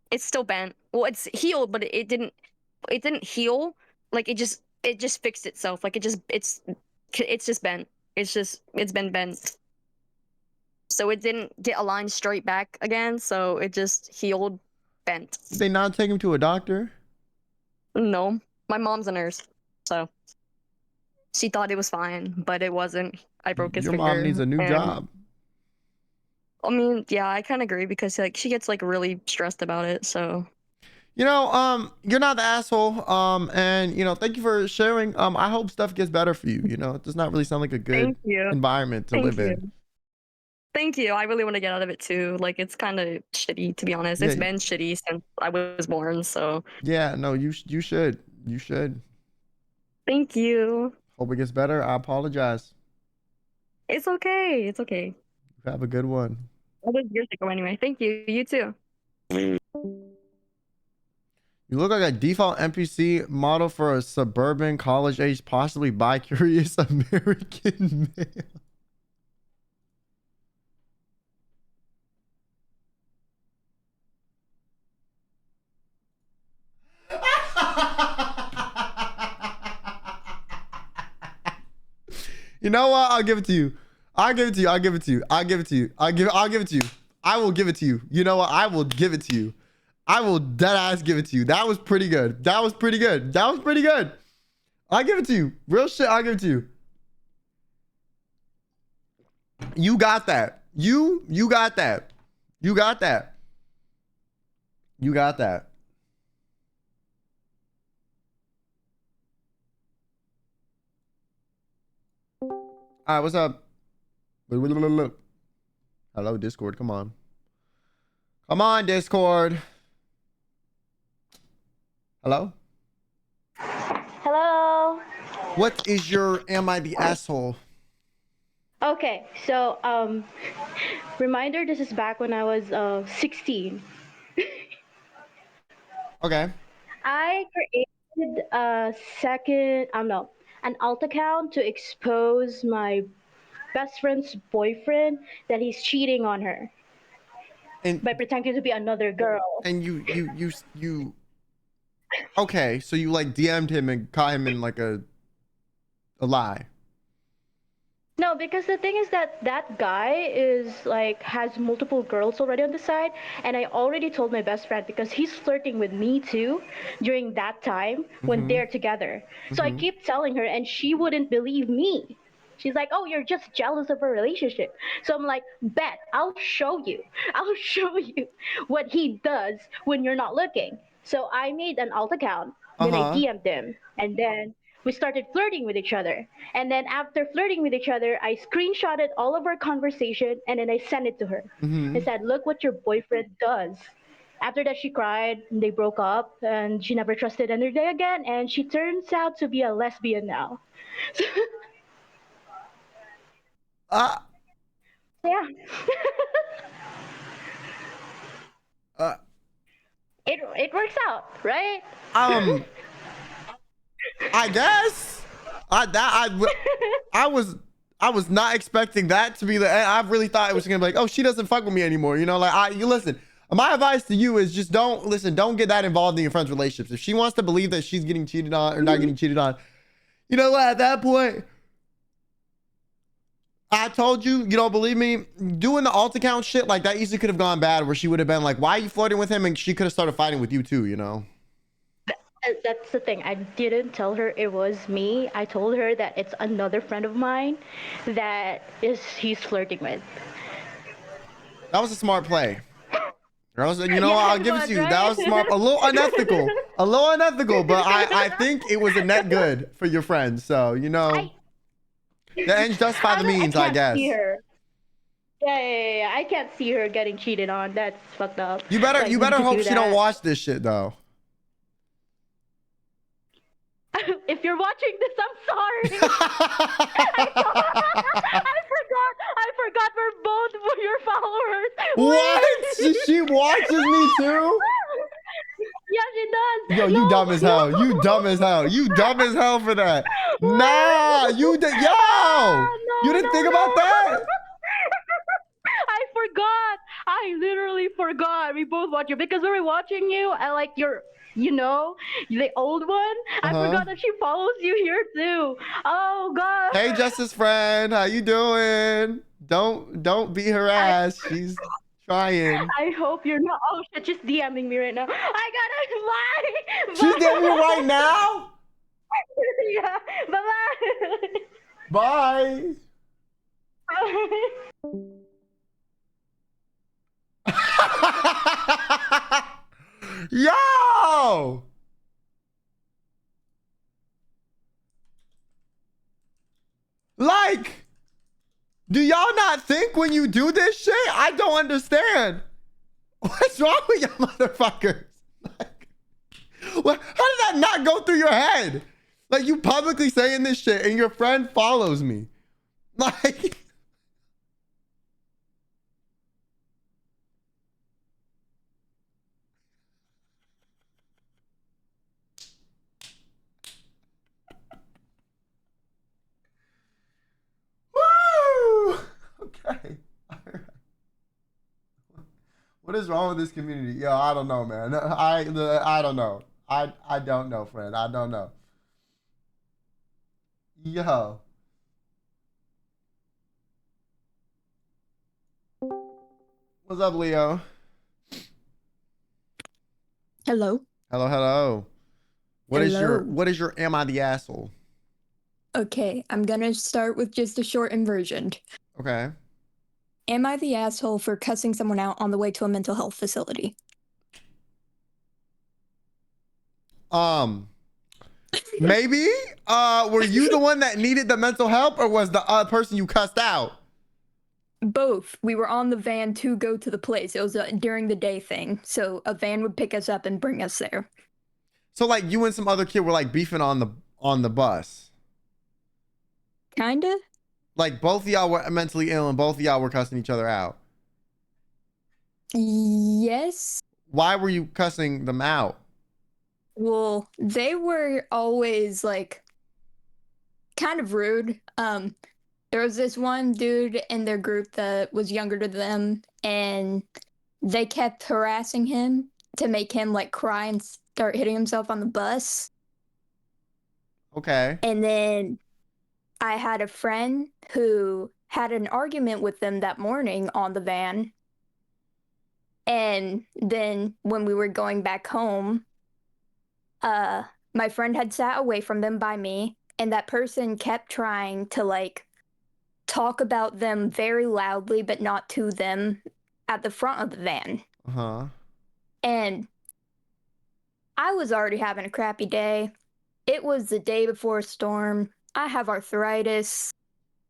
It's still bent. Well, it's healed, but it didn't heal. Like it just fixed itself. Like it's just bent. It's been bent. So it didn't get aligned straight back again, so it just healed bent. Did they not take him to a doctor? No. My mom's a nurse, so she thought it was fine, but it wasn't. I broke his Your finger. mom needs a new job. I mean, yeah, I kind of agree because like she gets like really stressed about it, so. You're not the asshole. And thank you for sharing. I hope stuff gets better for you. It does not really sound like a good environment to live in. Thank you. I really want to get out of it too. Like it's kind of shitty, to be honest. It's been shitty since I was born, so. Yeah, no, you should. You should. Thank you. Hope it gets better. I apologize. It's okay. It's okay. Have a good one. That was years ago anyway. Thank you. You too. You You look like a default NPC model for a suburban college-age, possibly bi-curious American male. You know what? I'll give it to you. I'll give it to you. I'll give it to you. I'll give it to you. I'll give it to you. I will give it to you. You know what? I will give it to you. I will dead ass give it to you. That was pretty good. That was pretty good. That was pretty good. I'll give it to you. Real shit. I'll give it to you. You got that. You got that. You got that. You got that. All right, what's up? Hello, Discord. Come on. Come on, Discord. Hello? Hello. What is your am I the asshole? Okay, so reminder, this is back when I was 16. Okay. I created a an alt account to expose my best friend's boyfriend that he's cheating on her. And by pretending to be another girl. And you okay, so you like DM'd him and caught him in like a lie. No, because the thing is that that guy is like has multiple girls already on the side, and I already told my best friend because he's flirting with me too during that time when they're together. So I keep telling her, and she wouldn't believe me. She's like, "Oh, you're just jealous of a relationship." So I'm like, "Bet, I'll show you. I'll show you what he does when you're not looking." So I made an alt account, then I DM'd him, and then we started flirting with each other. And then after flirting with each other, I screenshotted all of our conversation and then I sent it to her. I said, "Look what your boyfriend does." After that, she cried, and they broke up, and she never trusted anybody again, and she turns out to be a lesbian now. Yeah. It works out, right? I guess. I was not expecting that to be the end. I really thought it was gonna be like, oh, she doesn't fuck with me anymore. You know, like you listen. My advice to you is just don't get that involved in your friends' relationships. If she wants to believe that she's getting cheated on or not getting cheated on, you know what? At that point, I told you, you don't believe me. Doing the alt account shit like that easily could have gone bad, where she would have been like, "Why are you flirting with him?" And she could have started fighting with you too. You know. That's the thing. I didn't tell her it was me. I told her that it's another friend of mine that he's flirting with. That was a smart play. Girls, you know, Yeah, I'll it give it was, to you. right? That was smart. A little unethical, but I think it was a net good for your friends. So, you know, the ends justify the means, I guess. See her. Yeah. I can't see her getting cheated on. That's fucked up. You better hope she don't that. watch this shit though. If you're watching this, I'm sorry. I forgot we're both your followers. What? She watches me too? Yeah, she does. Yo, you dumb as hell. You dumb as hell. You dumb as hell for that. Nah, you did. Yo, you didn't think about that? I forgot. I literally forgot. We both watch you because we were watching you. I like your. You know, the old one. I forgot that she follows you here too. Oh god. Hey, Justice friend, how you doing? Don't beat her ass. She's trying. I hope you're not. Oh shit, she's DMing me right now. I gotta bye. She's DMing you right now? Yeah. Bye-bye. Bye. Yo! Like, do y'all not think when you do this shit? I don't understand. What's wrong with you motherfuckers? Like, how did that not go through your head? Like, you publicly saying this shit and your friend follows me. Like... What is wrong with this community? Yo, I don't know, man. I don't know. I don't know, friend. I don't know. Yo. What's up, Leo? Hello. Hello, hello. What is Hello. your am I the asshole? Okay, I'm gonna start with just a shortened version. Okay. Am I the asshole for cussing someone out on the way to a mental health facility? Maybe. Were you the one that needed the mental help, or was the person you cussed out? Both. We were on the van to go to the place. It was a during the day thing, so a van would pick us up and bring us there. So like you and some other kid were like beefing on the bus. Kinda. Like both of y'all were mentally ill and both of y'all were cussing each other out. Yes. Why were you cussing them out? Well, they were always like kind of rude. There was this one dude in their group that was younger to them, and they kept harassing him to make him like cry and start hitting himself on the bus. Okay. And then I had a friend who had an argument with them that morning on the van. And then when we were going back home, my friend had sat away from them by me, and that person kept trying to like talk about them very loudly, but not to them at the front of the van. Uh-huh. And I was already having a crappy day. It was the day before a storm. I have arthritis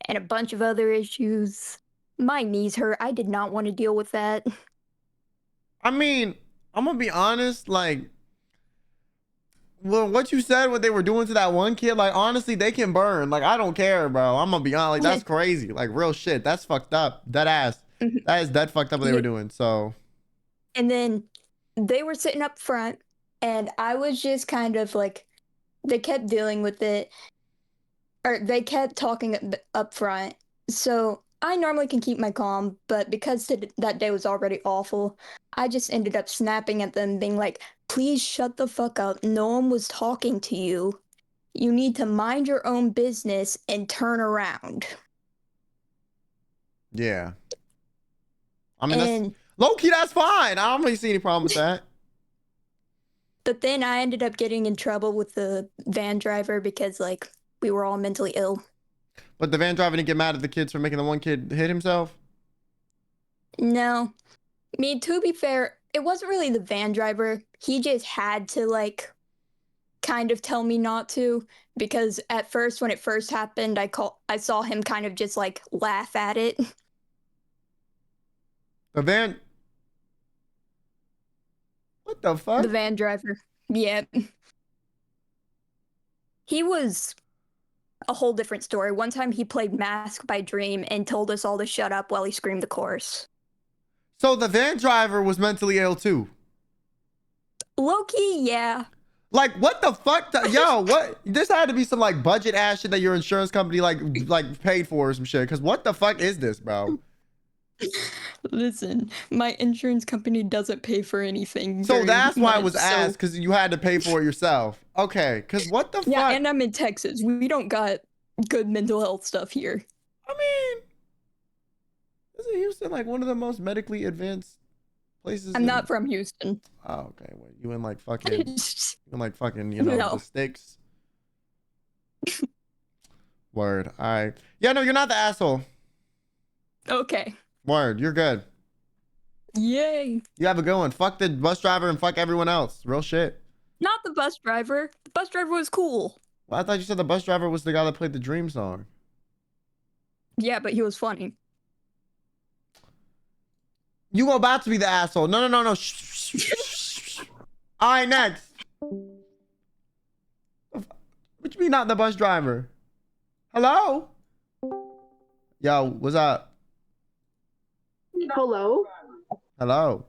and a bunch of other issues. My knees hurt. I did not want to deal with that. I mean, I'm gonna be honest, like, well, what you said, what they were doing to that one kid, like, honestly, they can burn. Like, I don't care, bro. I'm gonna be honest, like, that's crazy. Like, real shit. That's fucked up. Dead ass. That is dead fucked up what they were doing, so. And then they were sitting up front, and I was just kind of like, they kept dealing with it, or they kept talking up front. So I normally can keep my calm, but because that day was already awful, I just ended up snapping at them, being like, please shut the fuck up. No one was talking to you. You need to mind your own business and turn around. Yeah. I mean, that's low-key, that's fine. I don't really see any problem with that. But then I ended up getting in trouble with the van driver because, like, we were all mentally ill. But the van driver didn't get mad at the kids for making the one kid hit himself? No. I mean, to be fair, it wasn't really the van driver. He just had to, like, kind of tell me not to, because at first, when it first happened, I saw him kind of just, like, laugh at it. The van... What the fuck? The van driver. Yeah. He was a whole different story. One time he played Mask by Dream and told us all to shut up while he screamed the chorus. So the van driver was mentally ill too? Low-key, yeah. Like, what the fuck? Yo, what? This had to be some, like, budget ass shit that your insurance company, like paid for or some shit. Because what the fuck is this, bro? Listen, my insurance company doesn't pay for anything. So that's why it was much, asked, because you had to pay for it yourself. Okay, because what the Yeah, fuck? and I'm in Texas. We don't got good mental health stuff here. I mean, isn't Houston like one of the most medically advanced places? I'm not from Houston. Oh, okay. Well, you in like fucking, you know, No. the sticks. Word. All right. Yeah, no, you're not the asshole. Okay. Word. You're good. Yay. You have a good one. Fuck the bus driver and fuck everyone else. Real shit. Not the bus driver. The bus driver was cool. Well, I thought you said the bus driver was the guy that played the Dream song. Yeah, but he was funny. You about to be the asshole. No. All right, next. What you mean not the bus driver? Hello? Yo, what's up? Hello? Hello?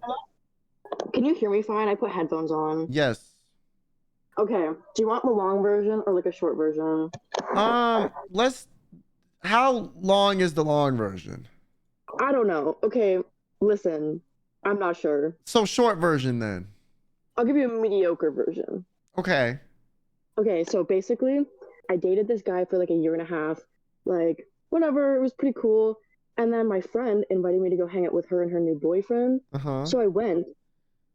Can you hear me fine? I put headphones on. Yes. Okay. Do you want the long version or like a short version? How long is the long version? I don't know. Okay, listen. I'm not sure. So short version then. I'll give you a mediocre version. Okay. Okay, so basically, I dated this guy for like a year and a half. Like, whatever, it was pretty cool. And then my friend invited me to go hang out with her and her new boyfriend. Uh-huh. So I went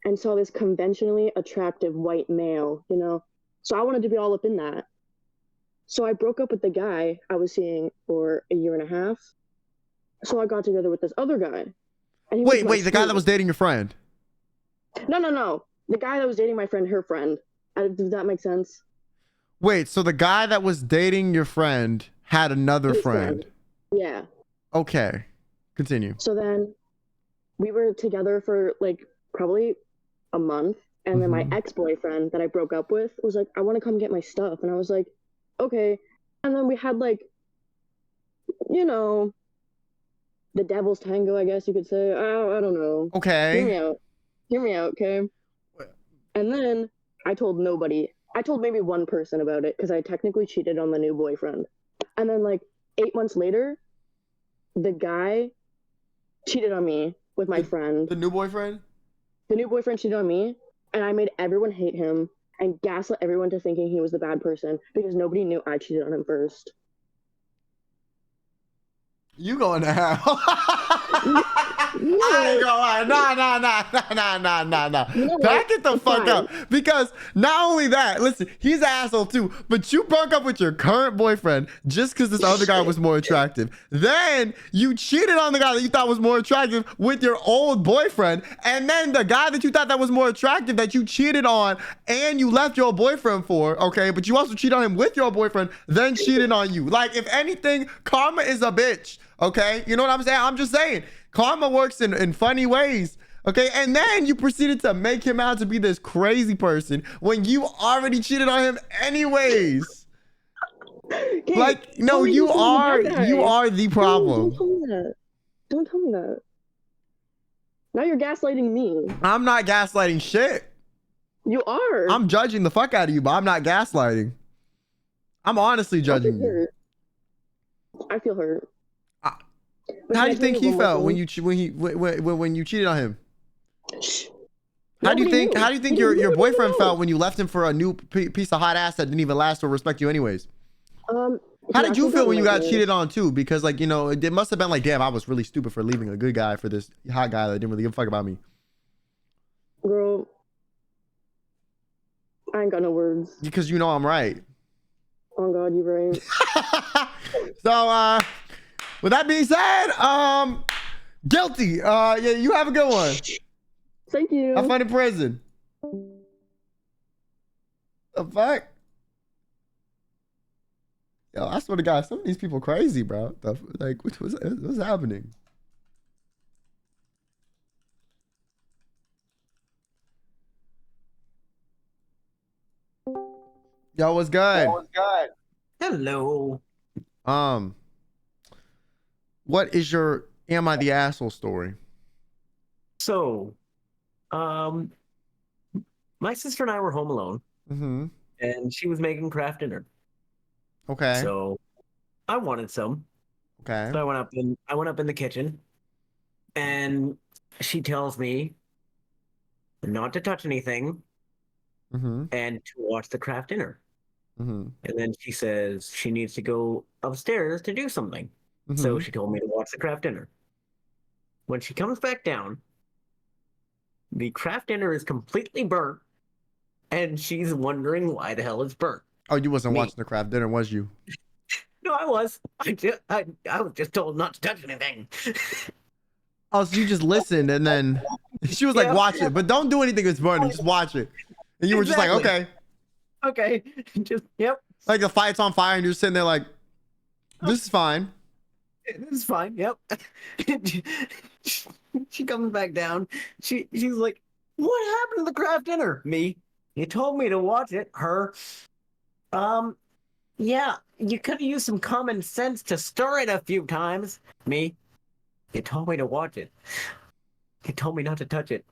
and saw this conventionally attractive white male, you know? So I wanted to be all up in that. So I broke up with the guy I was seeing for a year and a half. So I got together with this other guy. And he Wait, was my the guy that school- was dating your friend? No. The guy that was dating my friend, her friend. Does that make sense? Wait, so the guy that was dating your friend had another His friend? Yeah. Okay. Continue. So then we were together for like probably a month. And then my ex-boyfriend that I broke up with was like, I want to come get my stuff. And I was like, okay. And then we had like, you know, the devil's tango, I guess you could say. I don't know. Okay. Hear me out, okay? And then I told nobody. I told maybe one person about it because I technically cheated on the new boyfriend. And then like 8 months later, the guy cheated on me with my friend. The new boyfriend? The new boyfriend cheated on me, and I made everyone hate him and gaslit everyone to thinking he was the bad person because nobody knew I cheated on him first. You going to hell. I ain't gonna lie. Nah. Back it the fuck up. Because not only that, listen, he's an asshole too, but you broke up with your current boyfriend just because this other guy was more attractive. Then you cheated on the guy that you thought was more attractive with your old boyfriend. And then the guy that you thought that was more attractive that you cheated on and you left your boyfriend for, okay, but you also cheated on him with your boyfriend, then cheated on you. Like, if anything, karma is a bitch. Okay, you know what I'm saying? I'm just saying, karma works in funny ways. Okay, and then you proceeded to make him out to be this crazy person when you already cheated on him anyways. Like, no, you are the problem. Don't tell me that. Don't tell me that. Now you're gaslighting me. I'm not gaslighting shit. You are. I'm judging the fuck out of you, but I'm not gaslighting. I'm honestly judging you. I feel hurt. How do you think he felt when you cheated on him? How do you think your boyfriend felt when you left him for a new piece of hot ass that didn't even last or respect you anyways? How did you feel when you got cheated on too? Because like, you know, it must have been like, damn, I was really stupid for leaving a good guy for this hot guy that didn't really give a fuck about me. Girl, I ain't got no words. Because you know I'm right. Oh God, you're right. So with that being said, guilty. Yeah, you have a good one. Thank you. Have fun in prison. The fuck? Yo, I swear to God, some of these people crazy, bro. Like, what's happening? Yo, what's good? Hello. What is your am I the asshole story? So, my sister and I were home alone, and she was making craft dinner. Okay. So, I wanted some. Okay. So I went up in the kitchen, and she tells me not to touch anything and to watch the craft dinner. And then she says she needs to go upstairs to do something. So she told me to watch the craft dinner. When she comes back down, the craft dinner is completely burnt, and she's wondering why the hell it's burnt. Oh, you wasn't watching the craft dinner, was you? No, I was. I was just told not to touch anything. Oh, so you just listened, and then she was like, watch it, but don't do anything that's burning, just watch it. And you were just like, okay. Okay. Just, yep. Like the fight's on fire, and you're sitting there like, this is fine. This is fine. Yep. She comes back down. She's like, "What happened to the craft dinner?" Me. You told me to watch it. Her. Yeah. You could have used some common sense to stir it a few times. Me. You told me to watch it. You told me not to touch it.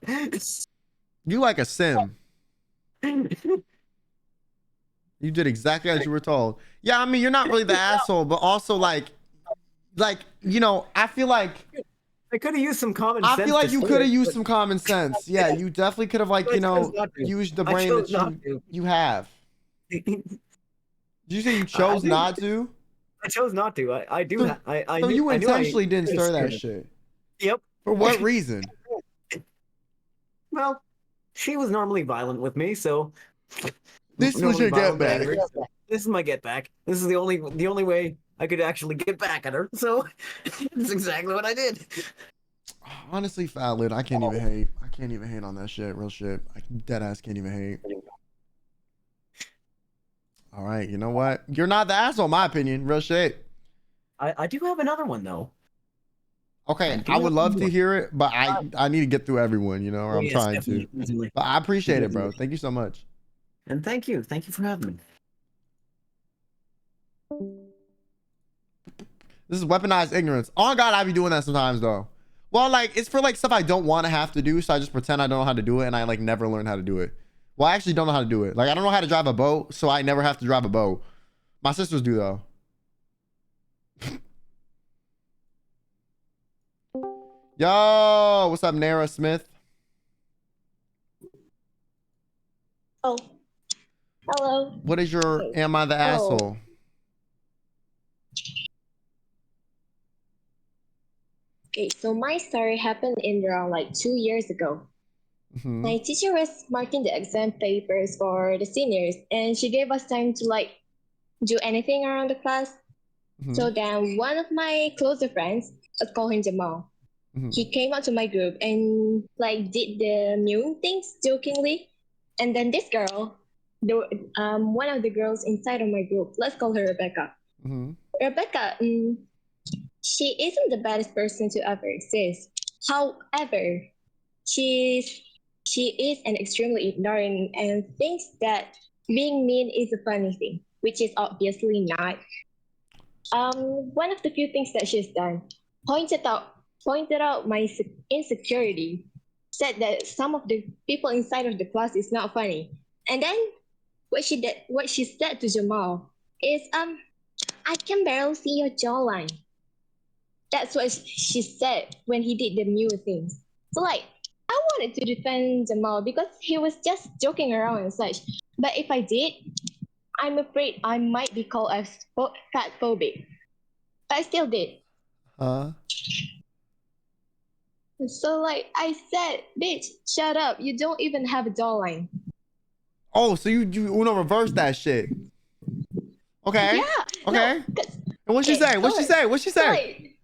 You like a sim. You did exactly as you were told. Yeah, I mean, you're not really the asshole, but also like, you know, I feel like I could have used some common I sense. feel like to you steer could have it, used but- some common sense. Yeah, you definitely could have, like, I you know, chose not to. used the I brain chose that not to. you have. Did you say you chose do. not to? I chose not to. I do. So, I so knew. you I knew I intentionally didn't could've stir that steered it. shit. Yep. For what reason? Well, she was normally violent with me, so This was normally your get violent but back. angry, so this is my get back. This is the only way I could actually get back at her. So that's exactly what I did. Honestly, Fallon, I can't even hate. I can't even hate on that shit. Real shit. I dead ass can't even hate. All right, you know what? You're not the asshole, in my opinion. Real shit. I do have another one though. Okay, I would love to hear it, but I need to get through everyone, you know, or Oh, I'm yes, trying definitely, to. definitely. But I appreciate it, bro. Definitely. Thank you so much. And thank you for having me. This is weaponized ignorance. Oh God, I be doing that sometimes though. Well, like it's for like stuff I don't want to have to do, so I just pretend I don't know how to do it, and I like never learn how to do it. Well, I actually don't know how to do it. Like I don't know how to drive a boat, so I never have to drive a boat. My sisters do though. Yo, what's up, Nara Smith? Oh, hello. What is your Okay. am I the asshole? Okay, so my story happened in around like 2 years ago. Mhm. My teacher was marking the exam papers for the seniors, and she gave us time to like do anything around the class. So then one of my closer friends, let's call him Jamal, he came out to my group and like did the mute things jokingly. And then this girl, one of the girls inside of my group, let's call her Rebecca. Rebecca, she isn't the baddest person to ever exist. However, she is an extremely ignorant and thinks that being mean is a funny thing, which is obviously not. One of the few things that she's done pointed out my insecurity, said that some of the people inside of the class is not funny, and then what she said to Jamal is I can barely see your jawline. That's what she said when he did the new things. So like I wanted to defend Jamal because he was just joking around and such. But if I did, I'm afraid I might be called as fat phobic. But I still did. So like I said, bitch, shut up. You don't even have a jawline. Oh, so you Uno reverse that shit. Okay. Yeah. Okay. And what'd she say? What'd she say? What'd she say?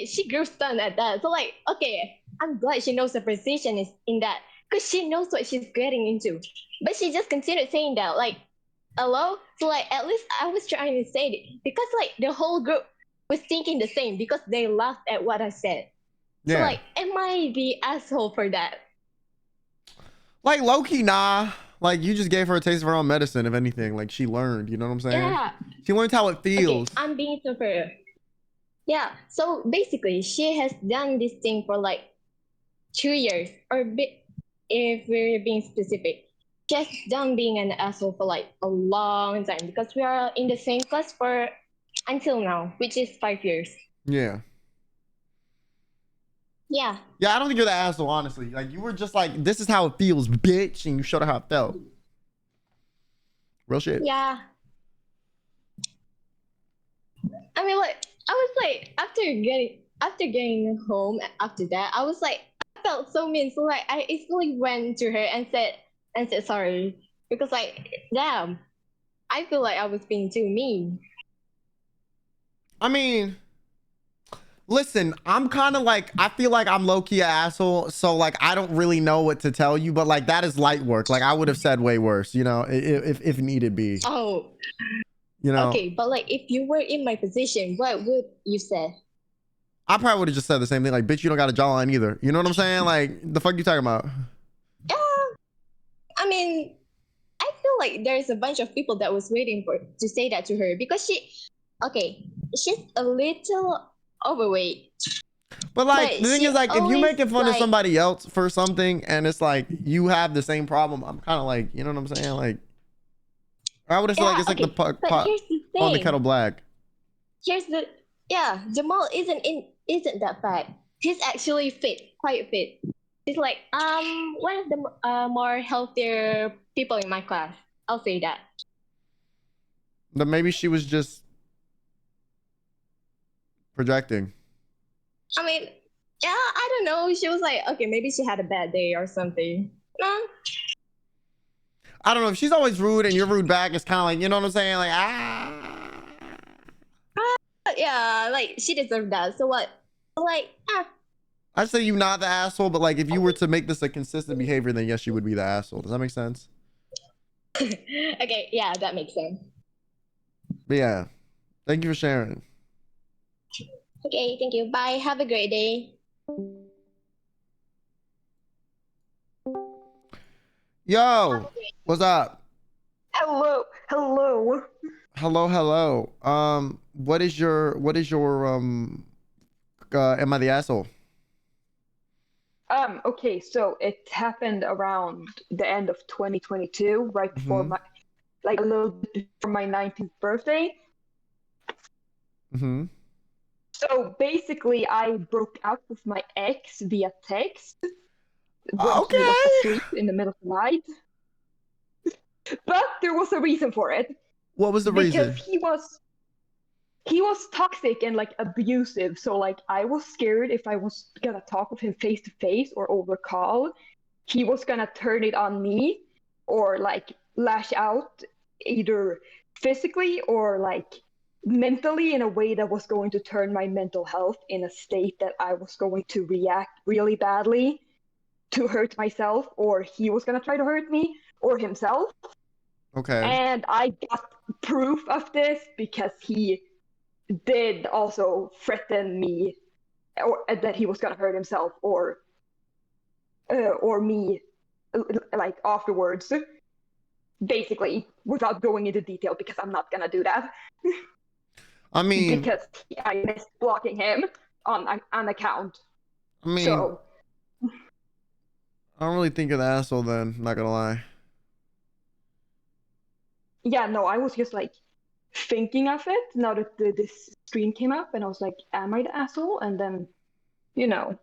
She grew stunned at that. So like, okay, I'm glad she knows the precision is in that because she knows what she's getting into. But she just continued saying that, like, hello. So like, at least I was trying to say it because like the whole group was thinking the same because they laughed at what I said. So Yeah. like, am I the asshole for that? Like low-key, nah. Like you just gave her a taste of her own medicine, if anything. Like she learned, you know what I'm saying? Yeah. She learned how it feels. Okay, I'm being super. Yeah. So basically, she has done this thing for like 2 years, or if we're being specific, just done being an asshole for like a long time because we are in the same class for until now, which is 5 years. Yeah. Yeah. Yeah, I don't think you're the asshole, honestly. Like you were just like, this is how it feels, bitch, and you showed her how it felt. Real shit. Yeah. I mean, like, I was like, after getting home after that, I was like, I felt so mean. So like, I instantly went to her and said sorry because like, damn, I feel like I was being too mean. I mean, listen, I'm kind of like, I feel like I'm low-key an asshole, so like I don't really know what to tell you, but like that is light work. Like I would have said way worse, you know, if needed be. Oh. You know. Okay, but like if you were in my position, what would you say? I probably would have just said the same thing, like, bitch, you don't got a jawline either. You know what I'm saying? Like, the fuck you talking about? Yeah. I mean, I feel like there's a bunch of people that was waiting to say that to her because she's a little overweight. But like, the thing is, like, if you making fun of like- somebody else for something and it's like you have the same problem, I'm kind of like, you know what I'm saying? Like, I would have said like it's like the pot But here's the on the thing. kettle black. Jamal isn't in isn't that bad. He's actually fit, quite fit. He's like one of the more healthier people in my class. I'll say that. But maybe she was just projecting. I mean, yeah, I don't know. She was like, okay, maybe she had a bad day or something. No. I don't know. If she's always rude and you're rude back, it's kind of like, you know what I'm saying? Like, Yeah, like she deserved that. So what? Like, I'd say you not the asshole, but like if you were to make this a consistent behavior, then yes, you would be the asshole. Does that make sense? okay, yeah, that makes sense. But yeah, thank you for sharing. Okay, thank you. Bye. Have a great day. Yo, what's up? Hello. Hello. What is your am I the asshole? Okay, so it happened around the end of 2022, right before Mhm. my, like a little bit before my 19th birthday. Mm-hmm. So basically, I broke up with my ex via text when he was asleep in the middle of the night. But there was a reason for it. What was the reason? Because he was toxic and like abusive. So like I was scared if I was gonna talk with him face to face or over call, he was gonna turn it on me or like lash out either physically or like mentally in a way that was going to turn my mental health in a state that I was going to react really badly to hurt myself, or he was gonna try to hurt me or himself. Okay. And I got proof of this because he did also threaten me or that he was gonna hurt himself or me like afterwards, basically, without going into detail because I'm not gonna do that. I mean, because I missed blocking him on account. I mean, so I don't really think you're the asshole then, I'm not gonna lie. yeah, no, I was just like thinking of it now that this stream came up, and I was like, am I the asshole? And then, you know.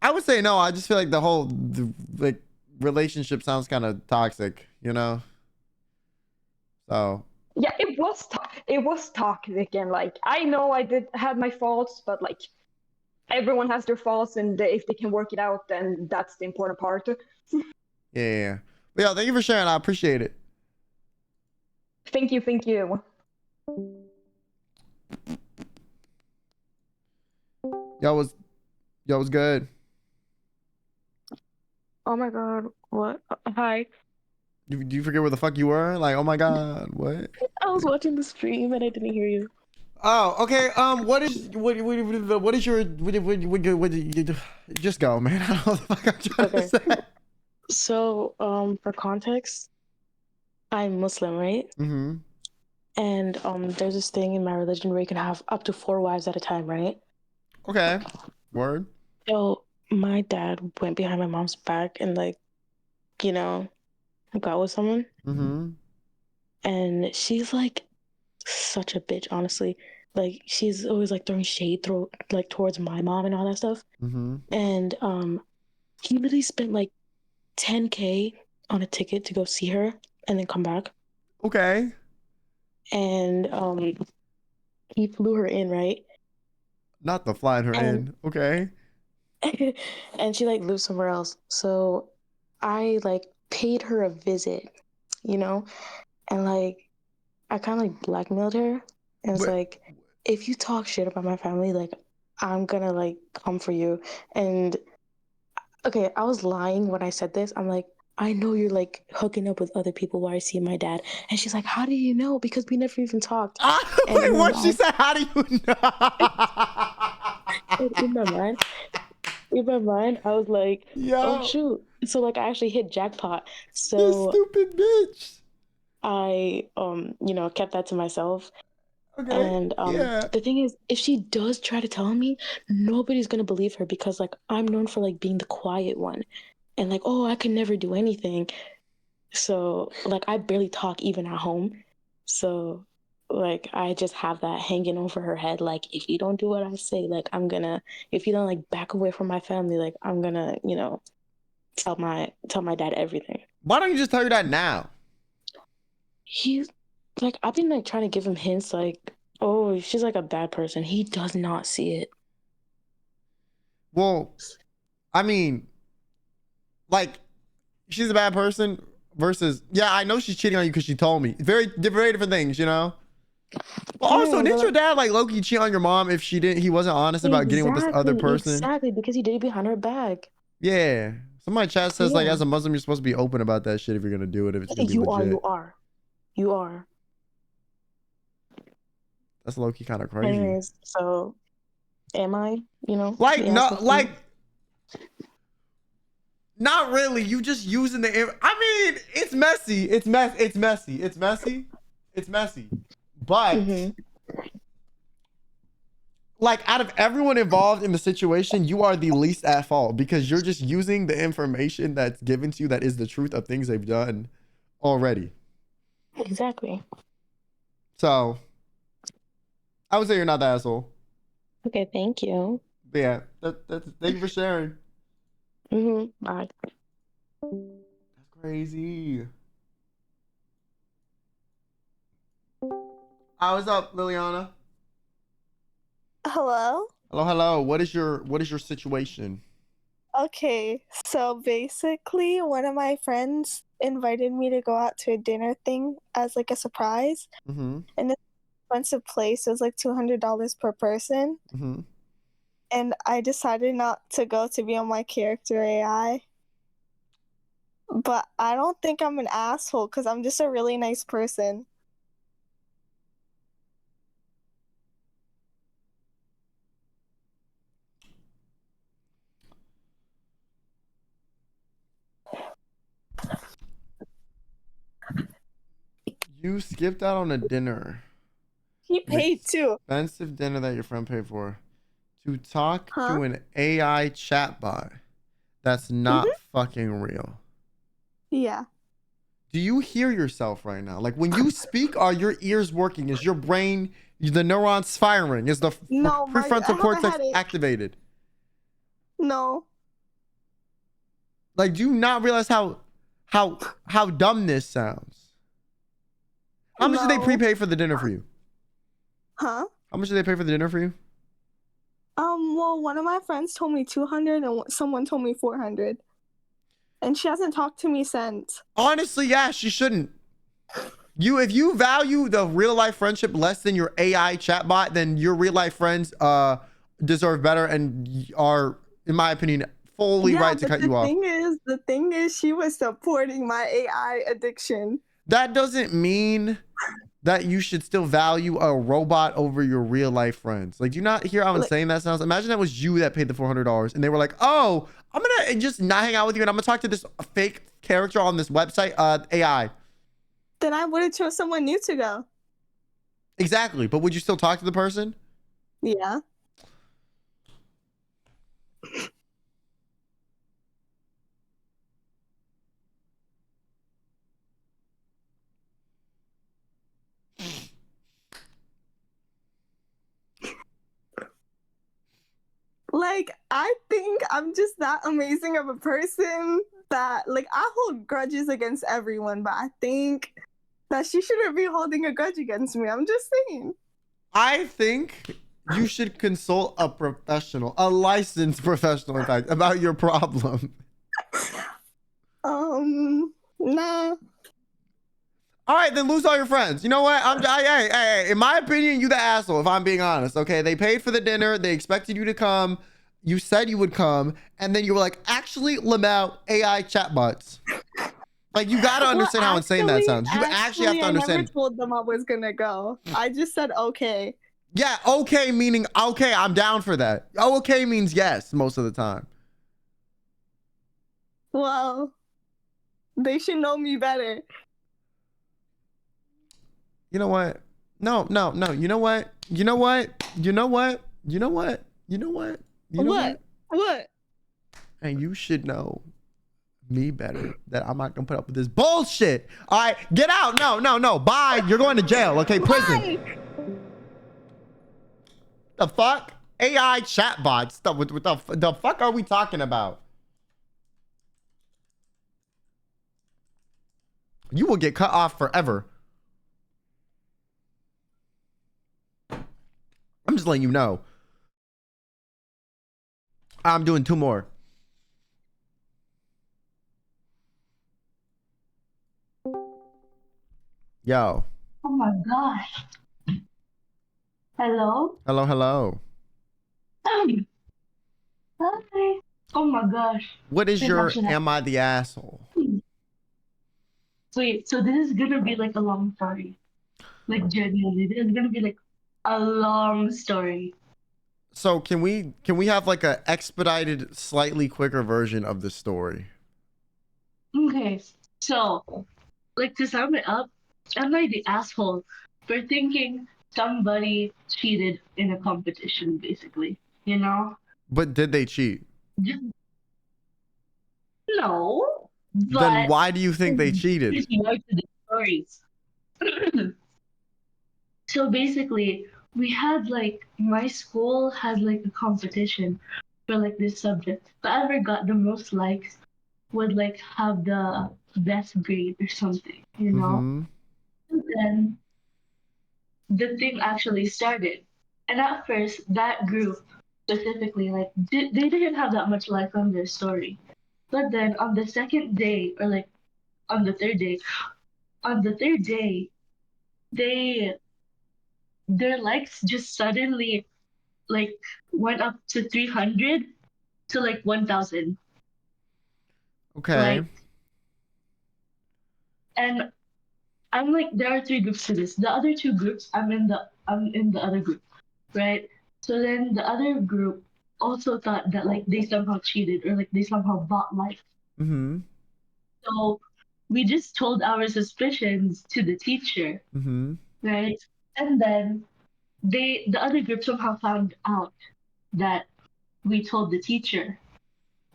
I would say no. I just feel like the like relationship sounds kind of toxic, you know? So Yeah, it was toxic, and like I know I did had my faults, but like everyone has their faults, and if they can work it out, then that's the important part. yeah. But yeah, thank you for sharing. I appreciate it. Thank you. Y'all was good. Oh my god, what? Hi. Do you forget where the fuck you were? Like, oh my god, what? I was watching the stream and I didn't hear you. Oh, okay. What is your just go, man. I don't know what the fuck I'm trying to say. So, for context, I'm Muslim, right? Mm-hmm. And there's this thing in my religion where you can have up to 4 wives at a time, right? Okay. Word. So my dad went behind my mom's back and like, you know, got with someone. Mm-hmm. And she's like such a bitch, honestly. Like she's always like throwing shade like towards my mom and all that stuff. Mm-hmm. And he literally spent like $10K on a ticket to go see her and then come back. Okay. And he flew her in, right? Not the flying her in. Okay. And she like lives somewhere else. So I like paid her a visit, you know? And like I kind of like blackmailed her. And it's like, if you talk shit about my family, like I'm gonna like come for you. And okay, I was lying when I said this. I'm like, I know you're like hooking up with other people while I see my dad. And she's like, how do you know? Because we never even talked. Wait, what she said? How do you know? In my mind, I was like, Yo. oh shoot. So like I actually hit jackpot. So you stupid bitch. I you know, kept that to myself. Okay. And yeah. the thing is, if she does try to tell me, nobody's gonna believe her because like I'm known for like being the quiet one. And like, oh, I can never do anything. So like I barely talk even at home. So like I just have that hanging over her head. Like, if you don't do what I say, like if you don't like back away from my family, like I'm gonna, tell my dad everything. Why don't you just tell your dad now? He's like, I've been like trying to give him hints, like, oh, she's like a bad person. He does not see it. Well, I mean, like, she's a bad person versus, yeah, I know she's cheating on you because she told me. Very different things, But also, didn't your dad like low-key cheat on your mom if he wasn't honest about getting with this other person? Exactly, because he did it behind her back. Yeah. Somebody chat says like as a Muslim you're supposed to be open about that shit if you're gonna do it, if it's gonna be legit. You are. That's low-key kind of crazy. Anyways, so am I, Like, no, like, not really. You just using the, I mean, it's messy. It's messy. But, like, out of everyone involved in the situation, you are the least at fault because you're just using the information that's given to you that is the truth of things they've done already. Exactly. So, I would say you're not the asshole. Okay, thank you. But yeah, thank you for sharing. Bye. That's crazy. What's up, Liliana? Hello? Hello. What is your situation? Okay, so basically one of my friends invited me to go out to a dinner thing as like a surprise. And it's an expensive place. It was like $200 per person. And I decided not to go to be on my character AI. But I don't think I'm an asshole because I'm just a really nice person. You skipped out on a dinner. He paid too. Expensive dinner that your friend paid for to talk to an AI chatbot that's not fucking real. Yeah. Do you hear yourself right now? Like when you speak, are your ears working? Is your brain, the neurons firing? Is the prefrontal cortex activated? No. Like, do you not realize how dumb this sounds? How much did they prepay for the dinner for you? Huh? How much did they pay for the dinner for you? Well, one of my friends told me 200 and someone told me 400. And she hasn't talked to me since. Honestly, yeah, she shouldn't. If you value the real life friendship less than your AI chatbot, then your real life friends deserve better and are, in my opinion, fully right to cut you off. The thing is, she was supporting my AI addiction. That doesn't mean that you should still value a robot over your real life friends. Like, do you not hear how insane that sounds? Imagine that was you that paid the $400 and they were like, oh, I'm gonna just not hang out with you and I'm gonna talk to this fake character on this website, AI. Then I would have chose someone new to go. Exactly, but would you still talk to the person? Yeah. Like, I think I'm just that amazing of a person that, like, I hold grudges against everyone, but I think that she shouldn't be holding a grudge against me. I'm just saying. I think you should consult a professional, a licensed professional, in fact, about your problem. Nah. All right, then lose all your friends. You know what? Hey, in my opinion, you the asshole, if I'm being honest. Okay, they paid for the dinner. They expected you to come. You said you would come. And then you were like, actually, Lamau, AI chatbots. Like, you got to understand how insane that sounds. You actually have to understand. I never told them I was going to go. I just said, okay. Yeah, okay, meaning, okay, I'm down for that. Okay means yes, most of the time. Well, they should know me better. You know what? No. You know what? What? And you should know me better that I'm not gonna put up with this bullshit. All right, get out. No. Bye. You're going to jail. Okay, prison. The fuck? AI chatbots. Stuff. What the fuck are we talking about? You will get cut off forever. I'm just letting you know. I'm doing 2 more. Yo. Oh my gosh. Hello? Hello. Hi. Oh my gosh. What is Wait, your actually, am I the asshole? Wait, so this is gonna be like a long story. Like genuinely, this is gonna be like a long story. So can we have like a expedited, slightly quicker version of the story? Okay, so like to sum it up, am I the asshole for thinking somebody cheated in a competition, basically? You know? But did they cheat? No, Then but why do you think they cheated? there's more to the stories. So basically, we had like my school had like a competition for like this subject. Whoever got the most likes would like have the best grade or something, you know? And then the thing actually started. And at first, that group specifically, like, they didn't have that much like on their story. But then on the second day, or like on the third day, they their likes just suddenly like went up to 300 to like 1,000. Okay. Like, and I'm like, there are 3 groups to this. The other 2 groups, I'm in the other group, right? So then the other group also thought that like they somehow cheated or like they somehow bought likes. Mm-hmm. So we just told our suspicions to the teacher, Mm-hmm. right? And then the other group somehow found out that we told the teacher.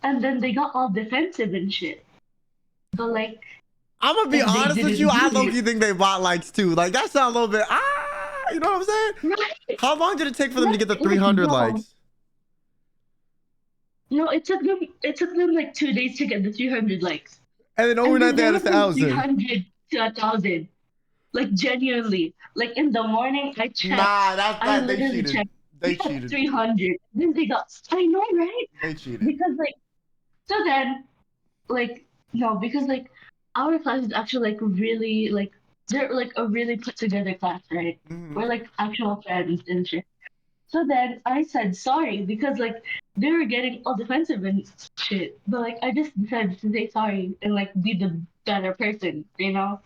And then they got all defensive and shit. But like, I'm gonna be and they honest with didn't you. I do low-key it. think they bought likes too. Like that sounds a little bit you know what I'm saying? Right. How long did it take for them to get the Like, 300 no. likes? No, it took them like 2 days to get the 300 likes. And then overnight they had went from 1,000. 300 to 1,000. Like genuinely. Like in the morning I checked. Nah, I they literally cheated. checked. They got cheated. 300. Then they got, I know, right? They cheated. Because like, so then, like, no, because like our class is actually like really like, they're like a really put together class, right? We're like actual friends and shit. So then I said sorry because like they were getting all defensive and shit. But like I just decided to say sorry and like be the better person, you know?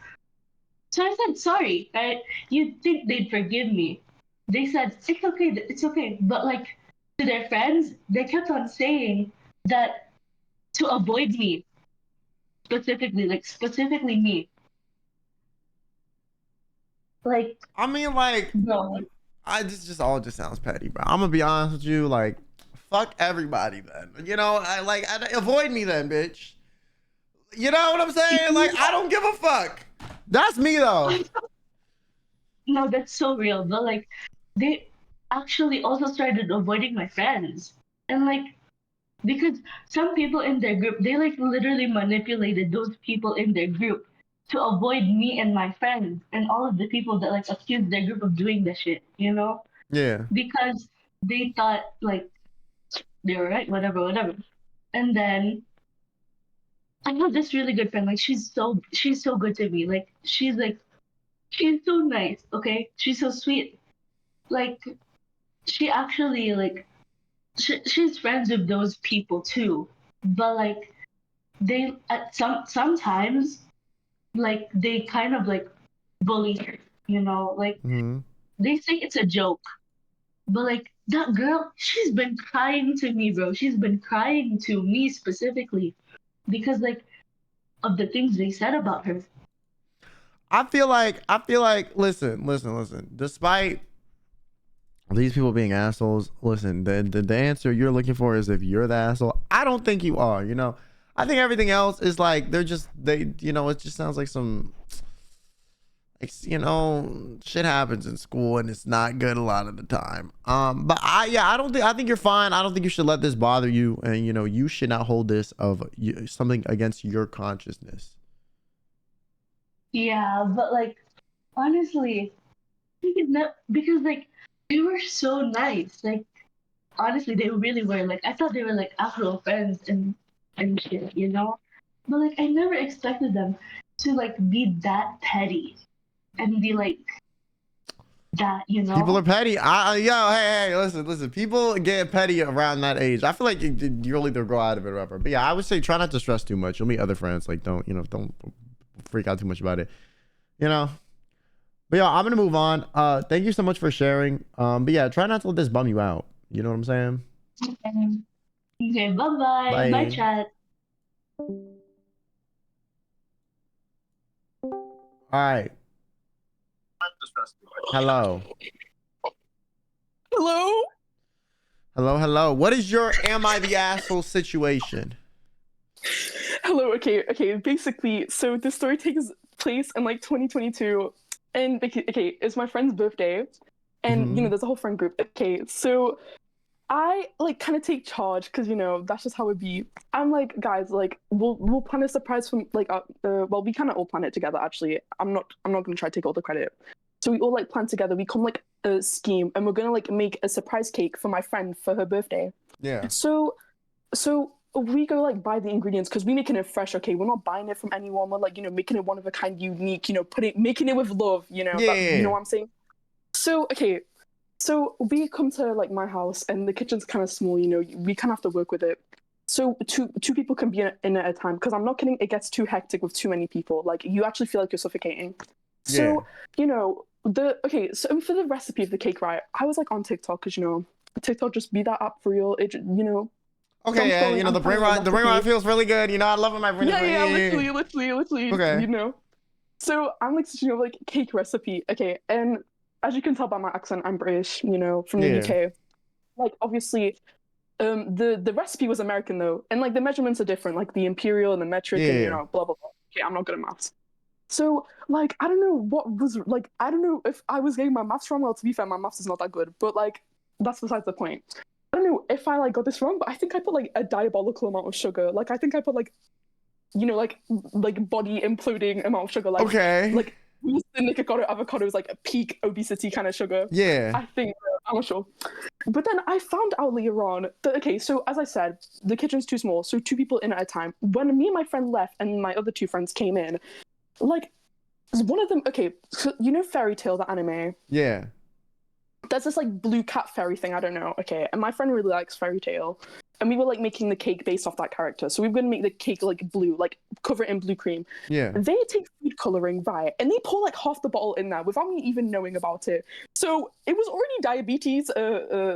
So I said sorry, right? You'd think they'd forgive me. They said it's okay. But like to their friends, they kept on saying that to avoid me, specifically me. Like, I mean, like, no. just all just sounds petty, bro. I'm gonna be honest with you. Like, fuck everybody then. You know, avoid me then, bitch. You know what I'm saying? Like, I don't give a fuck. That's me though. No, that's so real. But like, they actually also started avoiding my friends, and like, because some people in their group, they like literally manipulated those people in their group to avoid me and my friends and all of the people that like accused their group of doing this shit, you know? Yeah. Because they thought like they were right, whatever. And then I have this really good friend, like she's so good to me. Like she's so nice, okay? She's so sweet. Like she actually like she's friends with those people too. But like they at sometimes like they kind of like bully her, you know, like they say it's a joke. But like that girl, she's been crying to me, bro. She's been crying to me specifically because like of the things they said about her. I feel like, listen. Despite these people being assholes, listen, the answer you're looking for is if you're the asshole. I don't think you are, you know. I think everything else is like it just sounds like some, shit happens in school and it's not good a lot of the time. But I think you're fine. I don't think you should let this bother you, and you should not hold this of something against your consciousness. Yeah, but like honestly, because like they were so nice. Like honestly, they really were. Like I thought they were like actual friends and shit, But like I never expected them to like be that petty and be like that, People are petty. Hey, listen. People get petty around that age. I feel like you'll either grow out of it or whatever. But yeah, I would say try not to stress too much. You'll meet other friends. Like don't freak out too much about it. But yeah, I'm gonna move on. Thank you so much for sharing. But yeah, try not to let this bum you out. You know what I'm saying? Okay, bye. Bye, chat. All right. Hello. Hello. What is your am I the asshole situation? Hello. Okay. Basically, so this story takes place in like 2022, and okay, it's my friend's birthday, and there's a whole friend group. Okay, so I like kind of take charge because that's just how it be. I'm like, guys, like we'll plan a surprise from like well, we kind of all plan it together actually. I'm not gonna try to take all the credit. So we all like plan together. We come like a scheme, and we're gonna like make a surprise cake for my friend for her birthday. Yeah. So we go like buy the ingredients because we're making it fresh. Okay, we're not buying it from anyone. We're like making it one of a kind, unique. Making it with love. You know what I'm saying. So okay. So we come to like my house, and the kitchen's kind of small, we kind of have to work with it. So two people can be in it at a time, because I'm not kidding, it gets too hectic with too many people. Like you actually feel like you're suffocating. So, so for the recipe of the cake, right, I was like on TikTok, because TikTok just be that app for real. It Okay, yeah, the brain rot feels really good. I love when my brain literally, okay. So I'm like searching like cake recipe. Okay, and as you can tell by my accent, I'm British, from the UK. Like obviously, the recipe was American though, and like the measurements are different, like the imperial and the metric, and blah blah blah. Okay, I'm not good at maths. So like I don't know if I was getting my maths wrong. Well, to be fair, my maths is not that good, but like that's besides the point. I don't know if I like got this wrong, but I think I put like a diabolical amount of sugar. Like I think I put like body imploding amount of sugar. Like like the Nikocado avocado is like a peak obesity kind of sugar. Yeah. I think I'm not sure. But then I found out later on that so as I said, the kitchen's too small, so 2 people in at a time. When me and my friend left and my other 2 friends came in, like one of them, so Fairy Tail, the anime? Yeah. There's this like blue cat fairy thing, I don't know. Okay, and my friend really likes Fairy Tail. And we were like making the cake based off that character. So we were gonna make the cake like blue, like cover it in blue cream. Yeah. They take food coloring, right? And they pour like half the bottle in there without me even knowing about it. So it was already diabetes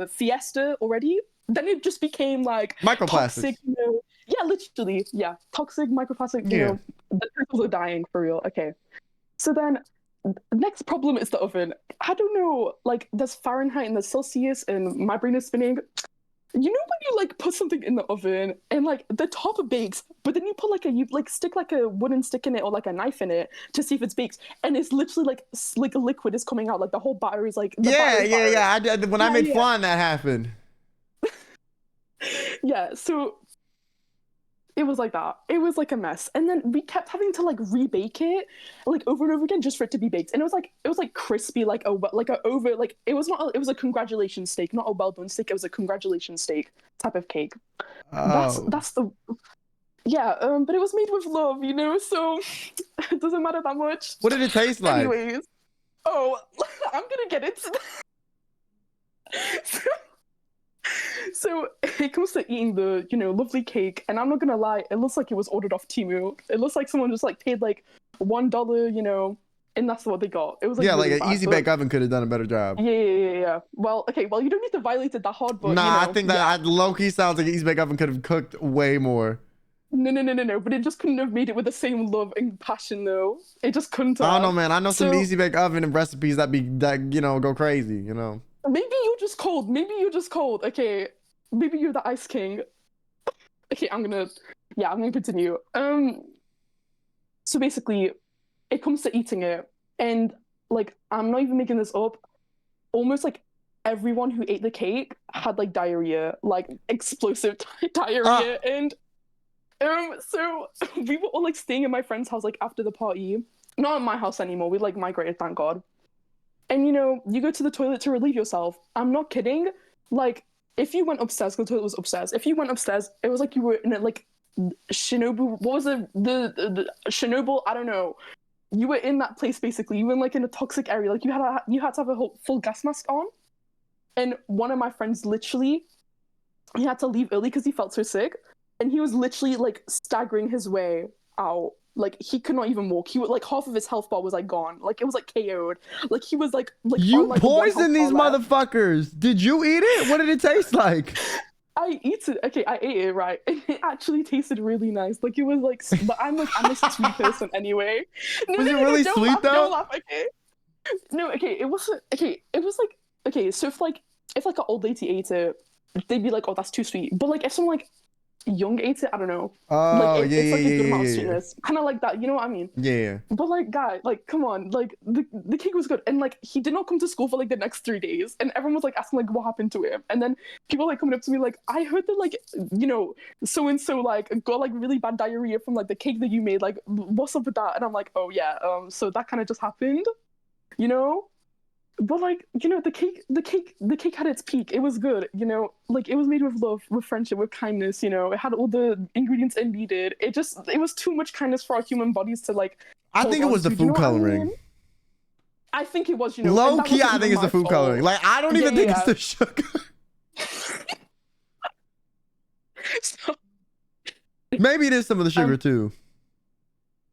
fiesta already. Then it just became like microplastics. Toxic, yeah, literally. Yeah. Toxic microplastic, the people are dying for real. Okay. So then the next problem is the oven. I don't know, like there's Fahrenheit and there's Celsius, and my brain is spinning. When you like put something in the oven and like the top bakes, but then you put you stick like a wooden stick in it or like a knife in it to see if it's baked, and it's literally like a liquid is coming out, like the whole batter is like I did when I made flan that happened. Yeah, so it was like that. It was like a mess, and then we kept having to like rebake it like over and over again just for it to be baked, and it was like crispy, it was a congratulations steak, not a well done steak. It was a congratulations steak type of cake. That's the but it was made with love, so it doesn't matter that much. What did it taste like? Anyways, I'm gonna get it. So it comes to eating the, lovely cake, and I'm not gonna lie, it looks like it was ordered off Temu. It looks like someone just paid like $1, and that's what they got. It was like really like an bad, easy bake oven could have done a better job. Yeah. Well, you don't need to violate it that hard, but I think that low-key sounds like an easy bake oven could have cooked way more. No, but it just couldn't have made it with the same love and passion though. It just couldn't have. I don't know, man. I know some easy bake oven and recipes that go crazy, Maybe you're just cold. Okay. Maybe you're the Ice King. Okay, I'm gonna Yeah, I'm gonna continue. So basically, it comes to eating it, and like I'm not even making this up. Almost like everyone who ate the cake had like diarrhea, like explosive diarrhea, and so we were all like staying in my friend's house like after the party. Not at my house anymore. We like migrated, thank God. And you know, you go to the toilet to relieve yourself. I'm not kidding. Like, if you went upstairs, because the toilet was upstairs. If you went upstairs, it was like you were in a like Shinobu. What was it? The Chernobyl? I don't know. You were in that place basically. You were in like in a toxic area. Like you had to have a whole full gas mask on. And one of my friends literally, he had to leave early because he felt so sick, and he was literally like staggering his way out. Like he could not even walk. He was like half of his health bar was like gone. Like it was like KO'd. Like he was like you on, like, poisoned these motherfuckers. Did you eat it? What did it taste like? I eat it. Okay, I ate it, right? It actually tasted really nice. Like it was like, but I'm a sweet person anyway. Was it really don't sweet laugh, though? Don't laugh, okay? No, okay, it wasn't. Okay, it was like, okay, so if an old lady ate it, they'd be like, oh, that's too sweet. But like if someone like young ate it, I don't know. Oh, like it's like a good amount of yeah. sweetness, kind of like that. You know what I mean? Yeah. But like, guy, like, come on, like the cake was good, and like he did not come to school for like the next 3 days, and everyone was like asking like what happened to him, and then people like coming up to me like, I heard that like, you know, so and so like got like really bad diarrhea from like the cake that you made, like what's up with that? And I'm like, oh yeah, so that kind of just happened, you know. But like, you know, the cake had its peak. It was good, you know, like it was made with love, with friendship, with kindness, you know, it had all the ingredients it needed. It was too much kindness for our human bodies to like. I think it was the food coloring. I think it was, you know. Low key, I think it's the food coloring. Like, I don't even think it's the sugar. So, maybe it is some of the sugar too.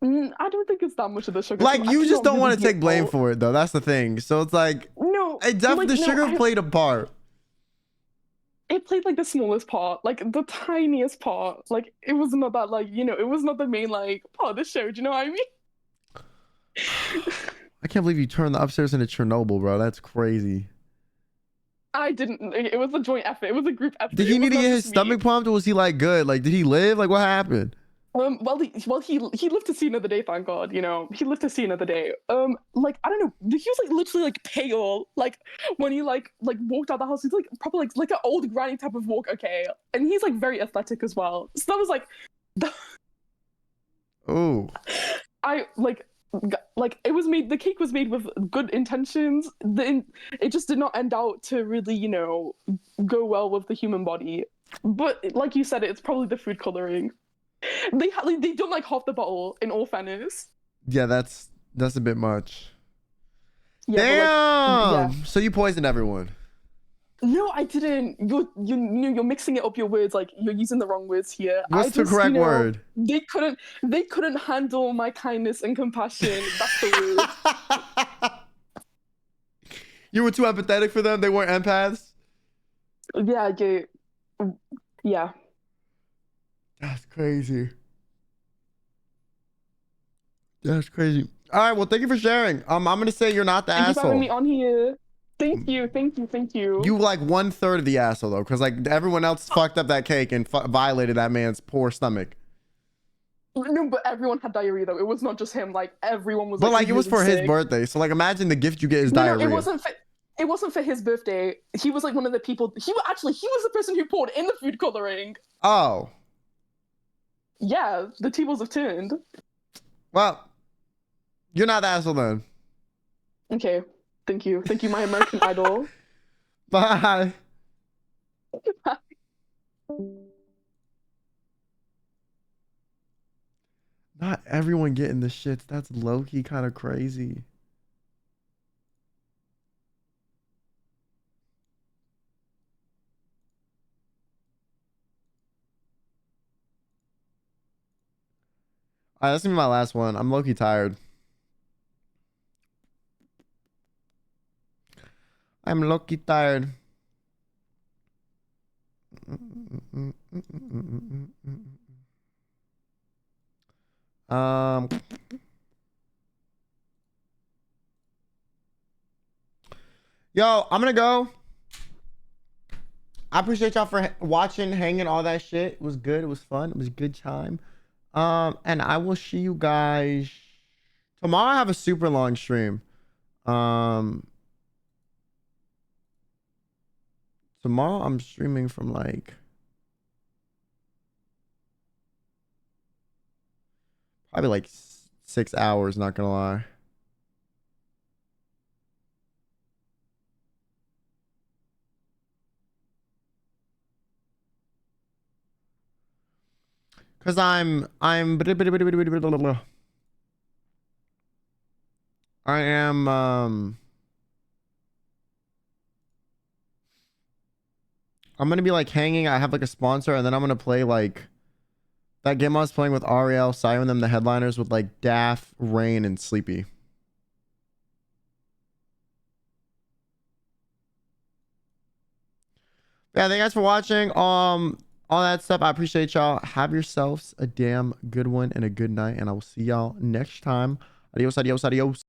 I don't think it's that much of the sugar. Like, you just don't want to take blame for it, though. That's the thing. So it's like, no, the sugar played a part. It played like the smallest part, like the tiniest part. Like it was not that, like, you know, it was not the main like part of the show. Do you know what I mean? I can't believe you turned the upstairs into Chernobyl, bro. That's crazy. I didn't. It was a joint effort. It was a group effort. Did he need to get his stomach pumped, or was he like good? Like, did he live? Like, what happened? Well, he lived to see another day. Thank God. You know, he lived to see another day. Like I don't know. He was like literally like pale. Like when he like walked out the house, he's like probably like an old granny type of walk. Okay, and he's like very athletic as well. So that was like, oh, I like it was made. The cake was made with good intentions. It just did not end out to really, you know, go well with the human body. But like you said, it's probably the food coloring. They done like half the bottle, in all fairness. Yeah, that's a bit much. Yeah, damn. Like, So you poisoned everyone. No, I didn't. You're mixing it up your words. Like you're using the wrong words here. What's the correct word? They couldn't handle my kindness and compassion. That's the word. You were too empathetic for them. They weren't empaths. Yeah. That's crazy. That's crazy. All right. Well, thank you for sharing. I'm gonna say you're not the asshole. Thank you for having me on here. Thank you. You like 1/3 of the asshole though, because like everyone else fucked up that cake and violated that man's poor stomach. No, but everyone had diarrhea though. It was not just him. Like everyone was. But like it was for his sick. birthday, so like imagine the gift you get is diarrhea. No, it wasn't for his birthday. He was like one of the people. He was the person who poured in the food coloring. Oh. Yeah, the tables have turned. Well, you're not the asshole then. Okay, thank you, my American Idol. Bye. Bye. Not everyone getting the shits. That's low-key kind of crazy. All right, that's gonna be my last one. I'm low-key tired. I'm low-key tired. Yo, I'm gonna go. I appreciate y'all for watching, hanging, all that shit. It was good. It was fun. It was a good time. And I will see you guys tomorrow. I have a super long stream. Tomorrow I'm streaming from like probably like 6 hours, not gonna lie. Cause I am I'm gonna be like hanging. I have like a sponsor, and then I'm gonna play like that game I was playing with Ariel, Sion, them, the headliners with like Daff, Rain, and Sleepy. Yeah, thank you guys for watching. All that stuff. I appreciate y'all. Have yourselves a damn good one and a good night, and I will see y'all next time. Adios, adios, adios.